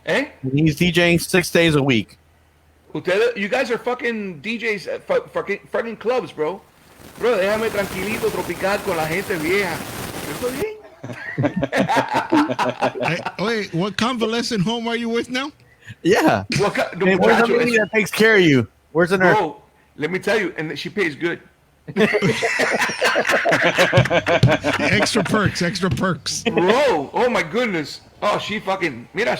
¿Eh? He's DJing 6 days a week. You guys are fucking DJs at fucking clubs, bro. Bro, déjame tranquilito, tropical con la gente vieja. Yo estoy bien. Wait, what convalescent home are you with now? Yeah. Where's the lady that takes care of you? Where's the nurse? Bro, Let me tell you, and she pays good. Extra perks. Bro, oh my goodness. Oh, she fucking, mira.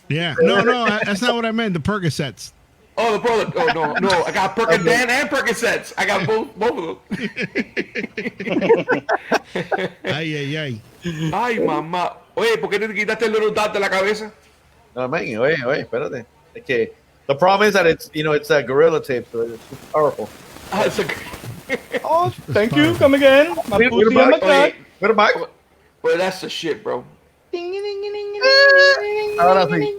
Yeah. No, that's not what I meant. The Percocets. Oh, the brother. Oh, no. I got Percodan and Percocets. I got both of them. Ay. Ay, mamá. Oye, ¿por qué te quitaste el little dot de la cabeza? No, man, oye, espérate. Es que the problem is that it's that gorilla tape, so it's powerful. Ah, it's a... Oh, thank you. Come again. My pussy on my cock. Put it back. Well, that's the shit, bro. Ahora sí.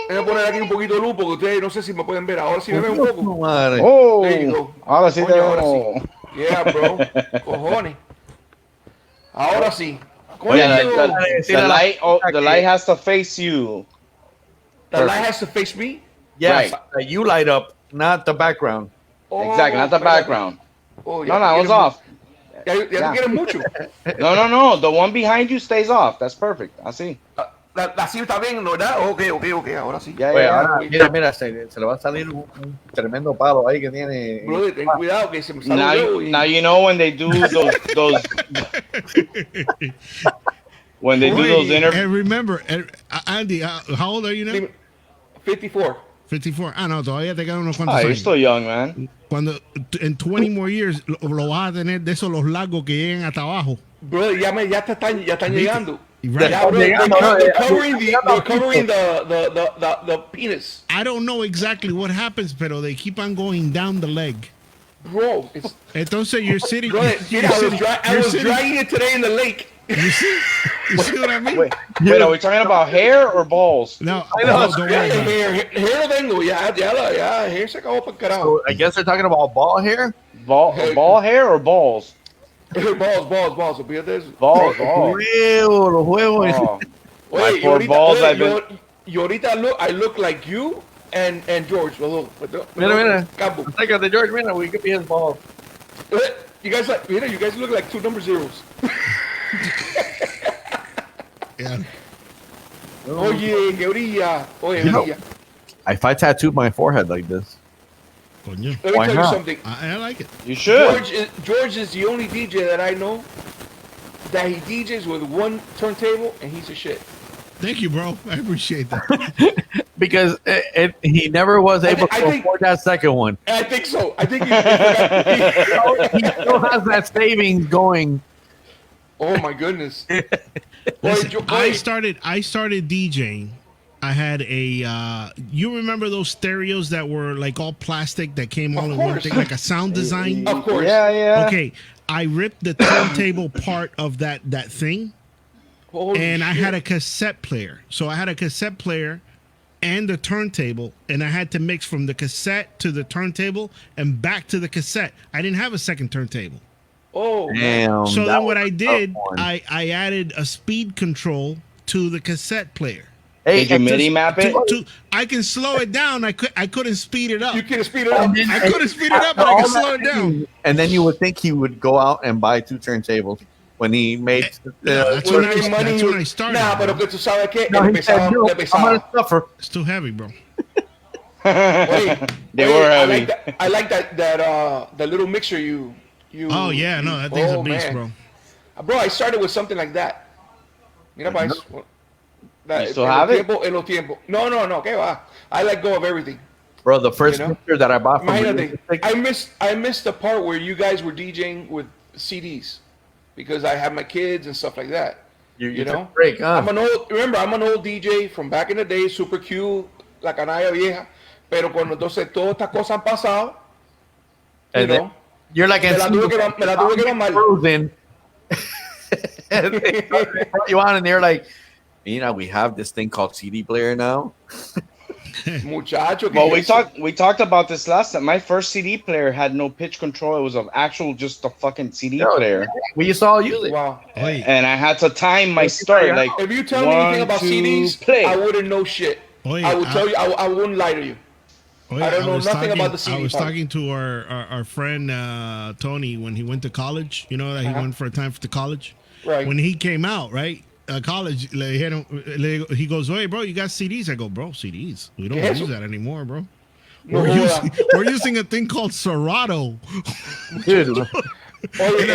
Voy a poner aquí un poquito de luz porque ustedes no sé si me pueden ver. Ahora sí me ven un poco. Madre. Oh, There you go. ahora sí te Coño, ahora veo. sí. Yeah, bro. Cojones. Ahora sí. Oye, Coño. the light has to face you. The light has to face me. Yes, Right. you light up, not the background. Oh, Exactly, not the espérate. background. Oh, No, it was off. Ya te quieres mucho. No. The one behind you stays off. That's perfect. Así. Así está bien, ¿no? ¿Verdad? Ok. Ahora sí. Yeah, Oye, yeah. ahora, mira, se le va a salir un tremendo palo ahí que tiene. Brother, ten cuidado que se me sale un dedo y- Now you know when they do those when they do those interviews. And remember, Andy, how old are you now? 54. 54. Ah, no, todavía te quedan unos cuantos Ah, you're años. still young, man. Cuando en 20 more years lo vas a tener de esos los largos que llegan hasta abajo. Brother, ya están llegando. Right. Yeah, bro, they're covering the penis. I don't know exactly what happens, pero they keep on going down the leg. Bro, it's, Entonces you're sitting. brother, you're mira, I was sitting- dragging it today in the lake. You see what I mean? Wait, are we talking about hair or balls? No, I know, don't worry about it. Hair lo tengo, ya, hair se acabó para el carajo. So I guess they're talking about ball hair. Ball hair or balls? Balls, olvídate de eso. Balls. Los huevos. Oh. Oye, My y poor ahorita, balls, oye, I've been- y ahorita I look like you and George. Mira. Cabo. Let's take out the George. Mira, we could be his balls. You guys look like 2 number zeros. Yeah. Oye, que brilla. Oye, Yo. brilla. If I tattooed my forehead like this, Coño. Let me Why tell not? you something. I like it. You should. George is the only DJ that I know that he DJs with one turntable and he's a shit. Thank you, bro. I appreciate that. because he never was able I to think- afford that second one. And I think so. I think he He still has that savings going. oh my goodness. Listen, Oye, I started DJing. I had a you remember those stereos that were like all plastic that came all Of in one course. thing, like a sound design? Of course. Yeah. Okay. I ripped the turntable part of that thing, Holy and I shit. had a cassette player. So I had a cassette player and the turntable, and I had to mix from the cassette to the turntable and back to the cassette. I didn't have a second turntable. Oh, man. Damn. So that then what was I a did, tough one. I added a speed control to the cassette player. Hey, Did you and MIDI just- map it? I can slow it down. I couldn't speed it up. You can speed it up. I couldn't speed it up, but I all can slow that it down. thing, and then you would think he would go out and buy 2 turntables when he made. That's When when he made money, that's when I started. Nah, bro. pero que tú sabes que No, he said, no, le I'm pesaba. gonna suffer. It's too heavy, bro. Oye, They oye, were I heavy. like that the little mixer you. Oh yeah, no, that thing's a beast, man. bro. Bro, I started with something like that. Mira, pa' eso. You still have it? En los tiempos. No, que va. I let go of everything. Bro, the first You know? picture that I bought from Imagínate, I missed the part where you guys were DJing with CDs because I had my kids and stuff like that. you know? took a break, huh? I'm an old DJ from back in the day, super cute, la canalla vieja. Pero cuando entonces todas estas cosas han pasado, you And then know, you're like, me la tuve que mamar. frozen. And they brought you on, and they're like, we have this thing called CD player now. Muchacho. que Well, eso- we talked about this last time. My first CD player had no pitch control. It was an actual just a fucking CD player, We used to all use it. Wow. Oye, and I had to time my start. Like If you tell me anything about 1, 2, CDs, play. I wouldn't know shit. Oye, I would tell you. I wouldn't lie to you. oye, I don't know was nothing talking- about the CD I was part. talking to our friend Tony when he went to college. You know that he Uh-huh. went for a time to college. Right. When he came out, right? College, he goes, "Hey, bro, you got CDs?" I go, "Bro, CDs? We don't Yes. use that anymore, bro." No we're, joda. we're using a thing called Serato. Dude, Oye,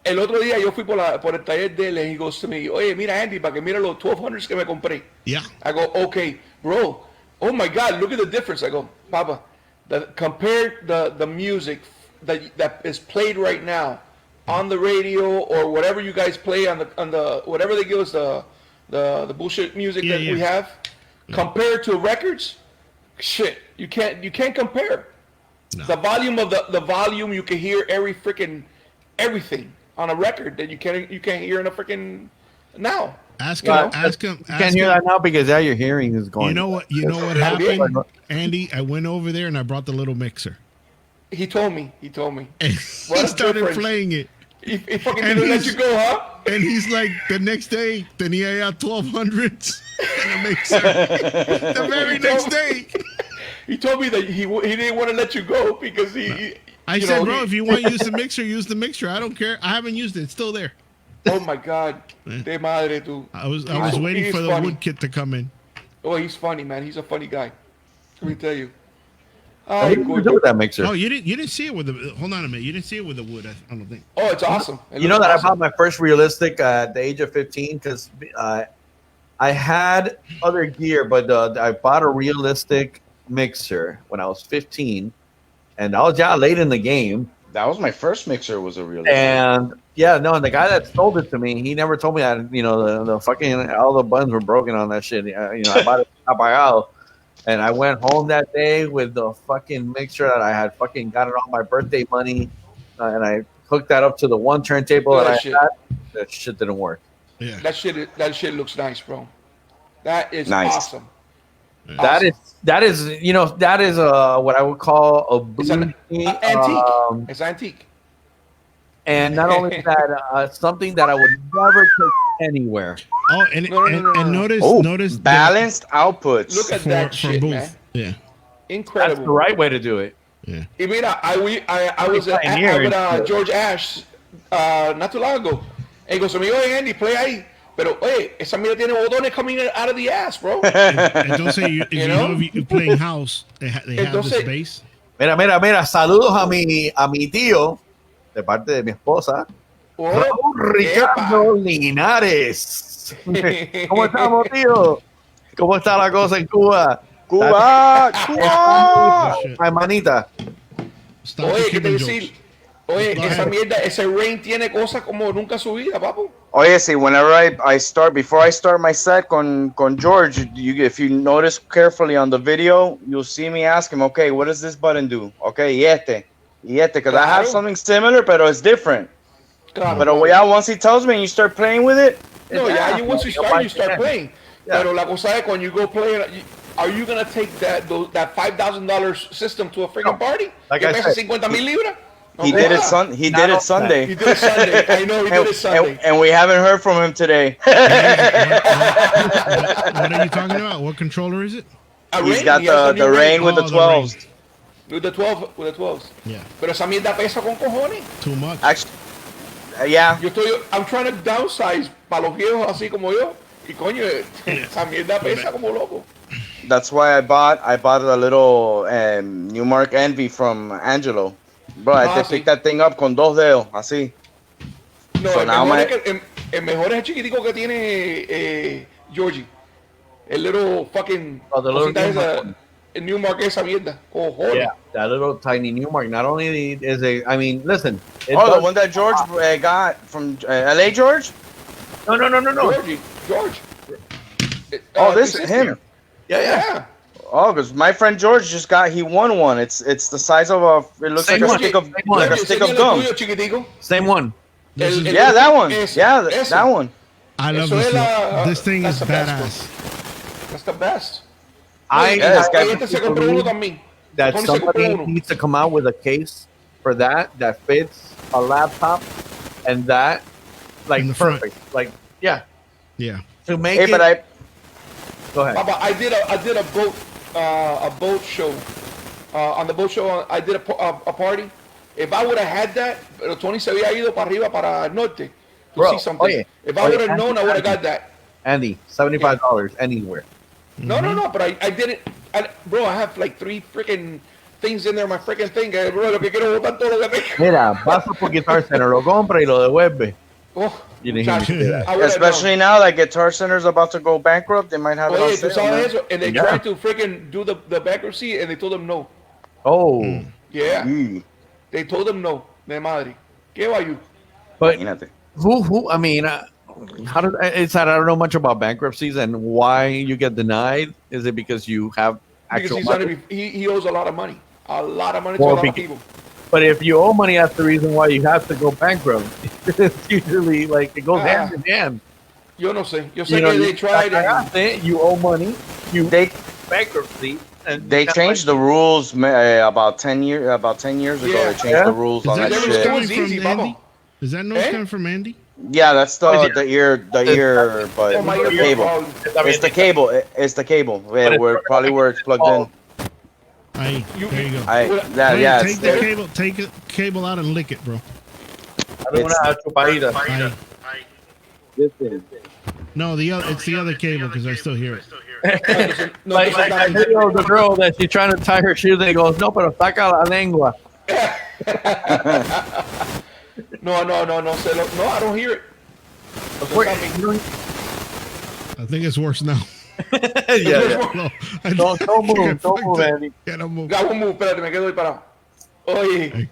el otro día yo fui por el taller de él y digo, oye, mira Andy, para que mira los 1200s que me compré. Yeah. I go, okay, bro. Oh my God, look at the difference. I go, Papa, compare the music that is played right now on the radio or whatever you guys play on the whatever they give us the bullshit music that we have. Compared to records, shit, you can't compare. No. The volume of the volume, you can hear everything on a record that you can't hear in a freaking now. Ask him. You can't hear that now because now your hearing is going. You know what happened, Andy? I went over there and I brought the little mixer. He told me. And he started playing it. He fucking didn't let you go, huh? And he's like, the next day, tenía ya 1200s in a mixer. The very next day. He told me that he didn't want to let you go because I said, bro, if you want to use the mixer, use the mixer. I don't care. I haven't used it. It's still there. Oh my God, de madre tú. I was waiting for the wood kit to come in. Oh, he's funny, man. He's a funny guy. Let me tell you. What did you do with that mixer? Oh, you didn't see it with the. Hold on a minute. You didn't see it with the wood. I don't think. Oh, it's awesome. You know that awesome. I bought my first realistic at the age of 15 because I had other gear, but I bought a realistic mixer when I was 15, and I was late in the game. That was my first mixer. Was a real. And the guy that sold it to me, he never told me that the fucking all the buttons were broken on that shit. I bought it apagado, and I went home that day with the fucking mixer that I had fucking got it on my birthday money, and I hooked that up to the one turntable that I had. That shit didn't work. Yeah, that shit looks nice, bro. That is nice. Awesome. That is what I would call a bougie, antique. It's antique. And not only that, something that I would never take anywhere. Oh, and notice balanced outputs. Look at that shit, man. Yeah, incredible. That's the right way to do it. Yeah. Y mira, I was at George Ash not too long ago. And he goes, amigo Andy, play ahí. Pero, oye, esa mierda tiene botones coming out of the ass, bro. Entonces, if you're playing house, they have this bass. Mira, saludos a mi tío, de parte de mi esposa, Ricardo Linares. ¿Cómo estamos, tío? ¿Cómo está la cosa en Cuba? Cuba. Hermanita. Oye, ¿qué te decir? Oye, esa mierda, ese rain tiene cosas como nunca su vida, papu. Oye, see, whenever before I start my set con George, if you notice carefully on the video, you'll see me ask him, okay, what does this button do? Okay, because I have something similar, but it's different. Claro, but once he tells me and you start playing with it. No, once you start playing. Yeah. Pero la cosa es, when you go play, are you going to take that $5,000 system to a freaking party? Like I said, 50,000 libras? He did it Sunday. He did it Sunday. I know he did it Sunday. And we haven't heard from him today. What are you talking about? What controller is it? He's got the rain with the 12s. With the 12s. Yeah. Pero esa mierda pesa con cojones. Too much. Actually, yeah. I'm trying to downsize para los viejos así como yo. Y coño, esa mierda pesa como loco. That's why I bought a little Newmark Envy from Angelo. Bro, I had to pick that thing up con dos dedos, así. No, so el mejor es el chiquitico que tiene Georgie. El little fucking... Newmark esa mierda. Oh, hold yeah, that little tiny Newmark. Not only is listen. The one that George got from LA, George? No. George. This is him. Yeah. Oh, because my friend George he won one. It's the size of it looks like a stick of gum. Same one. That one. That one. I love this. This thing is badass. That's the best. That somebody needs to come out with a case for that fits a laptop and that perfect. Front. Like yeah. To make it. But go ahead. Papa, I did a boat show. On the boat show, I did a party. If I would have had that, pero Tony se había ido para arriba, para el norte, to see something. If I would have known, I would have got that. Andy, $75 anywhere. No, but I did it. bro, I have like 3 freaking things in there, my freaking thing. Bro, lo que quiero botar todo lo que tengo. Mira, vas por Guitar Center, lo compra y lo devuelve. Oh, You didn't hear me say that. I would've Especially now that Guitar Center's about to go bankrupt, they might have it on Oye, tú sale, man. sabes eso, and they tried to freaking do the bankruptcy, and they told them no. Oh, Yeah, Mm. they told them no. De madre. ¿Qué va you? but Imagínate. who? I mean, how did it's that I don't know much about bankruptcies and why you get denied. Is it because you have Because actual he's money? gonna be, he owes a lot of money. A lot of money Well, to a lot of because- people. But if you owe money, that's the reason why you have to go bankrupt. It's usually like it goes hand in hand. Yo no sé. Yo sé You know, que they you tried and you owe money, you They bankruptcy, and they changed the rules about 10 years ago. Yeah. They changed Yeah. the rules on Is that that never shit. was coming easy, from Andy? Bubba. Is that noise Eh? coming from Andy? Yeah, that's Oh, yeah. the ear, but Oh, my ear cable. problem. It's the cable. It's the cable. Yeah, it's where it's plugged in. Aye, You- there you go. Yeah, Wait, yeah. take It's the there. cable, take the cable out and lick it, bro. Aye. No, it's the other cable because I still hear it. No, Like this is I not- video of the girl that she's trying to tie her shoes, and he goes, "No, pero saca la lengua." No, I don't hear it. Wait, I think it's worse now. yeah. No, Don't move, don't move, Andy. Yeah, don't move. Gabo, move, espérate, me quedo ahí parado. Oye,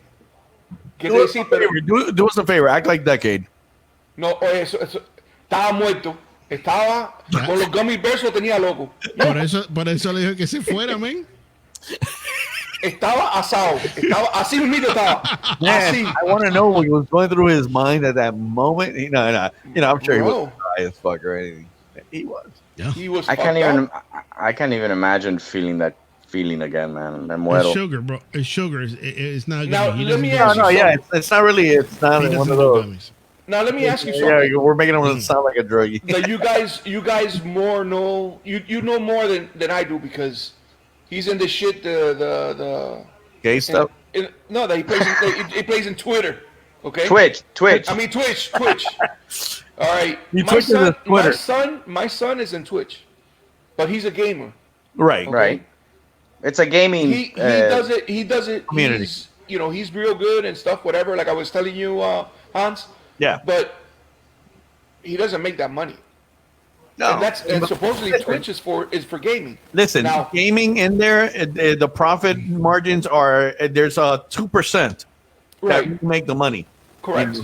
¿qué te Do us, decís? a Pero, favor, do us a favor, act like Decade. no, oye, eso, estaba muerto. Estaba con los gummy bears, lo tenía loco. Por eso le dije que se fuera, men. Estaba asado. Estaba, así mismo estaba. Así. I want to know what was going through his mind at that moment. I'm sure he Bro. wasn't high as fuck or anything. He was. He was I can't fucked even. up. I can't even imagine feeling that feeling again, man. Me It's muero. sugar, bro. It's sugar. It's not Now, gummy. He let doesn't me do ask No, you yeah, it's not really. It's not He one doesn't of do those. gummies. Now let me ask you Yeah, something. we're making him sound like a druggie. That you guys more know you know more than I do because he's in this shit the Gay stuff. no that he plays in Twitter. Okay. Twitch. I mean Twitch. All right. He Twitches his Twitter. My son is in Twitch, but he's a gamer. Right. Okay? Right. It's a gaming. He does it. He does it. Community. He's real good and stuff. Whatever. Like I was telling you, Hans. Yeah. But he doesn't make that money. No. And supposedly Twitch is for gaming. Listen, Now- gaming in there, the profit margins are there's a 2% that Right. you make the money. Correct.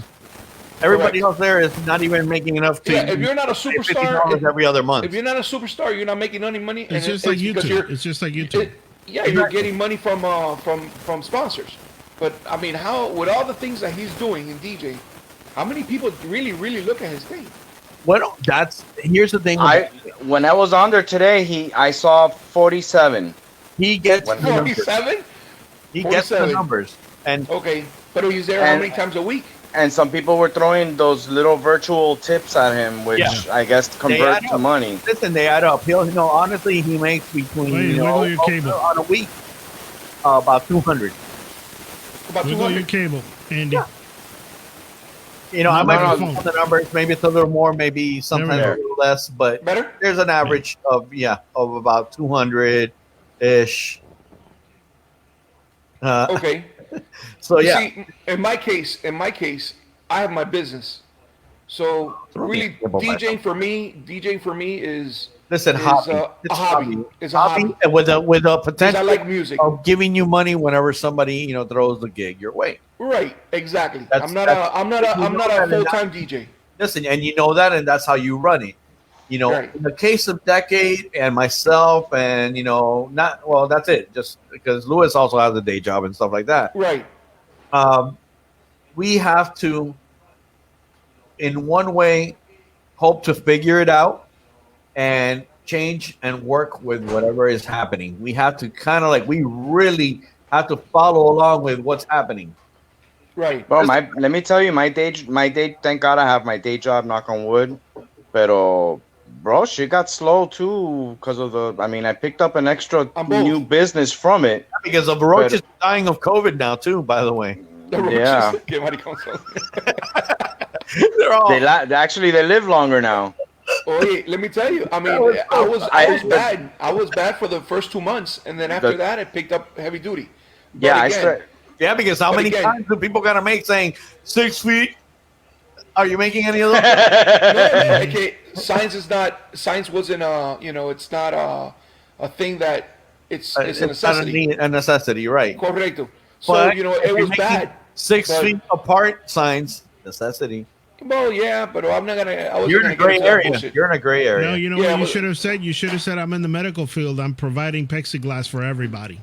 Everybody Correct. else there is not even making enough to. Yeah, if you're not a pay superstar, $50 every other month. if you're not a superstar, you're not making any money. It's just like because YouTube. It's just like YouTube. You're getting money from sponsors. But I mean, how with all the things that he's doing in DJ, how many people really look at his thing? Well, here's the thing. When I was on there today, I saw 47. He gets the numbers. 47? He gets the 47. numbers, and Okay, but he's there how And- many times a week? And some people were throwing those little virtual tips at him, which Yeah. I guess convert add to up. money. listen, they add up. Honestly, he makes between Wait, wiggle your cable. on a week about 200. About Wiggle your 200. cable, Andy. Yeah. I might no, be no. on the numbers. Maybe it's a little more, maybe sometimes Never a little less, but Better? there's an average of about 200 ish. Okay. So You yeah, See, in my case, I have my business. So really, DJing for me is listen, is, hobby. a It's hobby. It's a hobby. and with a Because I potential like music. of giving you money whenever somebody throws the gig your way. Right, exactly. That's- I'm not that's- a full-time DJ. Listen, and you know that, and that's how you run it. Right. In the case of Decade and myself, and that's it. Just because Lewis also has a day job and stuff like that. Right. We have to, in one way, hope to figure it out and change and work with whatever is happening. We have to we really have to follow along with what's happening. Right. Bro, let me tell you, my day. Thank God I have my day job. Knock on wood. Pero, bro, shit got slow too because of I picked up an extra On both. new business from it. Because of Roach is dying of COVID now too, by the way. Yeah. Qué maricón son. They're all Actually they live longer now. Oye, let me tell you. I mean, I was bad. I was bad for the first 2 months, and then after that, I picked up heavy duty. But Yeah, because how many times do people gotta make saying 6 feet? Are you making any of those? No, okay. Science wasn't it's not a thing that it's a necessity. A necessity, right? Correcto. So But it was bad. 6 feet apart signs necessity. Well, yeah, but I'm not gonna. You're in a gray area. You're in a gray area. No, you know what you should have said? You should have said, I'm in the medical field. I'm providing plexiglass for everybody.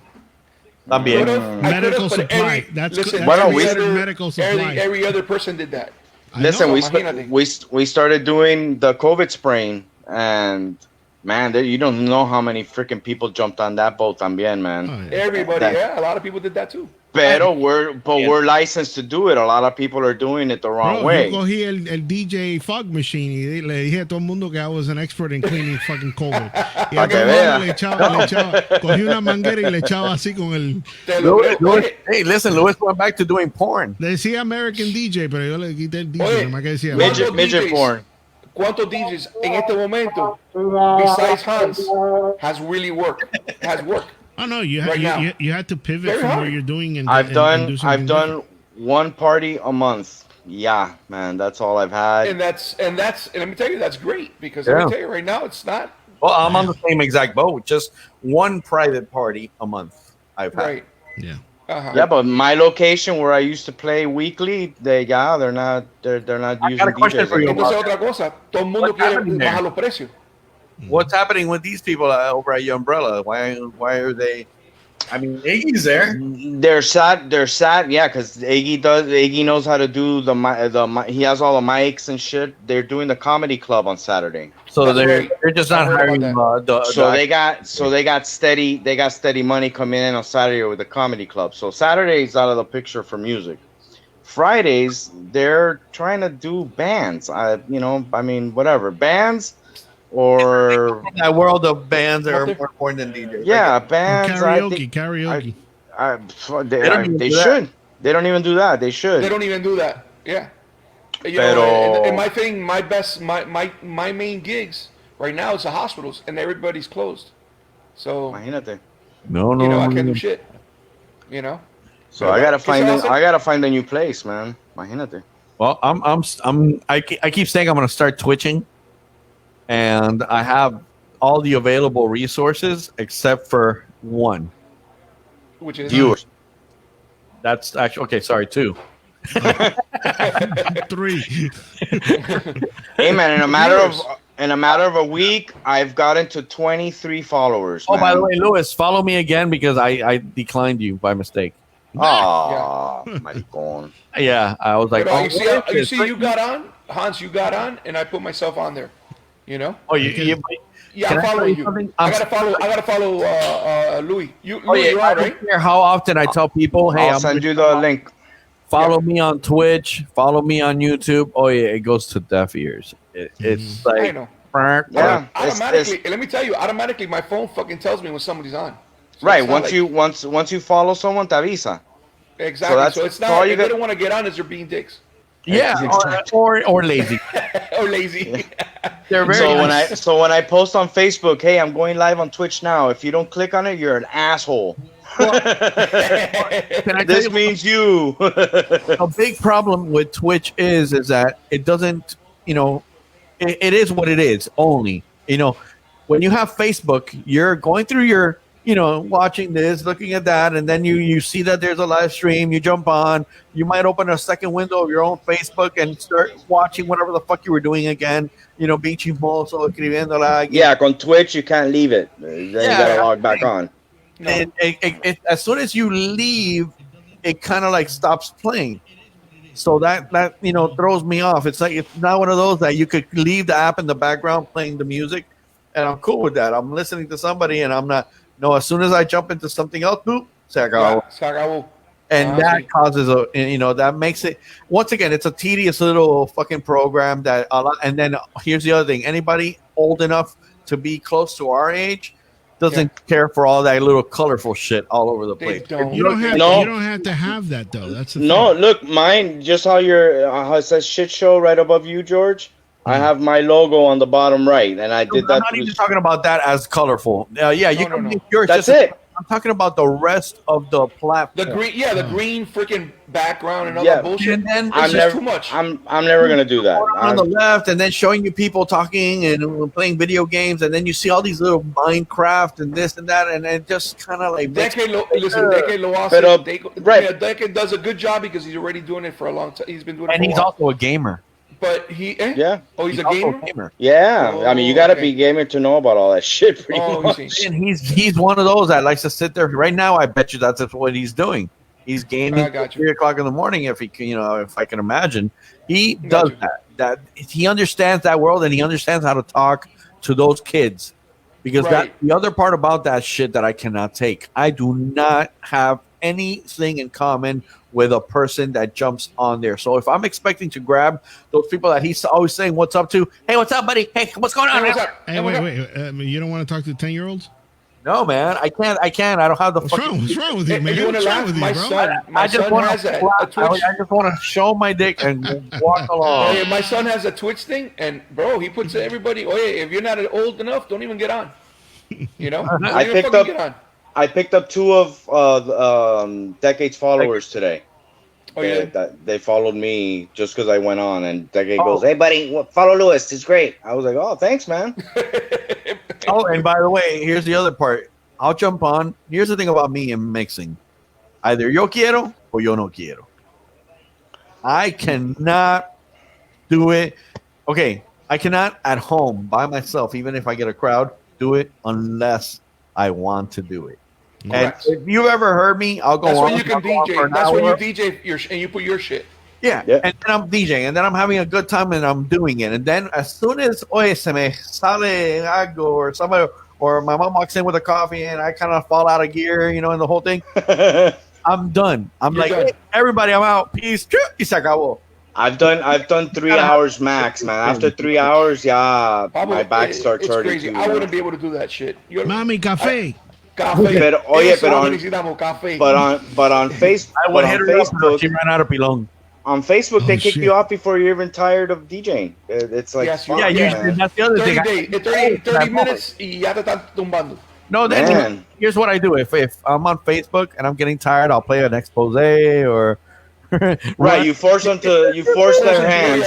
También. Medical supply. That's medical supply. Every other person did that. Listen, we started doing the COVID spraying, and man, you don't know how many freaking people jumped on that boat también, man. Oh, yeah. Everybody, a lot of people did that too. Pero we're licensed to do it. A lot of people are doing it the wrong way. Yo cogí el DJ fog machine y le dije a todo el mundo que I was an expert in cleaning fucking COVID. Y a todo el mundo le echaba, cogí una manguera y le echaba así con el... Hey, listen, Luis went back to doing porn. Decía American DJ, pero yo le quité el DJ. Oye, nomás que decía... Midget porn. ¿Cuántos DJs en este momento, besides Hans, has worked? Oh no, you right had to pivot from what you're doing and I've done different. one party a month. Yeah, man, that's all I've had. And let me tell you, that's great because let me tell you right now, it's not. Well, I'm on the same exact boat. Just one private party a month I've had. Right. Yeah. Uh-huh. Yeah, but my location where I used to play weekly, they're not using got a question DJs for you. Entonces otra cosa, todo el mundo quiere bajar los precios. What's happening with these people over at your umbrella? Why are they? I mean, Iggy's there. They're sad. Yeah, because Iggy knows how to do the he has all the mics and shit. They're doing the comedy club on Saturday. So they're just not hiring. They got steady money coming in on Saturday with the comedy club. So Saturday's out of the picture for music. Fridays they're trying to do bands. Whatever bands. Or that world of bands are more important than DJs. Yeah, bands. Karaoke. They should. They don't even do that. They should. They don't even do that. Yeah. And my thing, my main gigs right now is the hospitals, and everybody's closed. So imagínate. No. I can't do shit. So I gotta find a new place, man. Imagínate. Well, I keep saying I'm gonna start twitching. And I have all the available resources except for one. Which is viewers. That's actually okay. Sorry, 2. 3. Hey man, in a matter of a week, I've gotten to 23 followers. Oh, man. By the way, Louis, follow me again because I declined you by mistake. Oh, maricón. Yeah, I was like, you see, you got on, Hans. You got on, and I put myself on there. Oh, yeah, I'm following you. I gotta follow Louis. You're right? I don't care how often I tell people, hey, I'll send you the link. Follow me on Twitch. Follow me on YouTube. Oh yeah, it goes to deaf ears. It's like I know. Yeah, automatically. Let me tell you, automatically, my phone fucking tells me when somebody's on. So right. Once you follow someone, te avisa. Exactly. So it's not. If they don't want to get on, is they're being dicks. Yeah, or lazy. Or lazy. They're very so when I post on Facebook, hey, I'm going live on Twitch now. If you don't click on it, you're an asshole. This means you. A big problem with Twitch is that it doesn't, it is what it is only. When you have Facebook, you're going through your, watching this, looking at that, and then you see that there's a live stream, you jump on, you might open a second window of your own Facebook and start watching whatever the fuck you were doing again, being chismoso, escribiéndola. Yeah, on Twitch, you can't leave it. Then you gotta log back on. No. And as soon as you leave, it kind of like stops playing. So that throws me off. It's like it's not one of those that you could leave the app in the background playing the music, and I'm cool with that. I'm listening to somebody, and I'm not. No, as soon as I jump into something else, boop, se acabó. And that causes that makes it, once again, it's a tedious little fucking program that and then here's the other thing. Anybody old enough to be close to our age doesn't care for all that little colorful shit all over the place. You don't have to have that though. That's the thing. Look, mine, just how it says shit show right above you, George. I have my logo on the bottom right, and I did that. I'm not even talking about that as colorful. Yeah, you can make yours. That's it. I'm talking about the rest of the platform. The green, the green freaking background and all that bullshit. And then it's just too much. I'm never gonna do that. On the left, and then showing you people talking and playing video games, and then you see all these little Minecraft and this and that, and it just kind of like. Dekade does a good job because he's already doing it for a long time. He's been doing it, and he's also a gamer. But he's a gamer. Yeah, I mean, you got to be gamer to know about all that shit. And he's one of those that likes to sit there. Right now, I bet you that's what he's doing. He's gaming at 3 o'clock in the morning. If he can, if I can imagine, he does that. That he understands that world, and he understands how to talk to those kids. Because that's the other part about that shit that I cannot take. I do not have anything in common with a person that jumps on there. So if I'm expecting to grab those people that he's always saying what's up to, hey, what's up, buddy? Hey, what's going on? Hey, wait. You don't want to talk to 10-year-olds? No, man. I can't. I don't have the. What's wrong with you, man? What's wrong with you, bro? My son has a Twitch. I just want to show my dick and walk along. My son has a Twitch thing, and bro, he puts everybody. Oh yeah, if you're not old enough, don't even get on. I picked up 2 of Decade's followers today. Oh yeah, they followed me just because I went on, and Decade goes, "Hey buddy, follow Lewis. It's great." I was like, "Oh, thanks, man." And by the way, here's the other part. I'll jump on. Here's the thing about me and mixing: either yo quiero or yo no quiero. I cannot do it. Okay, I cannot at home by myself, even if I get a crowd, do it unless I want to do it. Correct. And if you ever heard me, I'll go. That's on. when you can DJ. That's when you DJ and you put your shit. Yeah, and then I'm DJing, and then I'm having a good time, and I'm doing it. And then as soon as se me sale algo, or somebody, or my mom walks in with a coffee, and I kind of fall out of gear, and the whole thing, I'm done. I'm done. Hey, everybody, I'm out. Peace. Y se acabó. I've done 3 hours max, man. After 3 hours, my back starts hurting. It's crazy. I wouldn't be able to do that shit. Mami, café. But on Facebook, she ran out of pilon. On Facebook, they kick you off before you're even tired of DJing. It's like, that's the other thing. 30 minutes y ya te están tumbando. No, then here's what I do. If I'm on Facebook and I'm getting tired, I'll play an expose or. Right, you force their hands.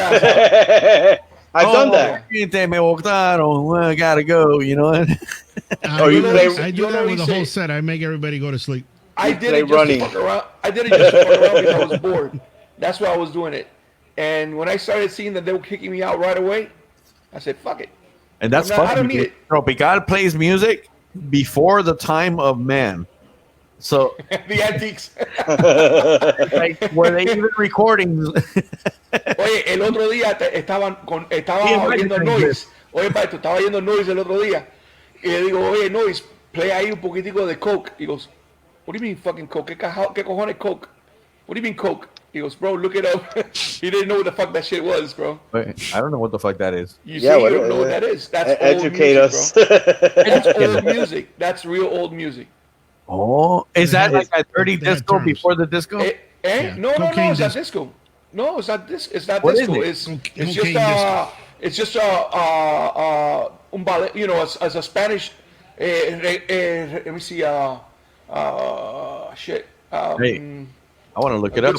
I've done that. I gotta go, I do that with the whole set. I make everybody go to sleep. I did it just to fuck around. I did it just to fuck around because I was bored. That's why I was doing it. And when I started seeing that they were kicking me out right away, I said, fuck it. And that's funny. Tropical plays music before the time of man. So the antiques. Like, were they even recording? Oye, el otro día estaba oyendo noise. Oye, pa, estaba oyendo noise el otro día. Y le digo, oye, noise, play ahí un poquitico de coke. He goes, what do you mean fucking coke? ¿Qué cojones coke? What do you mean coke? He goes, bro, look it up. He didn't know what the fuck that shit was, bro. Wait, I don't know what the fuck that is. You don't know what that is. That's educate old music, us. Bro. That's old music. That's real old music. Oh, is that like a dirty disco before the disco? No, it's not disco. No, it's not this. It's not disco. It's just un ballet. As a Spanish. Let me see. Shit. Hey, I want to look it up.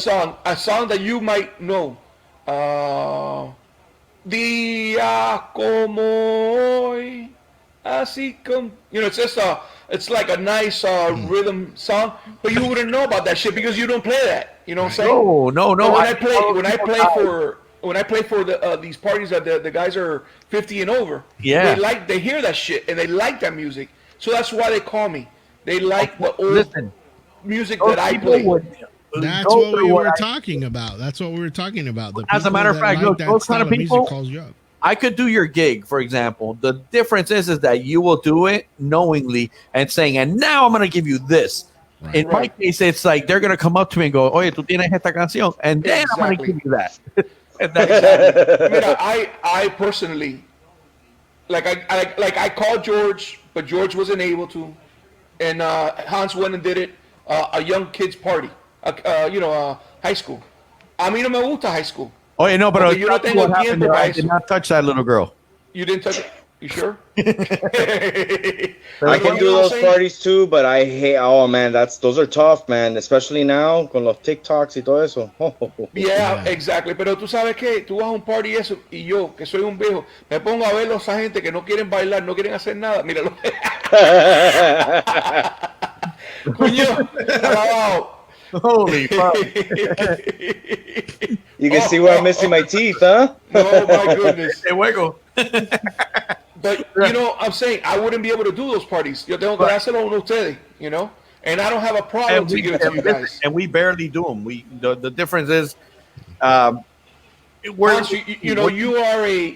A song that you might know. Día como hoy, así como. It's just it's like a nice rhythm song, but you wouldn't know about that shit because you don't play that. You know what I'm saying? No. When I play for these parties that the guys are 50 and over, they hear that shit and they like that music. So that's why they call me. They like the old music that I play. That's what we were talking about. That's what we were talking about. As a matter of fact, those kind of people calls you up. I could do your gig, for example. The difference is that you will do it knowingly and saying, and now I'm going to give you this. Right. In my case, it's like they're going to come up to me and go, oye, tú tienes esta canción, and then I'm going to give you that. Exactly. I personally, I called George, but George wasn't able to, and Hans went and did it. A young kids party, high school. A mí no me gusta high school. Oh, yeah, no, but Porque yo no tengo what happened tiempo there, para I did eso. not touch that little girl. You didn't touch it? You sure? I can You do know what I'm those saying? parties too, but I hate. Oh man, those are tough, man. Especially now con los TikToks y todo eso. Yeah, exactly. Pero tú sabes que tú vas a un party y eso, y yo, que soy un viejo, me pongo a ver a esa gente que no quieren bailar, no quieren hacer nada. Míralo. Coño, alabado. Holy fuck. You can see where I'm missing my teeth, huh? Oh my goodness. Hey, Wego. But you know, I'm saying I wouldn't be able to do those parties. Yo tengo que dárselo a uno ustedes, you know? And I don't have a problem to give it to you guys. And we barely do them. The difference is, Once you know, you're a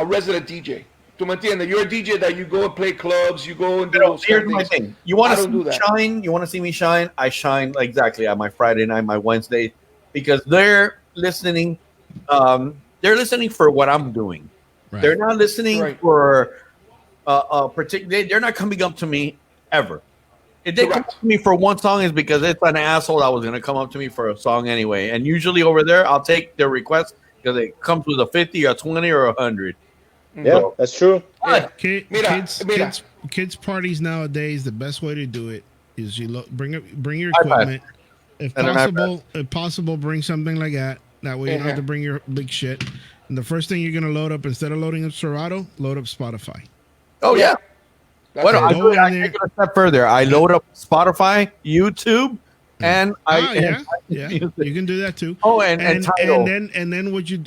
resident DJ. ¿Tú me entiendes? You're a DJ that you go and play clubs, you go and do those here's kind of my things. thing. You want I to don't see do me that. shine? You want to see me shine? I shine exactly on my Friday night, my Wednesday, because they're listening. They're listening for what I'm doing. Right. They're not listening Right. for a particular. They're not coming up to me ever. If they come Correct. up to me for one song, is because it's an asshole that was going to come up to me for a song anyway. And usually over there, I'll take their request because it comes with a 50 or 20 or 100. Yeah, that's true. Yeah. Mira, Mira. kids parties nowadays. The best way to do it is you bring your iPad. equipment. If And an possible, bring something like that. That way you don't have to bring your big shit. And the first thing you're gonna load up, instead of loading up Serato, load up Spotify. Oh, yeah. That's Well, it. I Go in take there. it a step further. I load up Spotify, YouTube, and yeah. You can do that too. Oh, and Tidal. and then what you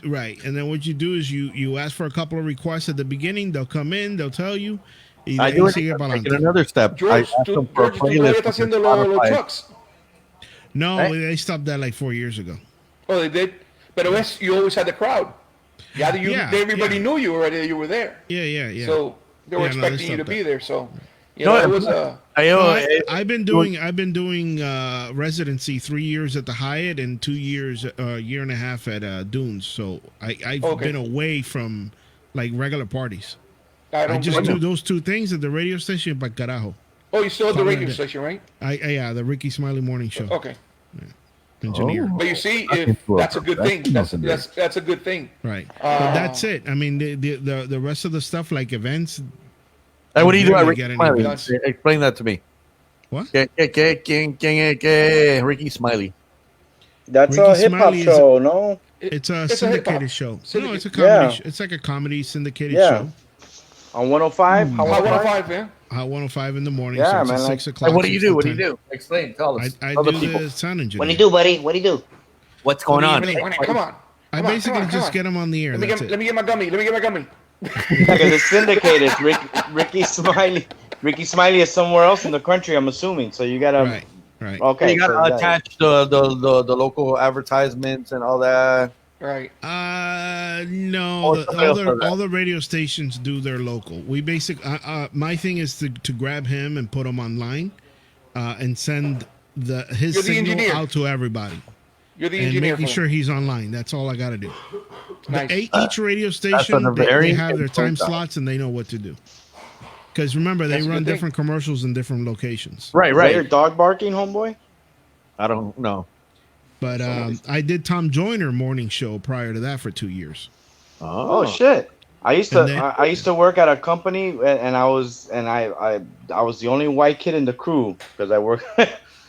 do is you ask for a couple of requests at the beginning. They'll come in. They'll tell you. Y I de do ahí it sigue I para take it adelante. another step. I George, ask them for a tú todavía playlist estás on haciendo los Spotify. trucks. No, Right. they stopped that like 4 years ago. Oh, they did. Pero you always had the crowd. Yeah, everybody yeah. knew you already. You were there. Yeah. So they were Yeah, no, they expecting you to stopped be that. there. So you No, know, it was I've been doing residency 3 years at the Hyatt and 2 years, year and a half at Dunes. So I've Okay. been away from like regular parties. I I don't just blame do you. those two things at the radio station. But carajo, Oh, you still have the Something radio like that. station, right? yeah, the Ricky Smiley Morning Show. Okay. Engineer. But you see, That's if cool. that's a good thing. That's That's a good thing. Right. But that's it. I mean, the rest of the stuff like events. Hey, what do you do? Barely Ricky get any Smiley? events. Explain that to me. What? Ricky Smiley. That's Ricky a hip hop Smiley is- show, no? It's a hip-hop. syndicated show. No, Syndicate. it's a comedy. Yeah. It's like a comedy syndicated Yeah. show. On 105? How Hot 105? 105, man. Hot 105 in the morning. Yeah, so it's man, at like- 6 o'clock. Hey, what do you do? 6 What to do you 10. do? Explain. Tell us. I Tell the do people. the sound engineer. What do you do, buddy? What do you do? What's going on? Come on. I basically just get them on the air. Let me That's get. it. Let me get my gummy. Let me get my gummy. Because it's syndicated. Ricky Smiley. Ricky Smiley is somewhere else in the country, I'm assuming. So you gotta. Right. Okay. You got so to that- attach the local advertisements and all that. Right. No, Oh, somebody else does that. all the radio stations do their local. We my thing is to grab him and put him online, and send his You're the signal engineer. out to everybody, You're the and engineer. making for sure them. he's online. That's all I got to do. Nice. Each radio station, a they very have their time important job. slots and they know what to do. Because remember, they That's a run good thing. different commercials in different locations. Right, Is that your right. dog barking, homeboy? I don't know. But I did Tom Joyner morning show prior to that for 2 years. Oh shit! I used to And then- I used to work at a company, and I was the only white kid in the crew because I worked.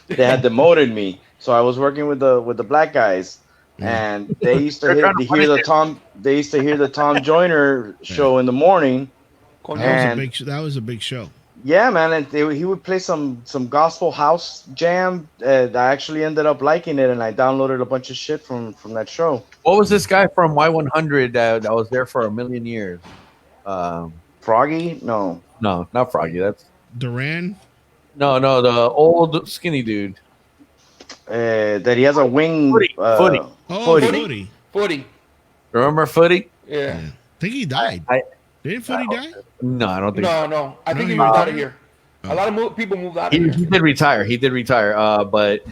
They had demoted me, so I was working with the black guys, and they used to They're trying to hear the punish Tom. They used to hear the Tom Joyner show in the morning. And- That was a big show. Yeah, man, and he would play some gospel house jam. I actually ended up liking it, and I downloaded a bunch of shit from that show. What was this guy from Y100 that was there for a million years? Froggy? No. No, not Froggy. That's Duran. no, the old skinny dude. That he has a wing. Footy. Footy. Oh, Footy. Footy. 40. Remember Footy? Yeah. I think he died. Didn't Footy die? No, I don't think. No. I think No, he he moved out retired? of here. A lot of people moved out of He here. did retire. He did retire. But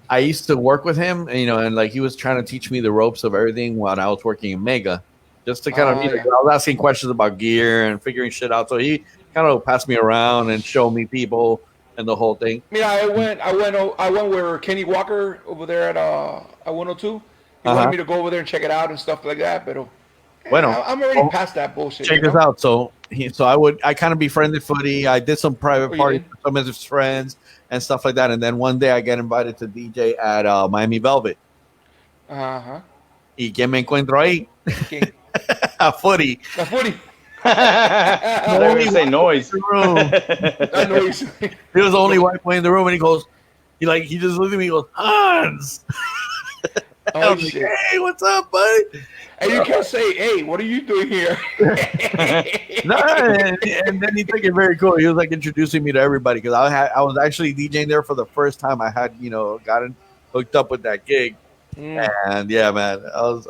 I used to work with him, and like he was trying to teach me the ropes of everything while I was working in Mega, just to kind of. Yeah. I was asking questions about gear and figuring shit out. So he kind of passed me around and showed me people and the whole thing. Yeah, I went where Kenny Walker over there at 102. He wanted me to go over there and check it out and stuff like that. But I'm already past that bullshit. Check this out. So I kind of befriended Footy. I did some private parties with some of his friends and stuff like that. And then one day I get invited to DJ at Miami Velvet. ¿Y quién me encuentro ahí? A Footy. A Footy. I don't even say noise. Noise. He was the only white boy in the room, and he just looked at me and goes, Hans. Oh, like, hey, what's up, buddy? And you can't say, hey, what are you doing here? No, and then he took it very cool. He was like introducing me to everybody because I was actually DJing there for the first time. I had gotten hooked up with that gig, and yeah, man, I was.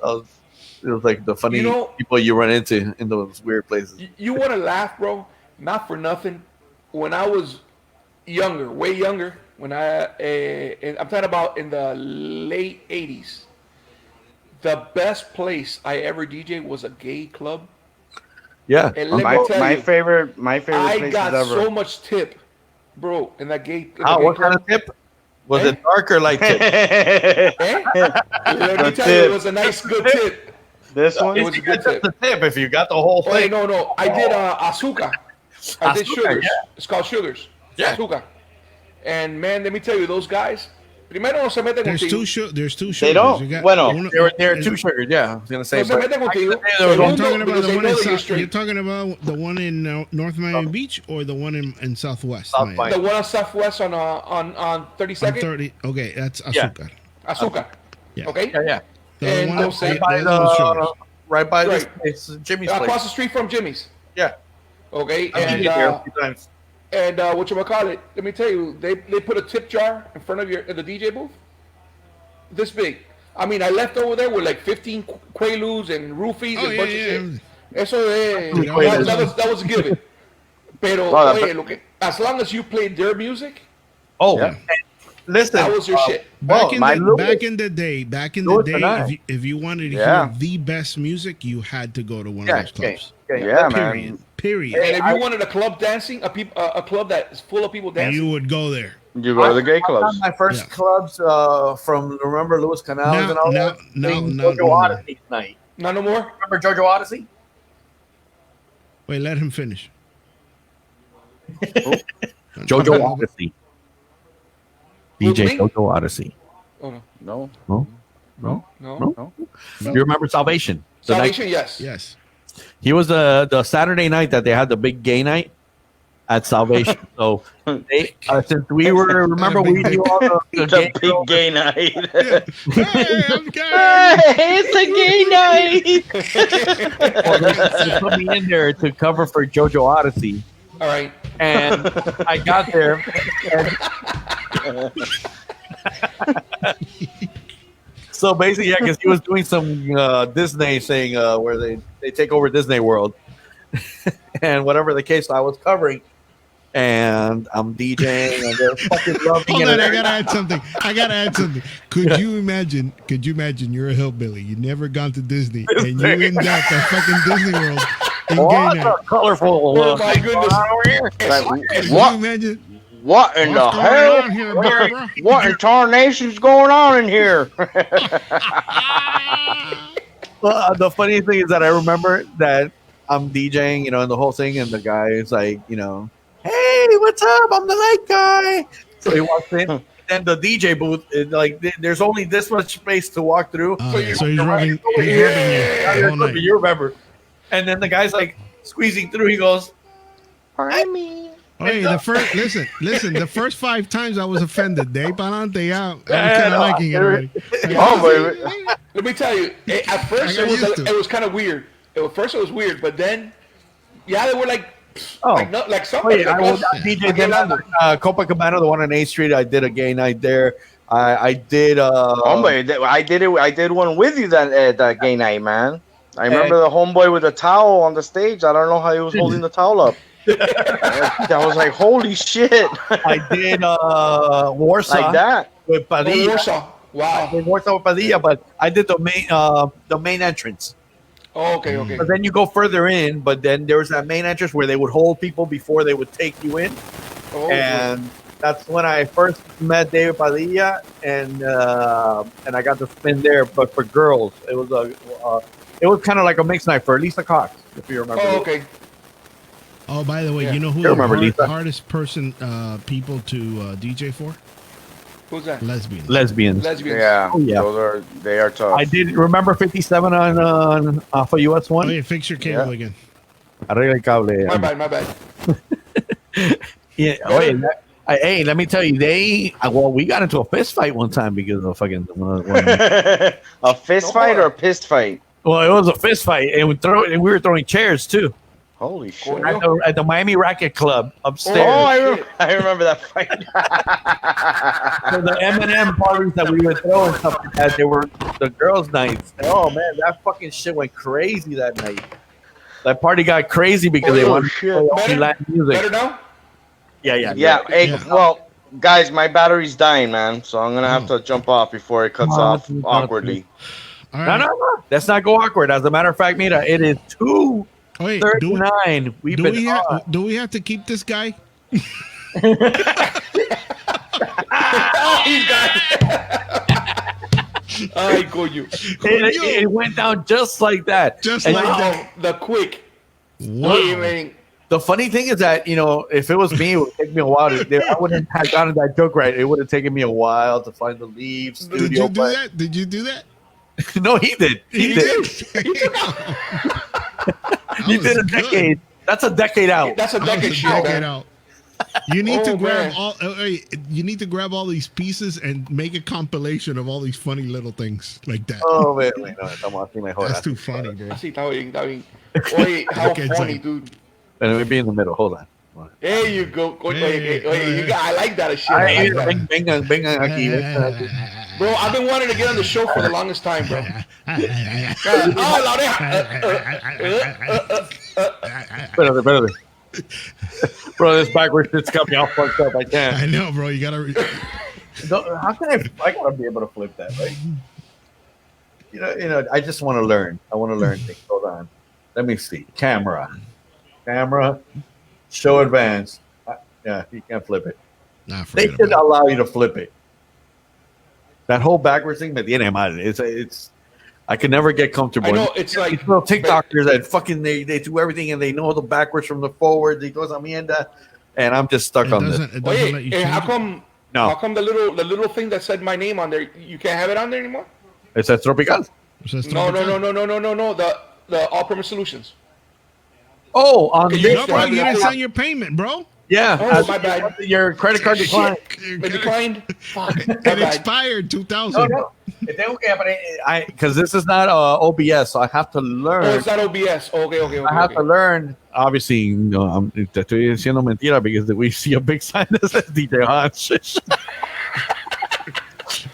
It was like the funny people you run into in those weird places. You want to laugh, bro? Not for nothing. When I was younger, way younger, when I'm talking about in the late 80s, the best place I ever DJed was a gay club. Yeah. And my favorite I got ever. So much tip, bro, in that gay what kind of tip? Was it dark or light tip? Let me tell you, it was a nice, good tip. This one? It was a good tip. The tip if you got the whole thing. No. I did azúcar. I did sugars. Yeah. It's called sugars. Yeah. Azúcar. And man, let me tell you, those guys. Primero no se meten There's contigo. There's two sugars. They don't. There are two sugars. Yeah, I was gonna say. No se meten contigo. You're talking about the one in North Miami Beach or the one in Southwest? The one on Southwest on 32nd. 30. Okay, that's azúcar. Yeah. Azúcar. Yeah. Okay. Yeah. And right by this place, Jimmy's place. Across the street from Jimmy's. Yeah. Okay. And whatchamacallit, let me tell you, they put a tip jar in front of the DJ booth. This big. I mean, I left over there with like 15 Quaaludes and roofies and bunch of shit. Eso that was a given. Pero, oye, as long as you played their music. Oh, yeah. Listen, that was your shit. Back in the day, if you wanted to hear the best music, you had to go to one of those clubs. Period. And if you wanted a club dancing, a club that is full of people dancing, you would go there. You go to the gay clubs. My first clubs from Louis Canals and all that. JoJo Odyssey night. Not no more. Remember JoJo Odyssey? Wait, let him finish. JoJo Odyssey. DJ JoJo Odyssey. Oh no. No. You remember Salvation? Salvation, yes. Yes. He was the Saturday night that they had the big gay night at Salvation. So they, since we were, remember we do all the big gay night. Hey, I'm gay. Hey, it's a gay night. Well, they put me in there to cover for JoJo Odyssey. All right. And I got there. So basically, because he was doing some Disney thing where they take over Disney World, and whatever the case, I was covering, and I'm DJing, and they're fucking loving it. Hold on, I gotta add something. Could you imagine? You're a hillbilly. You never gone to Disney, and you end up at fucking Disney World. Colorful. Oh my goodness! Could you imagine? What in the hell? Here, what in tarnation's going on in here? Well, the funny thing is that I remember that I'm DJing, and the whole thing, and the guy is like, hey, what's up? I'm the light guy. So he walks in, and the DJ booth is like, there's only this much space to walk through. So he's rubbing you. You remember? And then the guy's like squeezing through. He goes, "Pardon me." Hey, the first 5 times I was offended. De palante out. I was kind of liking it already. Let me tell you, at first it was kind of weird. At first it was weird, but then, they were like, like something. I was DJ them at Copacabana, the one on 8th Street. I did a gay night there. I did. I did one with you that gay night, man. I remember the homeboy with the towel on the stage. I don't know how he was holding the towel up. I was like, holy shit. I did Warsaw like that with Padilla. Warsaw. Wow. Warsaw with Padilla, but I did the main entrance. Oh, okay. But then you go further in, but then there was that main entrance where they would hold people before they would take you in. That's when I first met David Padilla, and I got to spin there. But for girls, it was kind of like a mixed night for Lisa Cox, if you remember. Oh, okay. Oh, by the way, Yeah. you know who You remember Lisa? the hardest people to DJ for? Who's that? Lesbians. Lesbians. Yeah, Oh, yeah. They are tough. I did remember 57 on off of US Oh, one. yeah, fix your cable Yeah. again. Arregla el cable. My bad, my bad. Yeah. Oh, yeah. Hey, let me tell you, we got into a fist fight one time because of fucking. A fist fight or a pissed fight? Well, it was a fist fight, and we were throwing chairs too Holy shit! at the Miami Racket Club upstairs. Oh, I remember that fight. So the M&M parties that we would throw and stuff like that, they were the girls' nights. Oh man, that fucking shit went crazy that night. That party got crazy because they wanted to play only Latin music. Better now? Yeah. Hey, well, guys, my battery's dying, man. So I'm gonna have to jump off before it cuts off awkwardly. All right. No. Let's not go awkward. As a matter of fact, Mira, it is Wait, 2:39. do we have to keep this guy? He's got Ay, coño. It went down just like that. Just And like you know, that. The quick. Wow. Waving. the funny thing is that, if it was me, it would take me a while. I wouldn't have gotten that joke right. It would have taken me a while to find the leave studio. Did you do that? Did you do that? No, he did. He did. He did a decade. That's a decade out. That's a That was decade a shit, decade man. out. You need to Oh, grab man. you need to grab all these pieces and make a compilation of all these funny little things like that. Oh, wait, no, estamos así mejor. That's too funny, bro. Así, está bien, está bien. Oye, how Okay, funny, so- dude. Let me be in the middle. Hold on. There you go. Oye, Hey, I like that shit. I like that. Vengan aquí. Bro, I've been wanting to get on the show for the longest time, bro. Oh, la oreja. Espérate. Bro, this backwards shit's got me all fucked up. I can't. I know, bro. You gotta. No, how can I gotta be able to flip that, right? I just want to learn. I want to learn things. Hold on. Let me see. Camera. Show advance. Yeah, you can't flip it. Nah, They forget should about allow you to flip it. That whole backwards thing, me tiene mal. It's. I can never get comfortable. I know, it's like- these little TikTokers that fucking they do everything and they know the backwards from the forward. They do esa mierda, and I'm just stuck it. on this. It doesn't let you Oye, change how it. come? No. How come the little thing that said my name on there? You can't have it on there anymore? It says tropical. It says No. tropical. The all-premise solutions. Oh, on Okay, the No, bro, you didn't send your payment, bro. yeah. Oh, my bad. Your credit card declined. It declined. Fuck. My It bad. expired 2000. No. Because this is not OBS, so I have to Oh, learn. it's not OBS. Okay. I have to learn. Obviously, te estoy diciendo mentira because we see a big sign that says DJ Hans.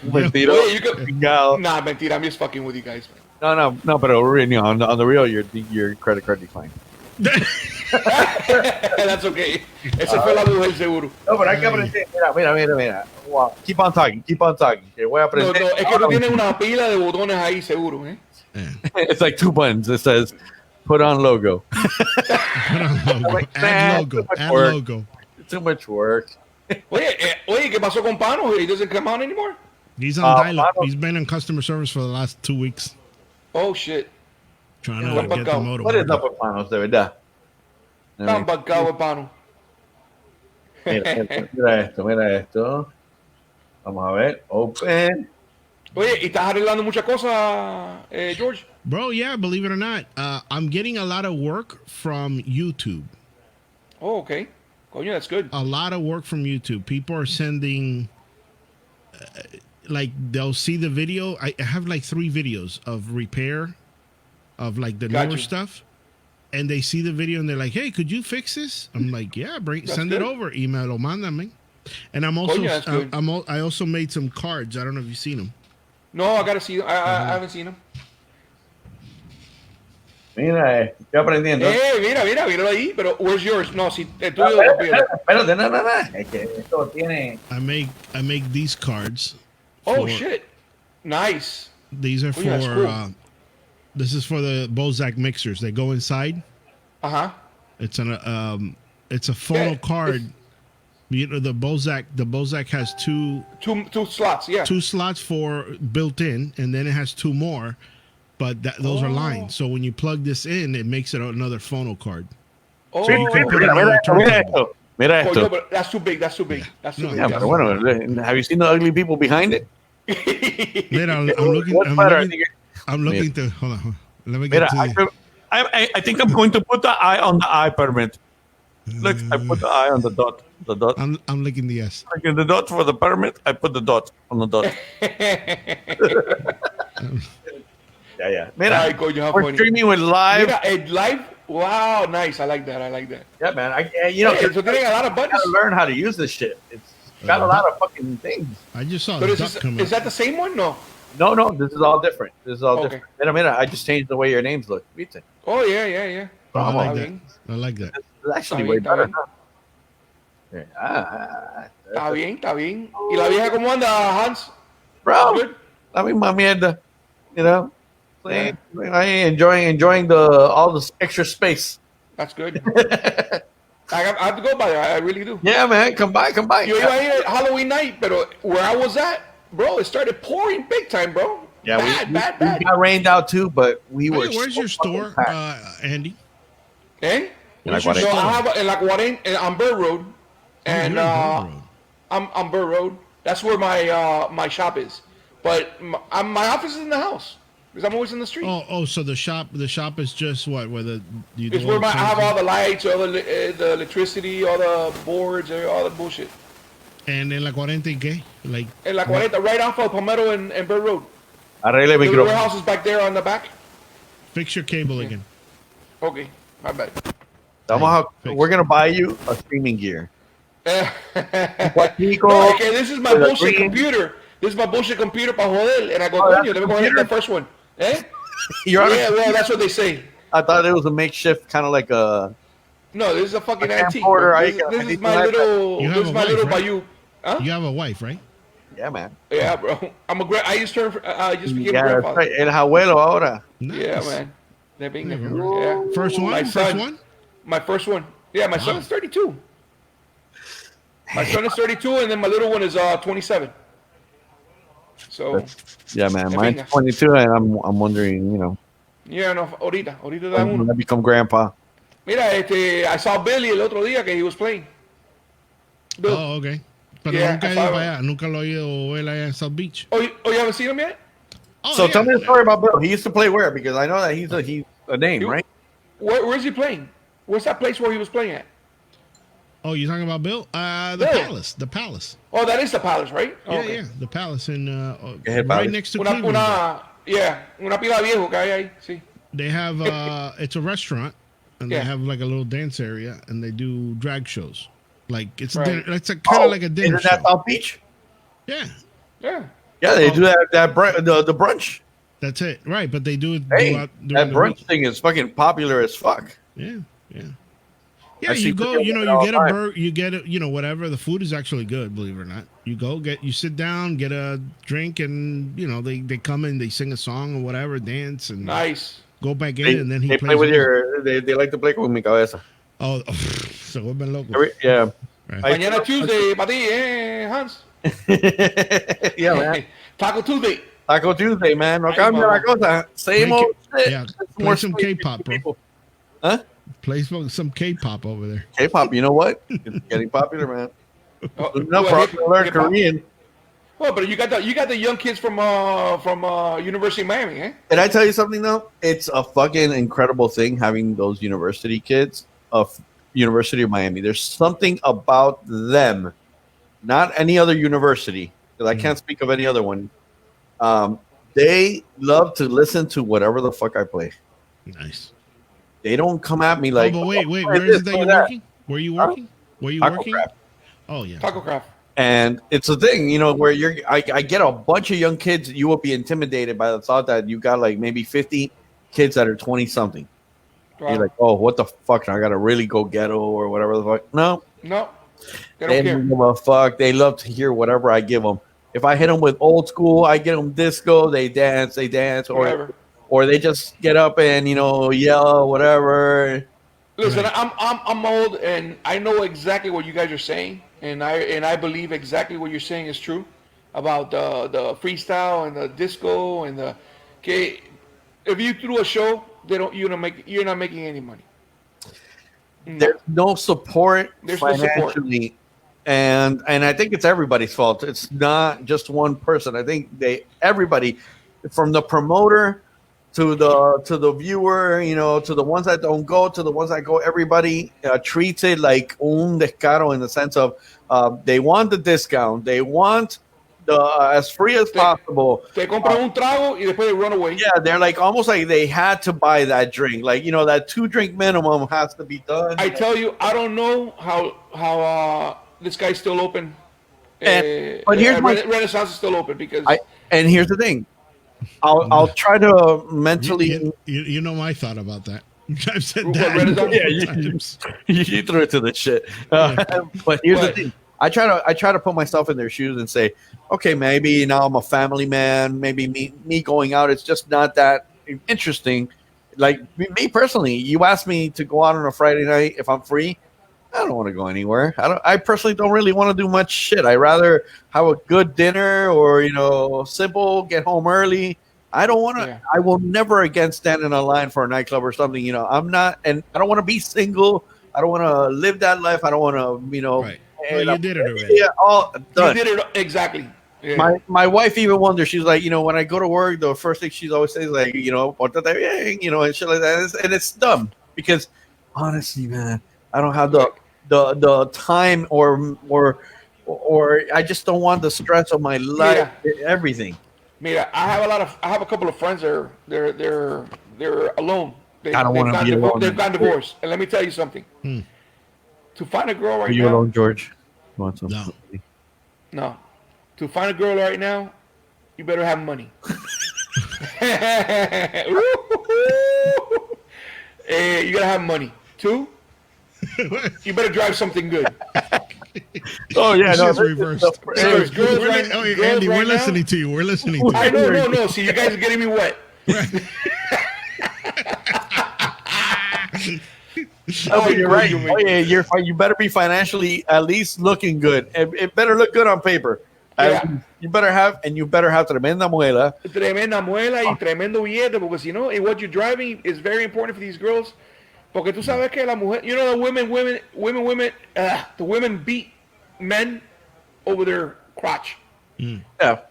Mentira. Oye, you could- Chingado. Nah, mentira. I'm just fucking with you guys, man. No, but really, on the real, your credit card declined. That's okay. Ese fue la luz del seguro. No, pero hay que aprender. Mira. Wow. Keep on talking. Que voy a No, aprender. es que tú tienes una pila de botones ahí, seguro, ¿eh? It's like 2 buttons. It says, put on logo. Put on logo. Like, Add too logo. much Add work. logo. Too much work. Oye, ¿qué pasó con Pano? He doesn't come on anymore? He's on dial-up. Pablo- He's been in customer service for the last 2 weeks, Oh, shit. trying Yeah, to get the motor. What is working. up with Panos, de verdad? Tan bacao el Pano. Mira esto. Vamos a ver. Open. Oye, ¿y estás arreglando muchas cosas, George? Bro, yeah, believe it or not, I'm getting a lot of work from YouTube. Oh, okay. Coño, that's good. A lot of work from YouTube. People are sending, like, they'll see the video. I have like 3 videos of repair of like the Gotcha. newer stuff. And they see the video and they're like, hey, could you fix this? I'm like, yeah, send it good. over. Email o mándame. And I'm also, Coño, that's good. I also made some cards. I don't know if you've seen them. No, I gotta see. I haven't seen him. Mira, estoy aprendiendo. Míralo ahí. Pero where's yours? No, si el tuyo de los pies. Espérate, no. Es que esto tiene. I make these cards. Oh, for- shit. Nice. These are Oh, yeah, that's for cool. this is for the Bozak mixers. They go inside. Uh-huh. It's a photo Yeah, card. You know, the Bozak has two slots. Yeah. slots for built in, and then it has two more, but those are lines. So when you plug this in, it makes it another phono card. Oh, So you can put it on a turntable. Mira oh, esto. no, but that's too big. That's too big. That's too big. Yeah, That's pero bueno, have you seen the ugly people behind it? Mira, I'm looking. What's better? I think I'm looking to hold on. Let me Mira, get to I think I'm going to put the eye on the I permit. Look, I put the eye on the dot. The dot. I'm licking the S. Like the dot for the permit, I put the dot on the dot. Yeah. Mira, Ay, coño, how we're funny. streaming with live. Mira, live. Wow, nice. I like that. Yeah, man. You know, Hey, so getting a lot of I buttons. gotta learn how to use this shit. It's got a lot of fucking things. I just saw But the duck come is out. that the same one? No. No, this is all different. Okay. different. Mira, I just changed the way your names look. Viste? Oh yeah. Oh, I like Vamos. that. I like that. It's actually Está way bien, está better. bien. Está bien. ¿Y la vieja cómo anda, Hans? Bro, Good? I mean, my mierda, you know, playing, I enjoying all this extra space. That's good. I have to go by there. I really do. Yeah, man, come by. Yo iba a ir Halloween night, but where I was at, bro, it started pouring big time, bro. Yeah, bad. we got rained out too, but we were. Where's so your store, fucking packed. Andy? Eh? La So I 40. have in La 40 on Burr Road, and you're in Burr Road. I'm on Burr Road. That's where my shop is. But my office is in the house because I'm always in the street. Oh, so the shop is just what? Where you It's do where all the I have all things? the lights, all the electricity, all the boards, all the bullshit. And en la 40 y qué? Like In La 40, right off of Palmetto and Burr Road. Arregle el The micrófono. warehouse is back there on the back. fix your cable again. Okay, my bad. We're gonna buy you a streaming gear. No, Guachico, okay, this is my with a bullshit green- computer. This is my bullshit computer para joder. And I go, Oh, that's coño, let me the go ahead and computer? the first one. Eh? You're on Yeah, well, that's what they say. I thought it was a makeshift, kind of like a. No, this is a fucking A antique. camcorder, bro. I This, got- this I is need my to have little. You This have is a my wife, little right? Bayou. Huh? You have a wife, right? Yeah, man. Yeah, bro. I just turned. I just became Yeah, that's grandfather. right. El abuelo ahora. Nice. Yeah, man. They being Yeah, yeah. First one? My First son. one? My first one. Yeah, my son Wow. is 32. My son is 32, and then my little one is 27. So Yeah, man. Ya Mine's venga. 22, and I'm wondering, you know, yeah, no, ahorita da when uno. I become grandpa. Mira, I saw Billy el otro día que he was playing. Bill. Oh, okay. Pero Yeah, nunca he I ido saw para it. allá. Nunca lo he ido él allá en South Beach. Oh, you haven't seen him yet? Oh, So yeah. tell me the story about Bill. He used to play where? Because I know that he's a name, You- right? Where's he playing? Where's that place where he was playing at? Oh, you're talking about Bill? The Bill. Palace. The Palace. Oh, that is the Palace, right? Yeah, Okay. yeah. The Palace in ahead, right Palace. next to Una Cleveland. una pila viejo que hay ahí, sí. They have it's a restaurant and Yeah. they have like a little dance area and they do drag shows. Like it's Right. dinner, it's kind of like a dinner Isn't that show. South Beach? Yeah, Yeah. Yeah, they do that the brunch. that's it. Right, but they do it Hey, during that the brunch week. thing is fucking popular as fuck. Yeah. I Yeah, see you go, people you know, doing it all you get a the time. burger, you get it, you know, whatever. The food is actually good, believe it or not. You sit down, get a drink, and you know they come in, they sing a song or whatever, dance, and Nice. go back in, They, and then he they plays play with music. they like to play with mi cabeza. Oh, se vuelven locos. Yeah. Right. I- Mañana Tuesday, para ti, Hans. Yeah, man. Taco Tuesday. Taco Tuesday, man. No Ay, cambia la mamá. cosa. Same Make old shit. Yeah, Just play more some space K-pop, for bro. people. Huh? Play some K-pop over there. K-pop, you know what? It's getting popular, man. Oh, No well, problem. Learn hip-hop. Korean. Well, but you got the young kids from University of Miami, eh? Did I tell you something though? It's a fucking incredible thing having those university kids of University of Miami. There's something about them, not any other university, because I can't speak of any other one. They love to listen to whatever the fuck I play. Nice. They don't come at me like, oh, but wait, "Oh, where is it that play you're that." working? Where are you working? Where you Taco working? Craft. Oh yeah. Taco Craft. And it's a thing, you know, where I get a bunch of young kids. You will be intimidated by the thought that you got like maybe 50 kids that are 20 something. Wow. You're like, oh, what the fuck? I gotta really go ghetto or whatever the fuck. No, No, they they don't care. don't give a fuck. They love to hear whatever I give them. If I hit them with old school, I get them disco. They dance, Whatever. or they just get up and yell whatever. Listen, I'm old, and I know exactly what you guys are saying, and I believe exactly what you're saying is true about the freestyle and the disco and the. Okay, if you threw a show, you're not making any money. There's no support There's no support. financially, and I think it's everybody's fault. It's not just one person. I think everybody, from the promoter to the viewer, to the ones that don't go, to the ones that go, everybody treats it like un descaro, in the sense of they want the discount, they want the as free as possible. Te compran un trago y después they run away. Yeah, they're like almost like they had to buy that drink. Like, that 2-drink minimum has to be done. I tell you, I don't know how this guy's still open. But here's Renaissance is still open because. And here's the thing. I'll try to mentally. You know my thought about that. I've said that. You threw it to the shit. But here's the thing. I try to put myself in their shoes and say, okay, maybe now I'm a family man. Maybe me going out, it's just not that interesting. Like me personally, you ask me to go out on a Friday night if I'm free. I don't want to go anywhere. I personally don't really want to do much shit. I rather have a good dinner or simple, get home early. I don't want to. Yeah. I will never again stand in a line for a nightclub or something. I'm not, and I don't want to be single. I don't want to live that life. I don't want to, Right. Well, you did it already. Yeah, all done. You did it exactly. Yeah. My wife even wonders. She's like, when I go to work, the first thing she's always says like, and shit like that. And it's dumb because honestly, man, I don't have the time or I just don't want the stress of my life. Everything. Mira, I have a couple of friends that they're alone. I don't want to be alone. They've gotten divorced, and let me tell you something. To find a girl right now. Are you alone, George? You want some? No. To find a girl right now, you better have money. You gotta have money. 2, you better drive something good. Oh yeah, no, reversed. Andy, we're listening to you. We're listening to you. I know, no. See, you guys are getting me wet. Oh, you're right. Oh, yeah, you better be financially at least looking good. It better look good on paper. Yeah. You better have tremenda muela. Tremenda muela y tremendo billete, porque si no, what you're driving is very important for these girls. Porque tú sabes que la mujer, the women beat men over their crotch. Yeah.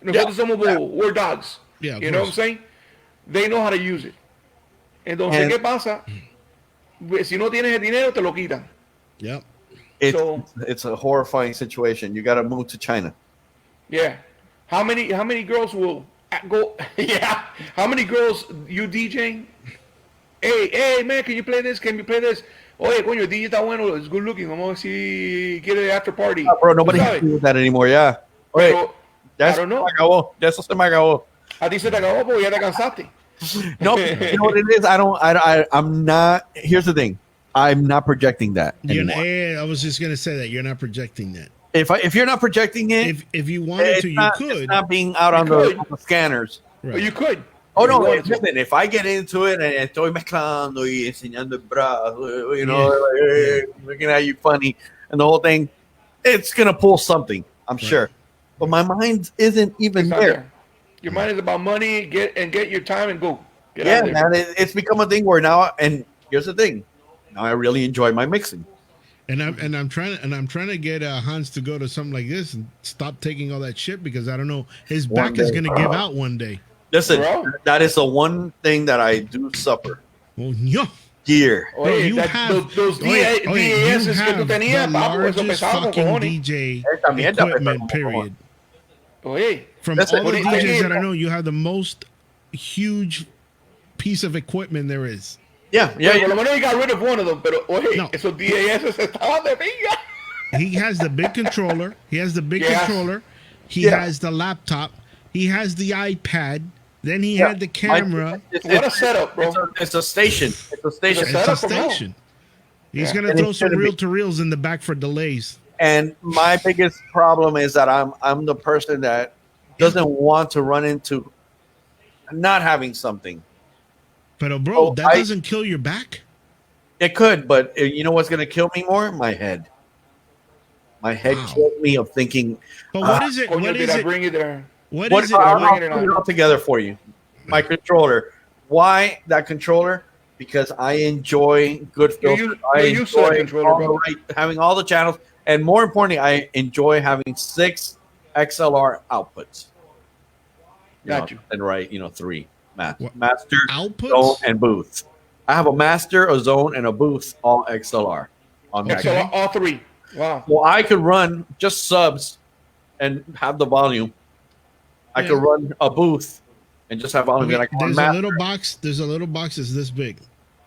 We're dogs. Yeah, you know what I'm saying? They know how to use it. Entonces, ¿qué pasa? Si no tienes el dinero, te lo quitan. Yep. It's a horrifying situation. You got to move to China. Yeah. How many girls will go? Yeah. How many girls you DJing? Hey, man, can you play this? Can you play this? Oye, coño, el DJ está bueno. It's good looking. Vamos a ver si quiere after party. Bro, nobody can do that anymore. Yeah. Wait. I don't know. Eso se me acabó. A ti se te acabó porque ya te cansaste. No, you know what it is? I'm not. Here's the thing. I'm not projecting that anymore. I was just gonna say that you're not projecting that. If you're not projecting it, if you wanted to, you could. It's not being out on the scanners. Right. But you could. Oh no! Listen, if I get into it and estoy mezclando y enseñando el brazo, looking at you funny and the whole thing, it's gonna pull something. I'm sure, but my mind isn't even there. Your mind is about money. Get your time and go. Yeah, man, it's become a thing where now. And here's the thing: now I really enjoy my mixing. And I'm trying to get Hans to go to something like this and stop taking all that shit because I don't know, his back is gonna give out one day. Listen, that is the one thing that I do suffer. Well, no. Gear. Oye, you have those DAS que tú tenías, papo, eso pesado con cojones. DJ equipment, period. Oye, from all the DJs that I know, you have the most huge piece of equipment there is. Yeah. Por lo menos he got rid of one of them, pero oye, esos DAS estaban de pinga. He has the big controller. He has the laptop. He has the iPad. Then he had the camera. What a setup, bro. It's a station. It's a station. He's going to throw some reel-to-reels in the back for delays. And my biggest problem is that I'm the person that doesn't want to run into not having something. But bro, that doesn't kill your back. It could, but you know what's going to kill me more? My head. My head killed me of thinking. But what is it? Coño, What did is I it? bring it there? What What is I'll it? put it all together for you. My controller. Why that controller? Because I enjoy good filters. I enjoy having all the channels, and more importantly, I enjoy having 6 XLR outputs. Got you. And right, 3 master, outputs? zone, and booth. I have a master, a zone, and a booth, all XLR on that. XLR, all 3. Wow. Well, I could run just subs and have the volume. I could run a booth and just have volume. There's a little box. There's a little box that's this big.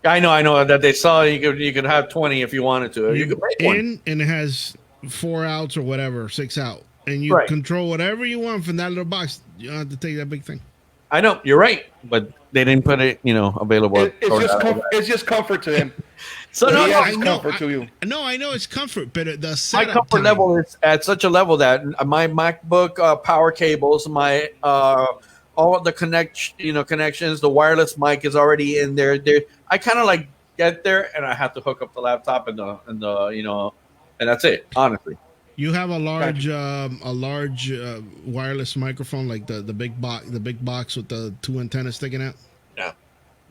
I know that they saw you could have 20 if you wanted to. You could make one. And it has 4 outs or whatever, 6 out, and you control whatever you want from that little box. You don't have to take that big thing. I know you're right, but they didn't put it, available. It's just comfort to them. So I know it's comfort, but the setup my comfort level is at such a level that my MacBook power cables, my all of the connections, the wireless mic is already in there. I kind of like get there, and I have to hook up the laptop and the and that's it. Honestly, you have a large wireless microphone, like the big box with the 2 antennas sticking out. Yeah,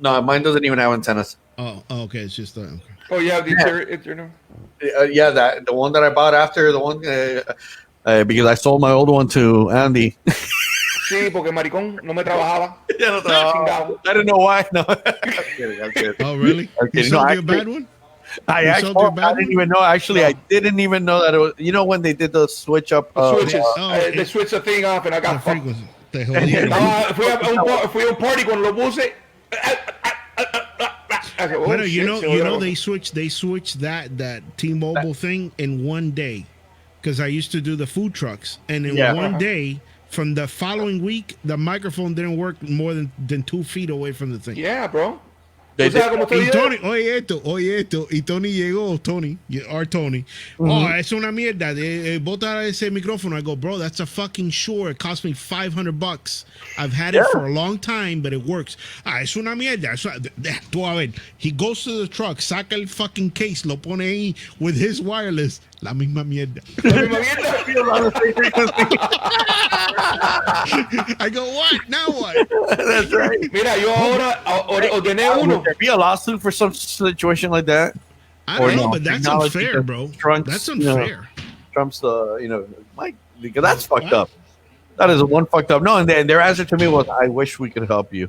no, mine doesn't even have antennas. Oh, okay, it's just okay. Oh, you have the interior. Yeah, that the one that I bought after the one because I sold my old one to Andy. Sí, porque maricón no me trabajaba. I didn't know why. No, I'm kidding. Oh, really? You sold you a bad one? I didn't even know. Actually, I didn't even know that it was. You know when they did the switch up? Switches. They switched the thing off, and I got fucked. Fui a un party con los buses. Bueno, you know they switched that T-Mobile thing in one day, because I used to do the food trucks, and in one day. From the following week, the microphone didn't work more than 2 feet away from the thing. Yeah, bro. Y Tony, oye esto, y Tony llegó, our Tony. Oh, es una mierda. Bota ese micrófono. I go, bro, that's a fucking Shure. It cost me $500. I've had it for a long time, but it works. Es una mierda. Tú a ver. He goes to the truck, saca el fucking case, lo pone ahí with his wireless. La misma mierda. I go, what? Now what? That's right. Mira, yo ahora ordené uno. Would there be a lawsuit for some situation like that? I don't know, but that's unfair, bro. That's unfair. Trump's because that's fucked up. That is one fucked up. No, and their answer to me was, "I wish we could help you."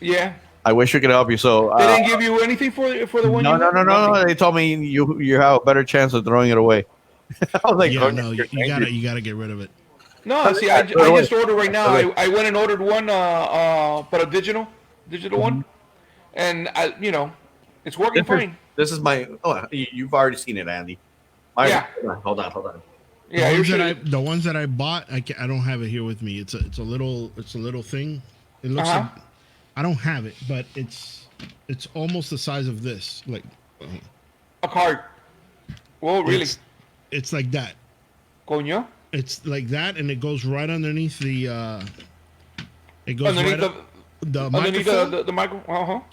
Yeah. I wish we could help you. So they didn't give you anything for the one. No. They told me you have a better chance of throwing it away. I was like, yeah, no, you gotta get rid of it. No, see, I just ordered right now. I went and ordered one, but a digital one, and it's working fine. This is my. Oh, you've already seen it, Andy. Yeah. Hold on. Yeah, the ones that I bought, I don't have it here with me. It's a little thing. It looks like, I don't have it, but it's almost the size of this, like a card. Whoa, really? It's like that. Coño. It's like that, and it goes right underneath the. It goes underneath right the microphone. The microphone.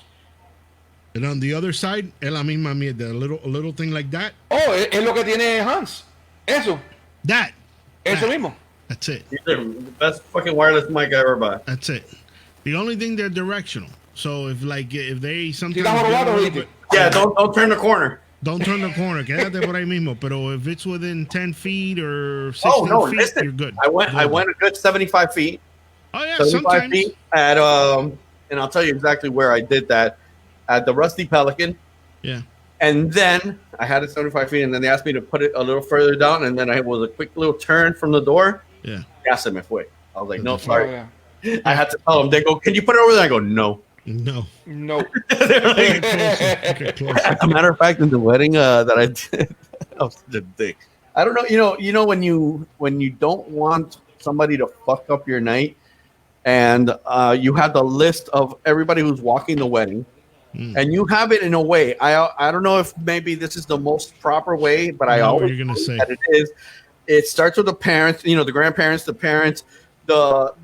And on the other side, es la misma mierda, a little thing like that. Oh, es lo que tiene Hans. Eso. Eso mismo. That's it. The best fucking wireless mic I ever bought. That's it. The only thing, they're directional. So if they sometimes don't turn the corner. Don't turn the corner. Quédate por ahí mismo. Pero if it's within 10 feet or 16 feet, you're good. I went a good 75 feet. Oh yeah, 75 sometimes. Feet at and I'll tell you exactly where I did that, at the Rusty Pelican. Yeah. And then I had it 75 feet, and then they asked me to put it a little further down, and then I was a quick little turn from the door. Yeah. Ya se me fue. I was like, no, sorry. Oh, yeah. I had to tell them. They go, can you put it over there? I go, no. No. Like, as a matter of fact, in the wedding that I did, I was the dick. I don't know. You know when you don't want somebody to fuck up your night, and you have the list of everybody who's walking the wedding. And you have it in a way. I don't know if maybe this is the most proper way, but I always you're gonna say that it is. It starts with the parents, the grandparents, the parents, the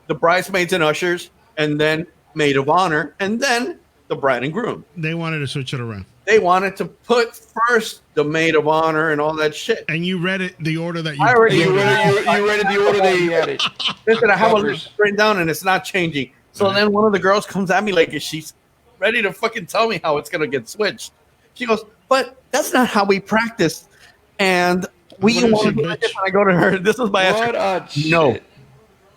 bridesmaids and ushers, and then maid of honor, and then the bride and groom. They wanted to switch it around. They wanted to put first the maid of honor and all that shit. And you read it, the order that you. I already You read it the order they had it. Listen, I have a list written down and it's not changing. So then one of the girls comes at me like she's ready to fucking tell me how it's gonna get switched. She goes, "But that's not how we practice." And we want to do it. I go to her. This is my answer. No,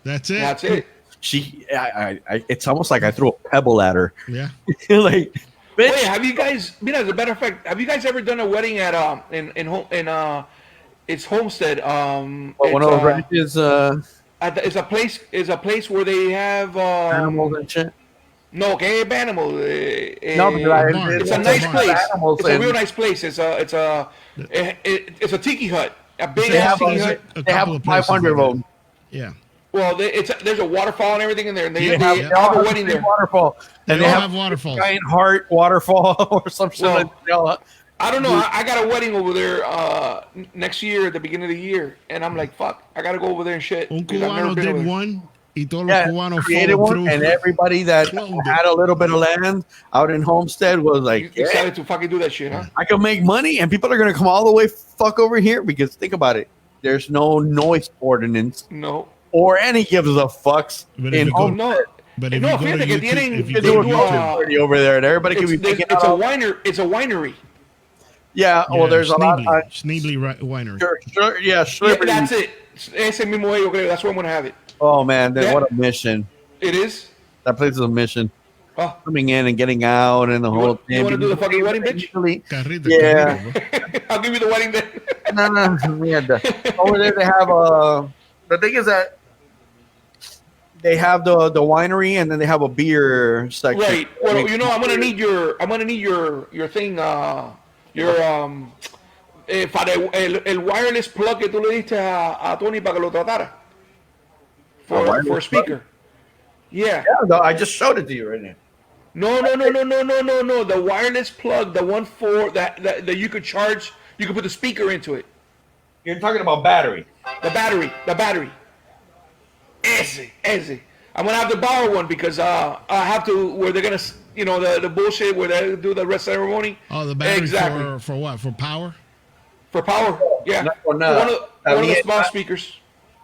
that's it. That's it. She, it's almost like I threw a pebble at her. Yeah. Like, bitch. Wait, have you guys? As a matter of fact, have you guys ever done a wedding at it's Homestead? One of those ranches. It's a place where they have animals and shit. No, que es animal. No, it's a nice place. It's a real nice place. It's a tiki hut. A big ass tiki hut. They have 500 of them. Yeah. Well, there's a waterfall and everything in there, and they have a wedding there. Waterfall. And they have waterfalls. Giant heart waterfall or some shit. I don't know. I got a wedding over there next year at the beginning of the year, and I'm like, fuck, I gotta go over there and shit. Un cubano did one. Y todos los cubanos created one, and everybody that had a little bit of land out in Homestead was like, excited to fucking do that shit, huh? I can make money, and people are gonna come all the way fuck over here because think about it. There's no noise ordinance. No. Or any gives a fucks in Homestead. No. But if no, you go to YouTube, if you do party over there, and everybody can be making it's a winery. Yeah, well, there's a lot of Schneebly Winery. Sure, yeah, that's it. Ese mismo yo creo. That's where I'm gonna have it. Oh man, what a mission! It is. That place is a mission. Oh. Coming in and getting out and the whole thing. You want to do the fucking wedding, bitch? Yeah. I'll give you the wedding then. No. Over there they have the thing is that they have the winery and then they have a beer section. Right. Well, I'm gonna need your thing. Para el wireless plug que tú le diste a Tony para que lo tratara. For a speaker. Yeah. No, I just showed it to you right now. No. The wireless plug, the one for that you could charge, you could put the speaker into it. You're talking about battery. The battery. Ese. I'm gonna have to borrow one because I have to where they're gonna the bullshit where they do the rest ceremony. Oh, the battery for what? For power? For power, yeah. One of the small speakers.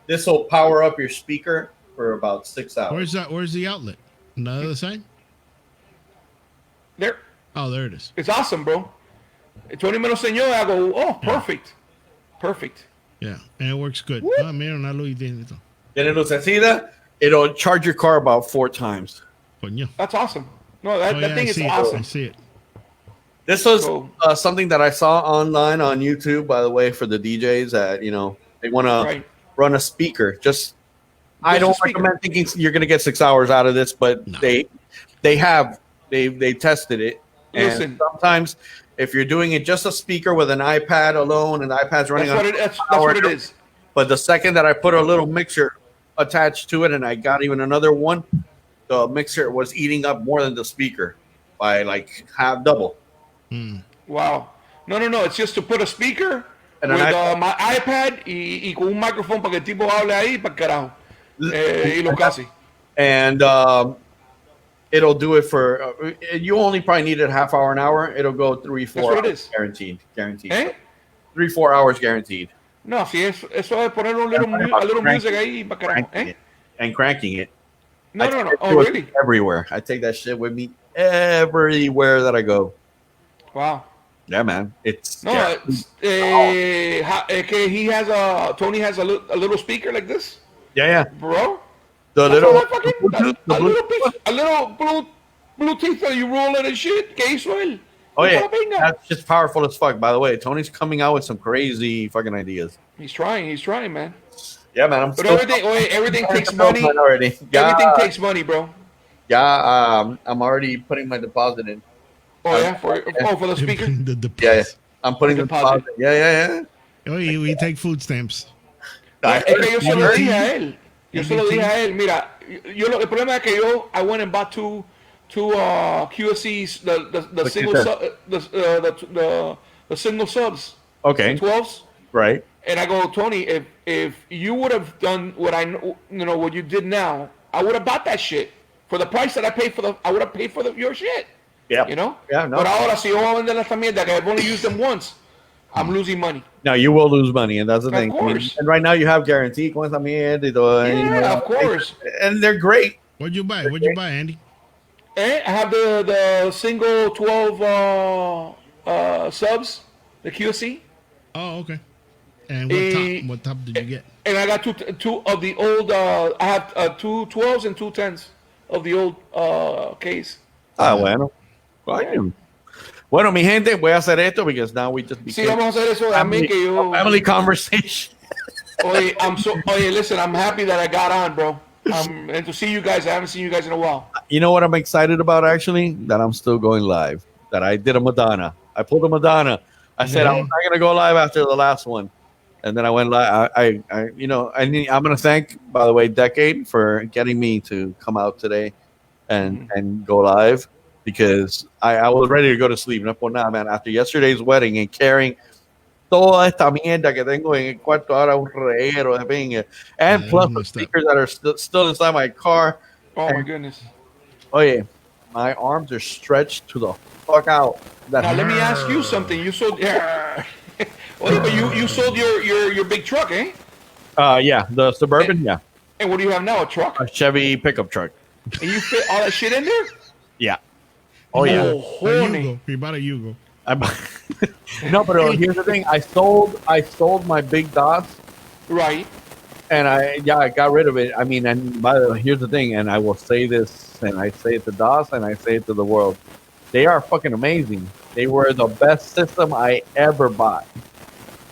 This will power up your speaker for about 6 hours. Where's the outlet? On the other side? There. Oh, there it is. It's awesome, bro. Tony me lo enseñó. I go, perfect. Yeah, and it works good. Ah, mira, una luz y Tiene lucecita. It'll charge your car about 4 times. Coño. That's awesome. No, that thing is awesome. I see it. This was something that I saw online on YouTube, by the way, for the DJs that they want to run a speaker. I don't recommend thinking you're going to get 6 hours out of this, but they tested it. And sometimes if you're doing it just a speaker with an iPad alone, and the iPad's running that's what it is. But the second that I put a little mixer attached to it, and I got even another one, the mixer was eating up more than the speaker by like double. Wow. No. It's just to put a speaker with my iPad y con un microphone para que el tipo hable ahí para carajo. Y lo casi. And it'll do it for you only probably need it half hour, an hour. It'll go 3-4 hours guaranteed. ¿Eh? 3-4 hours guaranteed. No, si eso es poner a little music ahí para carajo. And cranking it. No. Oh, really? Everywhere. I take that shit with me everywhere that I go. Wow. Yeah, man. Tony has a little speaker like this. Yeah. Bro. A little Bluetooth that you roll it and shit. ¿Qué hizo él? Oh yeah, that's just powerful as fuck. By the way, Tony's coming out with some crazy fucking ideas. He's trying, man. Yeah, man. But everything takes money. Already. Everything takes money, bro. Yeah, I'm already putting my deposit in. Oh yeah, for the speaker. Yeah, I'm putting the deposit. Yeah. Oh, we take food stamps. Es que yo se lo dije a él. Mira, el problema es que I went and bought two QSCs, the single subs. Okay. The 12s. Right. And I go, Tony, if you would have done what you did now, I would have bought that shit for the price that I paid for I would have paid for your shit. Yeah. You know? Yeah, no. But ahora si yo voy a vender esta mierda que I've only used them once, I'm losing money. No, you will lose money, and that's the thing. Of course. And right now you have guarantee con esa mierda y todo, and, you Yeah, know, of course. and they're great. What'd you buy? What'd you buy, Andy? And I have the single 12 subs, the QC. Oh, okay. And what top did you get? And I got two of the old. I have two 12s and two 10s of the old case. Ah, bueno. Coño. Bueno, mi gente, voy a hacer esto because now we just Sí, vamos a hacer eso también que yo. family conversation. Oye, listen, I'm happy that I got on, bro. And to see you guys, I haven't seen you guys in a while. You know what I'm excited about, actually? That I'm still going live. That I did a Madonna. I pulled a Madonna. I said I was not going to go live after the last one. And then I went live. I'm going to thank, by the way, Dekade for getting me to come out today and go live, because I was ready to go to sleep. No por nada, man. After yesterday's wedding and carrying toda esta mierda que tengo en el cuarto, ahora un reguero de pinga. And plus the speakers that are still inside my car. Oh, my goodness. Oye, my arms are stretched to the fuck out. Now, let me ask you something. You sold... but you sold your big truck, eh? Yeah, the Suburban, yeah. And what do you have now, a truck? A Chevy pickup truck. And you fit all that shit in there? Yeah. Oh, yeah. A Yugo. He bought a Yugo. No, but here's the thing. I sold my big DOS. Right. And I got rid of it. I mean, and by the way, here's the thing, and I will say this, and I say it to DOS, and I say it to the world. They are fucking amazing. They were the best system I ever bought.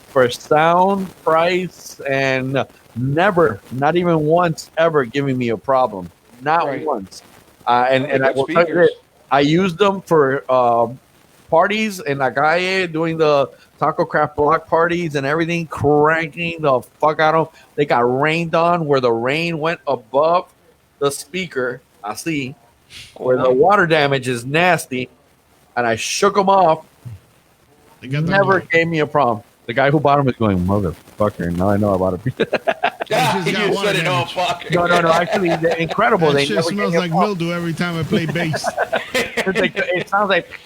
For sound, price, and never, not even once, ever giving me a problem. Not once. And I will tell you this, I used them for parties in La Calle, doing the Taco Craft block parties and everything, cranking the fuck out of them. They got rained on where the rain went above the speaker, así, where the water damage is nasty, and I shook them off. Never gave me a problem. The guy who bought them is going, motherfucker, now I know about it. Yeah, you said it all, fuck. No, actually, they're incredible. That they shit smells like mildew every time I play bass. It sounds like...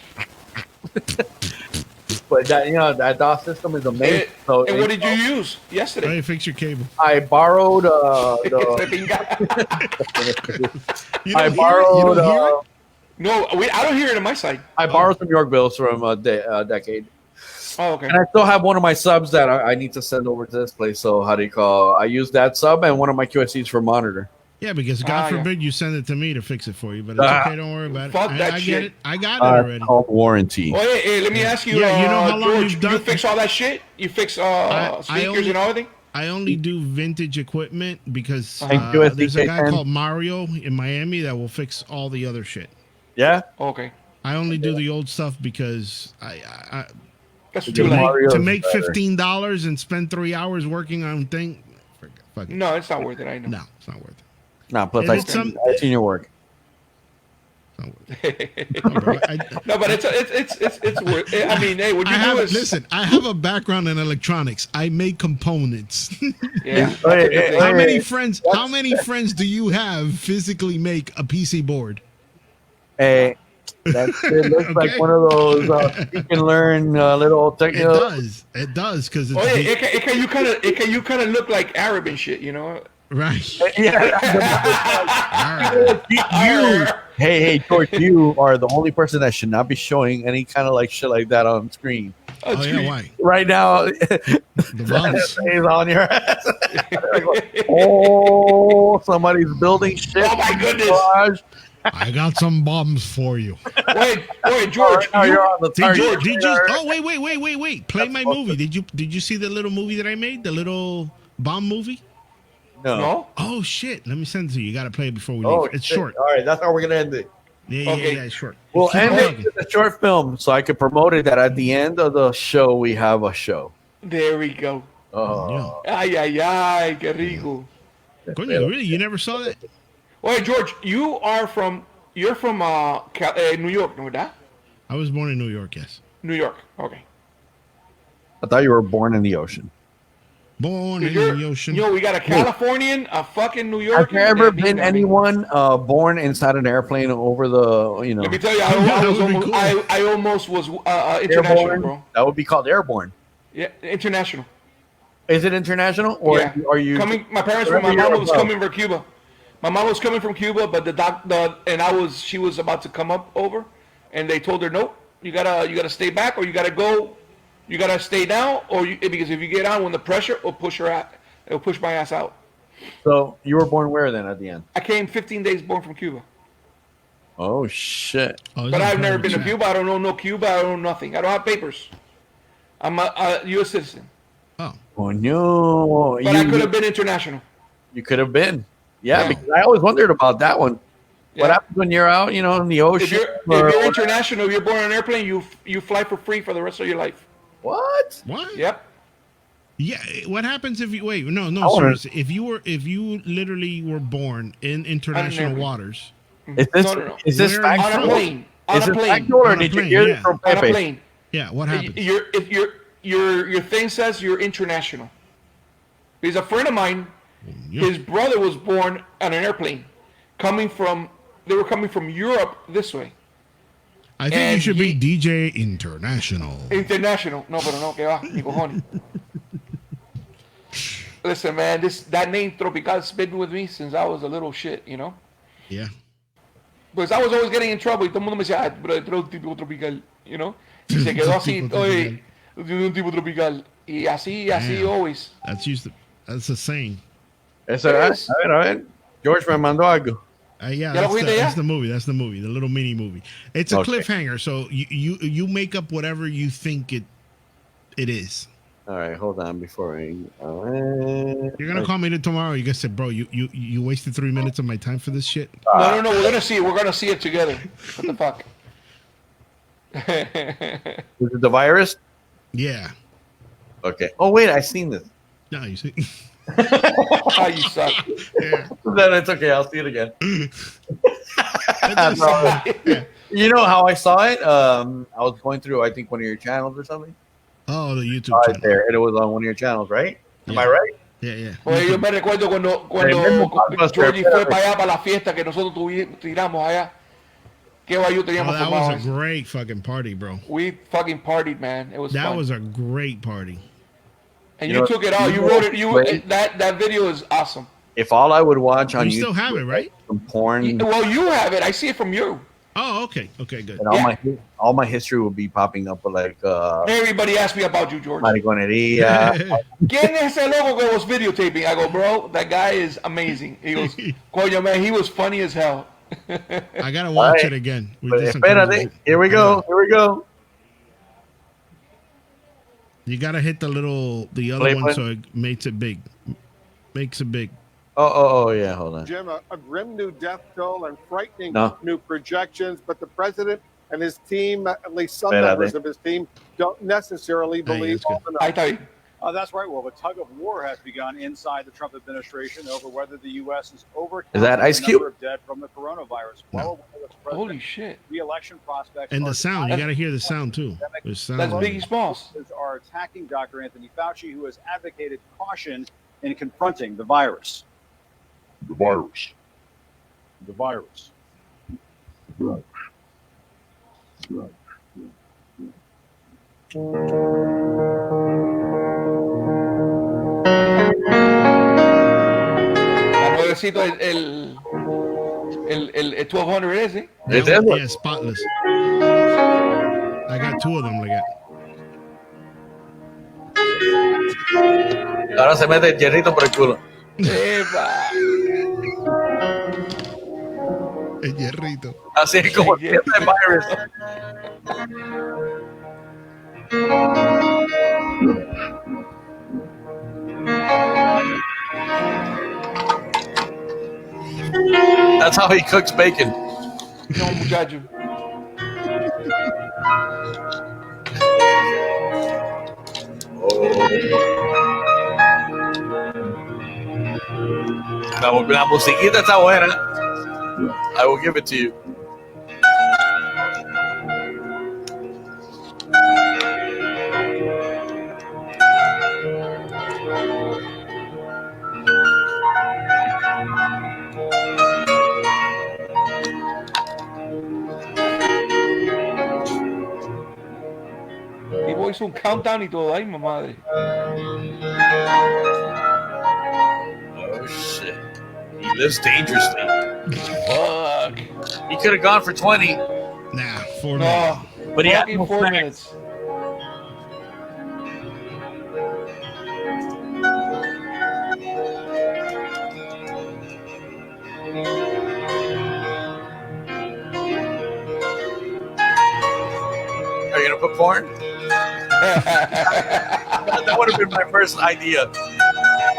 But that DOS system is amazing. And what did you use yesterday? Hey, fix your cable. I borrowed No, I don't hear it on my side. I borrowed some York bills from Dekade. Oh, okay. And I still have one of my subs that I need to send over to this place. So I use that sub and one of my QSCs for monitor. Yeah, because God forbid you send it to me to fix it for you, but it's okay. Don't worry about it. Fuck that I shit. get it. I got it already. Called warranty. Oh, hey, let me ask you. Yeah, you know how long George, you've done. You fix all that shit? You fix speakers and everything? I only do vintage equipment because there's a guy called Mario in Miami that will fix all the other shit. Yeah. Okay. I only do the old stuff because to make $15 and spend 3 hours working on thing. Fuck it. No, it's not worth it. I know. No, it's not worth it. No, plus I've seen your work. No, but it's worth it. I mean, hey, what you do is listen. I have a background in electronics. I make components. Yeah. How many friends do you have physically make a PC board? Hey, it looks like one of those you can learn little technical. It does because it's. Oh yeah, it can you kind of look like Arab and shit, you know? Right. Hey, George, you are the only person that should not be showing any kind of like shit like that on screen. Oh yeah, why? Right now, the bombs is on your ass. Oh, somebody's building shit. Oh my goodness! Garage. I got some bombs for you. Wait, George. You're on the did you? Oh, wait. Play my movie. Did you see the little movie that I made? The little bomb movie? No. Oh shit! Let me send it to you. You got to play it before we leave. It's short. All right, that's how we're gonna end it. Yeah, it's short. We'll end it with a short film, so I can promote it. That at the end of the show, we have a show. There we go. Oh, ay, qué rico. Coño, really? You never saw that? Wait, George, you're from New York, no, ¿verdad? I was born in New York. Yes. New York. Okay. I thought you were born in the ocean. Born in You're, the ocean. you know, we got a Californian, a fucking New York. Has there ever been anyone born inside an airplane over the, you know? Let me tell you, I almost was international, airborne? bro. That would be called airborne. Yeah, international. Is it international, or Yeah. are you coming? My parents were. My mom was coming from Cuba. My mom was coming from Cuba, but she was about to come up over, and they told her, nope, you gotta stay back, or you gotta go, you gotta stay down, because if you get on, when the pressure will push her out, it'll push my ass out. So you were born where then at the end? I came 15 days born from Cuba. Oh shit! But I've never been to Cuba. I don't know no Cuba. I don't know nothing. I don't have papers. I'm a U.S. citizen. Oh no! But I could have been international. You could have been. Yeah, because I always wondered about that one. Yeah. What happens when you're out, you know, in the ocean? If you're international, you're born on an airplane, you fly for free for the rest of your life. What? Yep. Yeah. What happens if you wait? No, seriously. If you literally were born in international waters, is this factual? On a plane? Is it factual, or did you hear this from Pepe? On a plane. Yeah. What happens? Your thing says you're international. Because a friend of mine, his brother was born on an airplane, they were coming from Europe this way. I think you should be DJ International. International. No, pero no, que va, ni cojones. Listen, man, that name Tropical's been with me since I was a little shit, you know? Yeah. Because I was always getting in trouble y todo el mundo me decía, bro, tú eres un tipo tropical, you know? Y se quedó así, oye, un tipo tropical. Y así, always. That's a saying. Eso es. A ver. George me mandó algo. Yeah, that's the movie. That's the movie, the little mini movie. It's a cliffhanger, so you make up whatever you think it is. All right, hold on before I. You're gonna call me tomorrow. You guys said, bro, you wasted 3 minutes of my time for this shit. No. We're gonna see it. We're gonna see it together. What the fuck? Is it the virus? Yeah. Okay. Oh wait, I seen this. No, you see. Oh, you suck. Yeah. Then it's okay. I'll see it again. You know how I saw it? I was going through, I think, one of your channels or something. Oh, the YouTube channel. There, and it was on one of your channels, right? Am I right? Yeah. Oye, yo me recuerdo cuando Georgie fue para allá, para la fiesta que nosotros tiramos allá. Qué guayo teníamos that was a great fucking party, bro. We fucking partied, man. It was fun. That was a great party. And you took it out. You wrote it. That video is awesome. If all I would watch on YouTube, you still have it, right? Some porn. Well, you have it. I see it from you. Oh, okay, good. And all my history will be popping up with like. Everybody asked me about you, George. Mariconería. ¿Quién es el loco que was videotaping? I go, bro, that guy is amazing. He goes, coño, man, he was funny as hell. I gotta watch it again. Espérate. Here we go. You gotta hit the other one so it makes it big. Oh, yeah, hold on. Jim, a grim new death toll and frightening new projections, but the president and his team, at least some members of his team, don't necessarily believe all the numbers. That's right. Well, the tug of war has begun inside the Trump administration over whether the U.S. is overcoming that Ice Cube? the number of dead from the coronavirus. No. Holy shit. Re-election prospects. And the sound. You got to hear the sound, too. That's Biggie Smalls. Are attacking Dr. Anthony Fauci, who has advocated caution in confronting the virus. The virus. Right. Nuevecito el 1200 ese. Yeah, spotless. I got 2 of them like that. Ahora se mete el hierrito por el culo. Epa. El hierrito. Así es como el virus. That's how he cooks bacon. No, muchacho. La musiquita está buena. I will give it to you. chavo hizo un countdown y todo. Ay, mi madre. Oh shit! He lives dangerously. Fuck. He could have gone for 20. Nah, 4 minutes. No. But he had Fucking no 4 snacks. minutes. Are you gonna put porn? That would have been my first idea.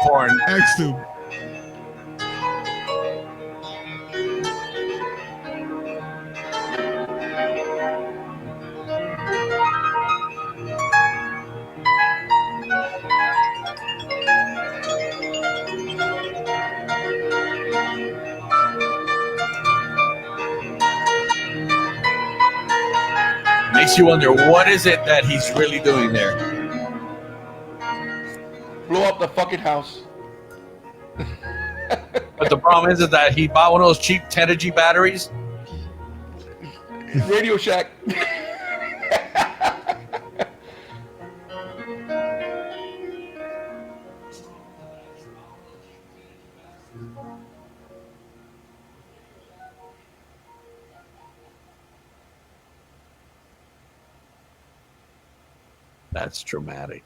Porn. X-Tube. Makes you wonder, what is it that he's really doing there? Blow up the fucking house. But the problem is that he bought one of those cheap Tenergy batteries. Radio Shack. That's traumatic.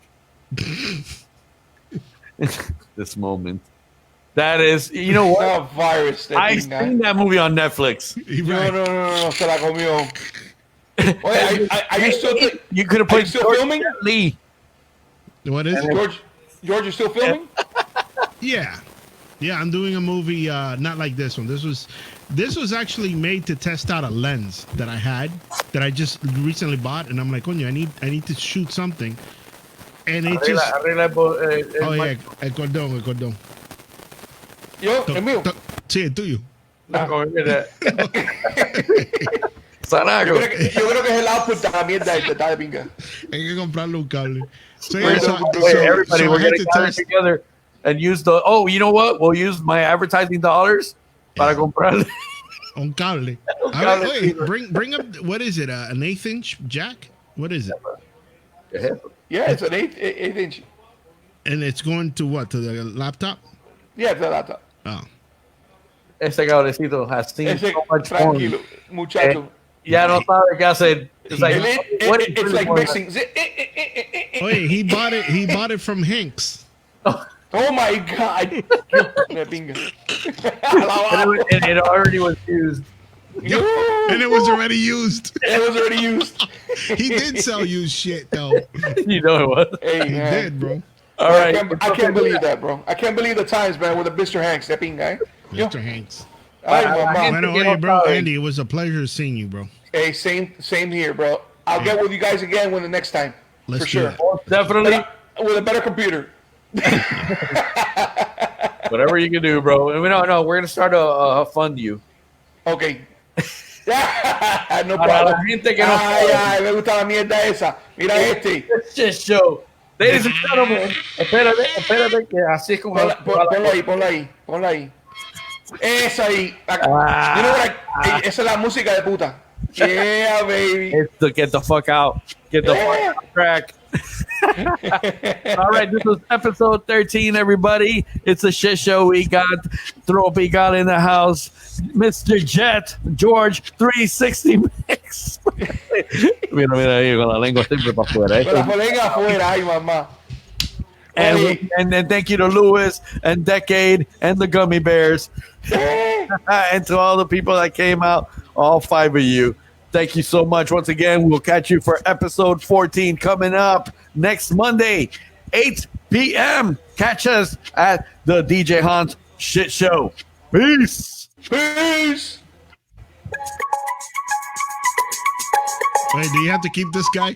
This moment. That is, you know what? No virus. I seen that movie on Netflix. No. Se la comió. Oye, are you still? You could have Are you played still George filming? Lee. What is it? George, you still filming? Yeah. Yeah, I'm doing a movie not like this one. This was actually made to test out a lens that I had that I just recently bought, and I'm like, coño, I need to shoot something. And it just oh yeah, el cordón. Yo, el mío. Sí, el tuyo. Sanago. Yo creo que es el output de la mierda esta de pinga. Hay que comprarle un cable. So, Everybody, we're I had gonna to gather test. together and use the. Oh, you know what? We'll use my advertising dollars para comprarle. Un cable. cable. Wait, bring up. What is it? An 1/8 inch jack? What is it? Yeah, it's an 8 inch. And it's going to what? To the laptop? Yeah, it's a laptop. Oh. Ese cablecito has seen Ese, so much porn. tranquilo, muchacho. Ya no sabe qué hacer. It's like, It's like mixing. Wait, he bought it from Hanks. Oh my God! Me pinga. and it already was used. And it was already used. It was already used. He did sell used shit though. You know it was. Hey, He man. did, bro. All right. I can't believe that, bro. I can't believe the times, man, with a Mr. Hanks, that pinga. Mr. Hanks. Ay, mamá. Bueno, hey, bro, Andy, it was a pleasure seeing you, bro. Hey, same here, bro. I'll get with you guys again when the next time. Let's for do sure. that. Definitely. With a better computer. Whatever you can do, bro. And no, we're gonna start a fund you. Okay. No problem. La gente que no ay, me gusta la mierda esa. Mira este. It's just show. Ladies and gentlemen, espérate, que así es como. Ponla ahí. Esa ahí. You know what esa es la música de puta. Yeah, baby. It's to get the fuck out. Get the fuck out of track. All right, this was episode 13, everybody. It's a shit show. We got Tropical in the house. Mr. Jet, George 360 Mix. mira ahí con la lengua siempre para afuera. Con la lengua afuera, ay, mamá. And then thank you to Lewis and Decade and the Gummy Bears. And to all the people that came out, all 5 of you. Thank you so much. Once again, we'll catch you for episode 14 coming up next Monday, 8 p.m. Catch us at the DJ Hans Shit Show. Peace. Peace. Wait, do you have to keep this guy?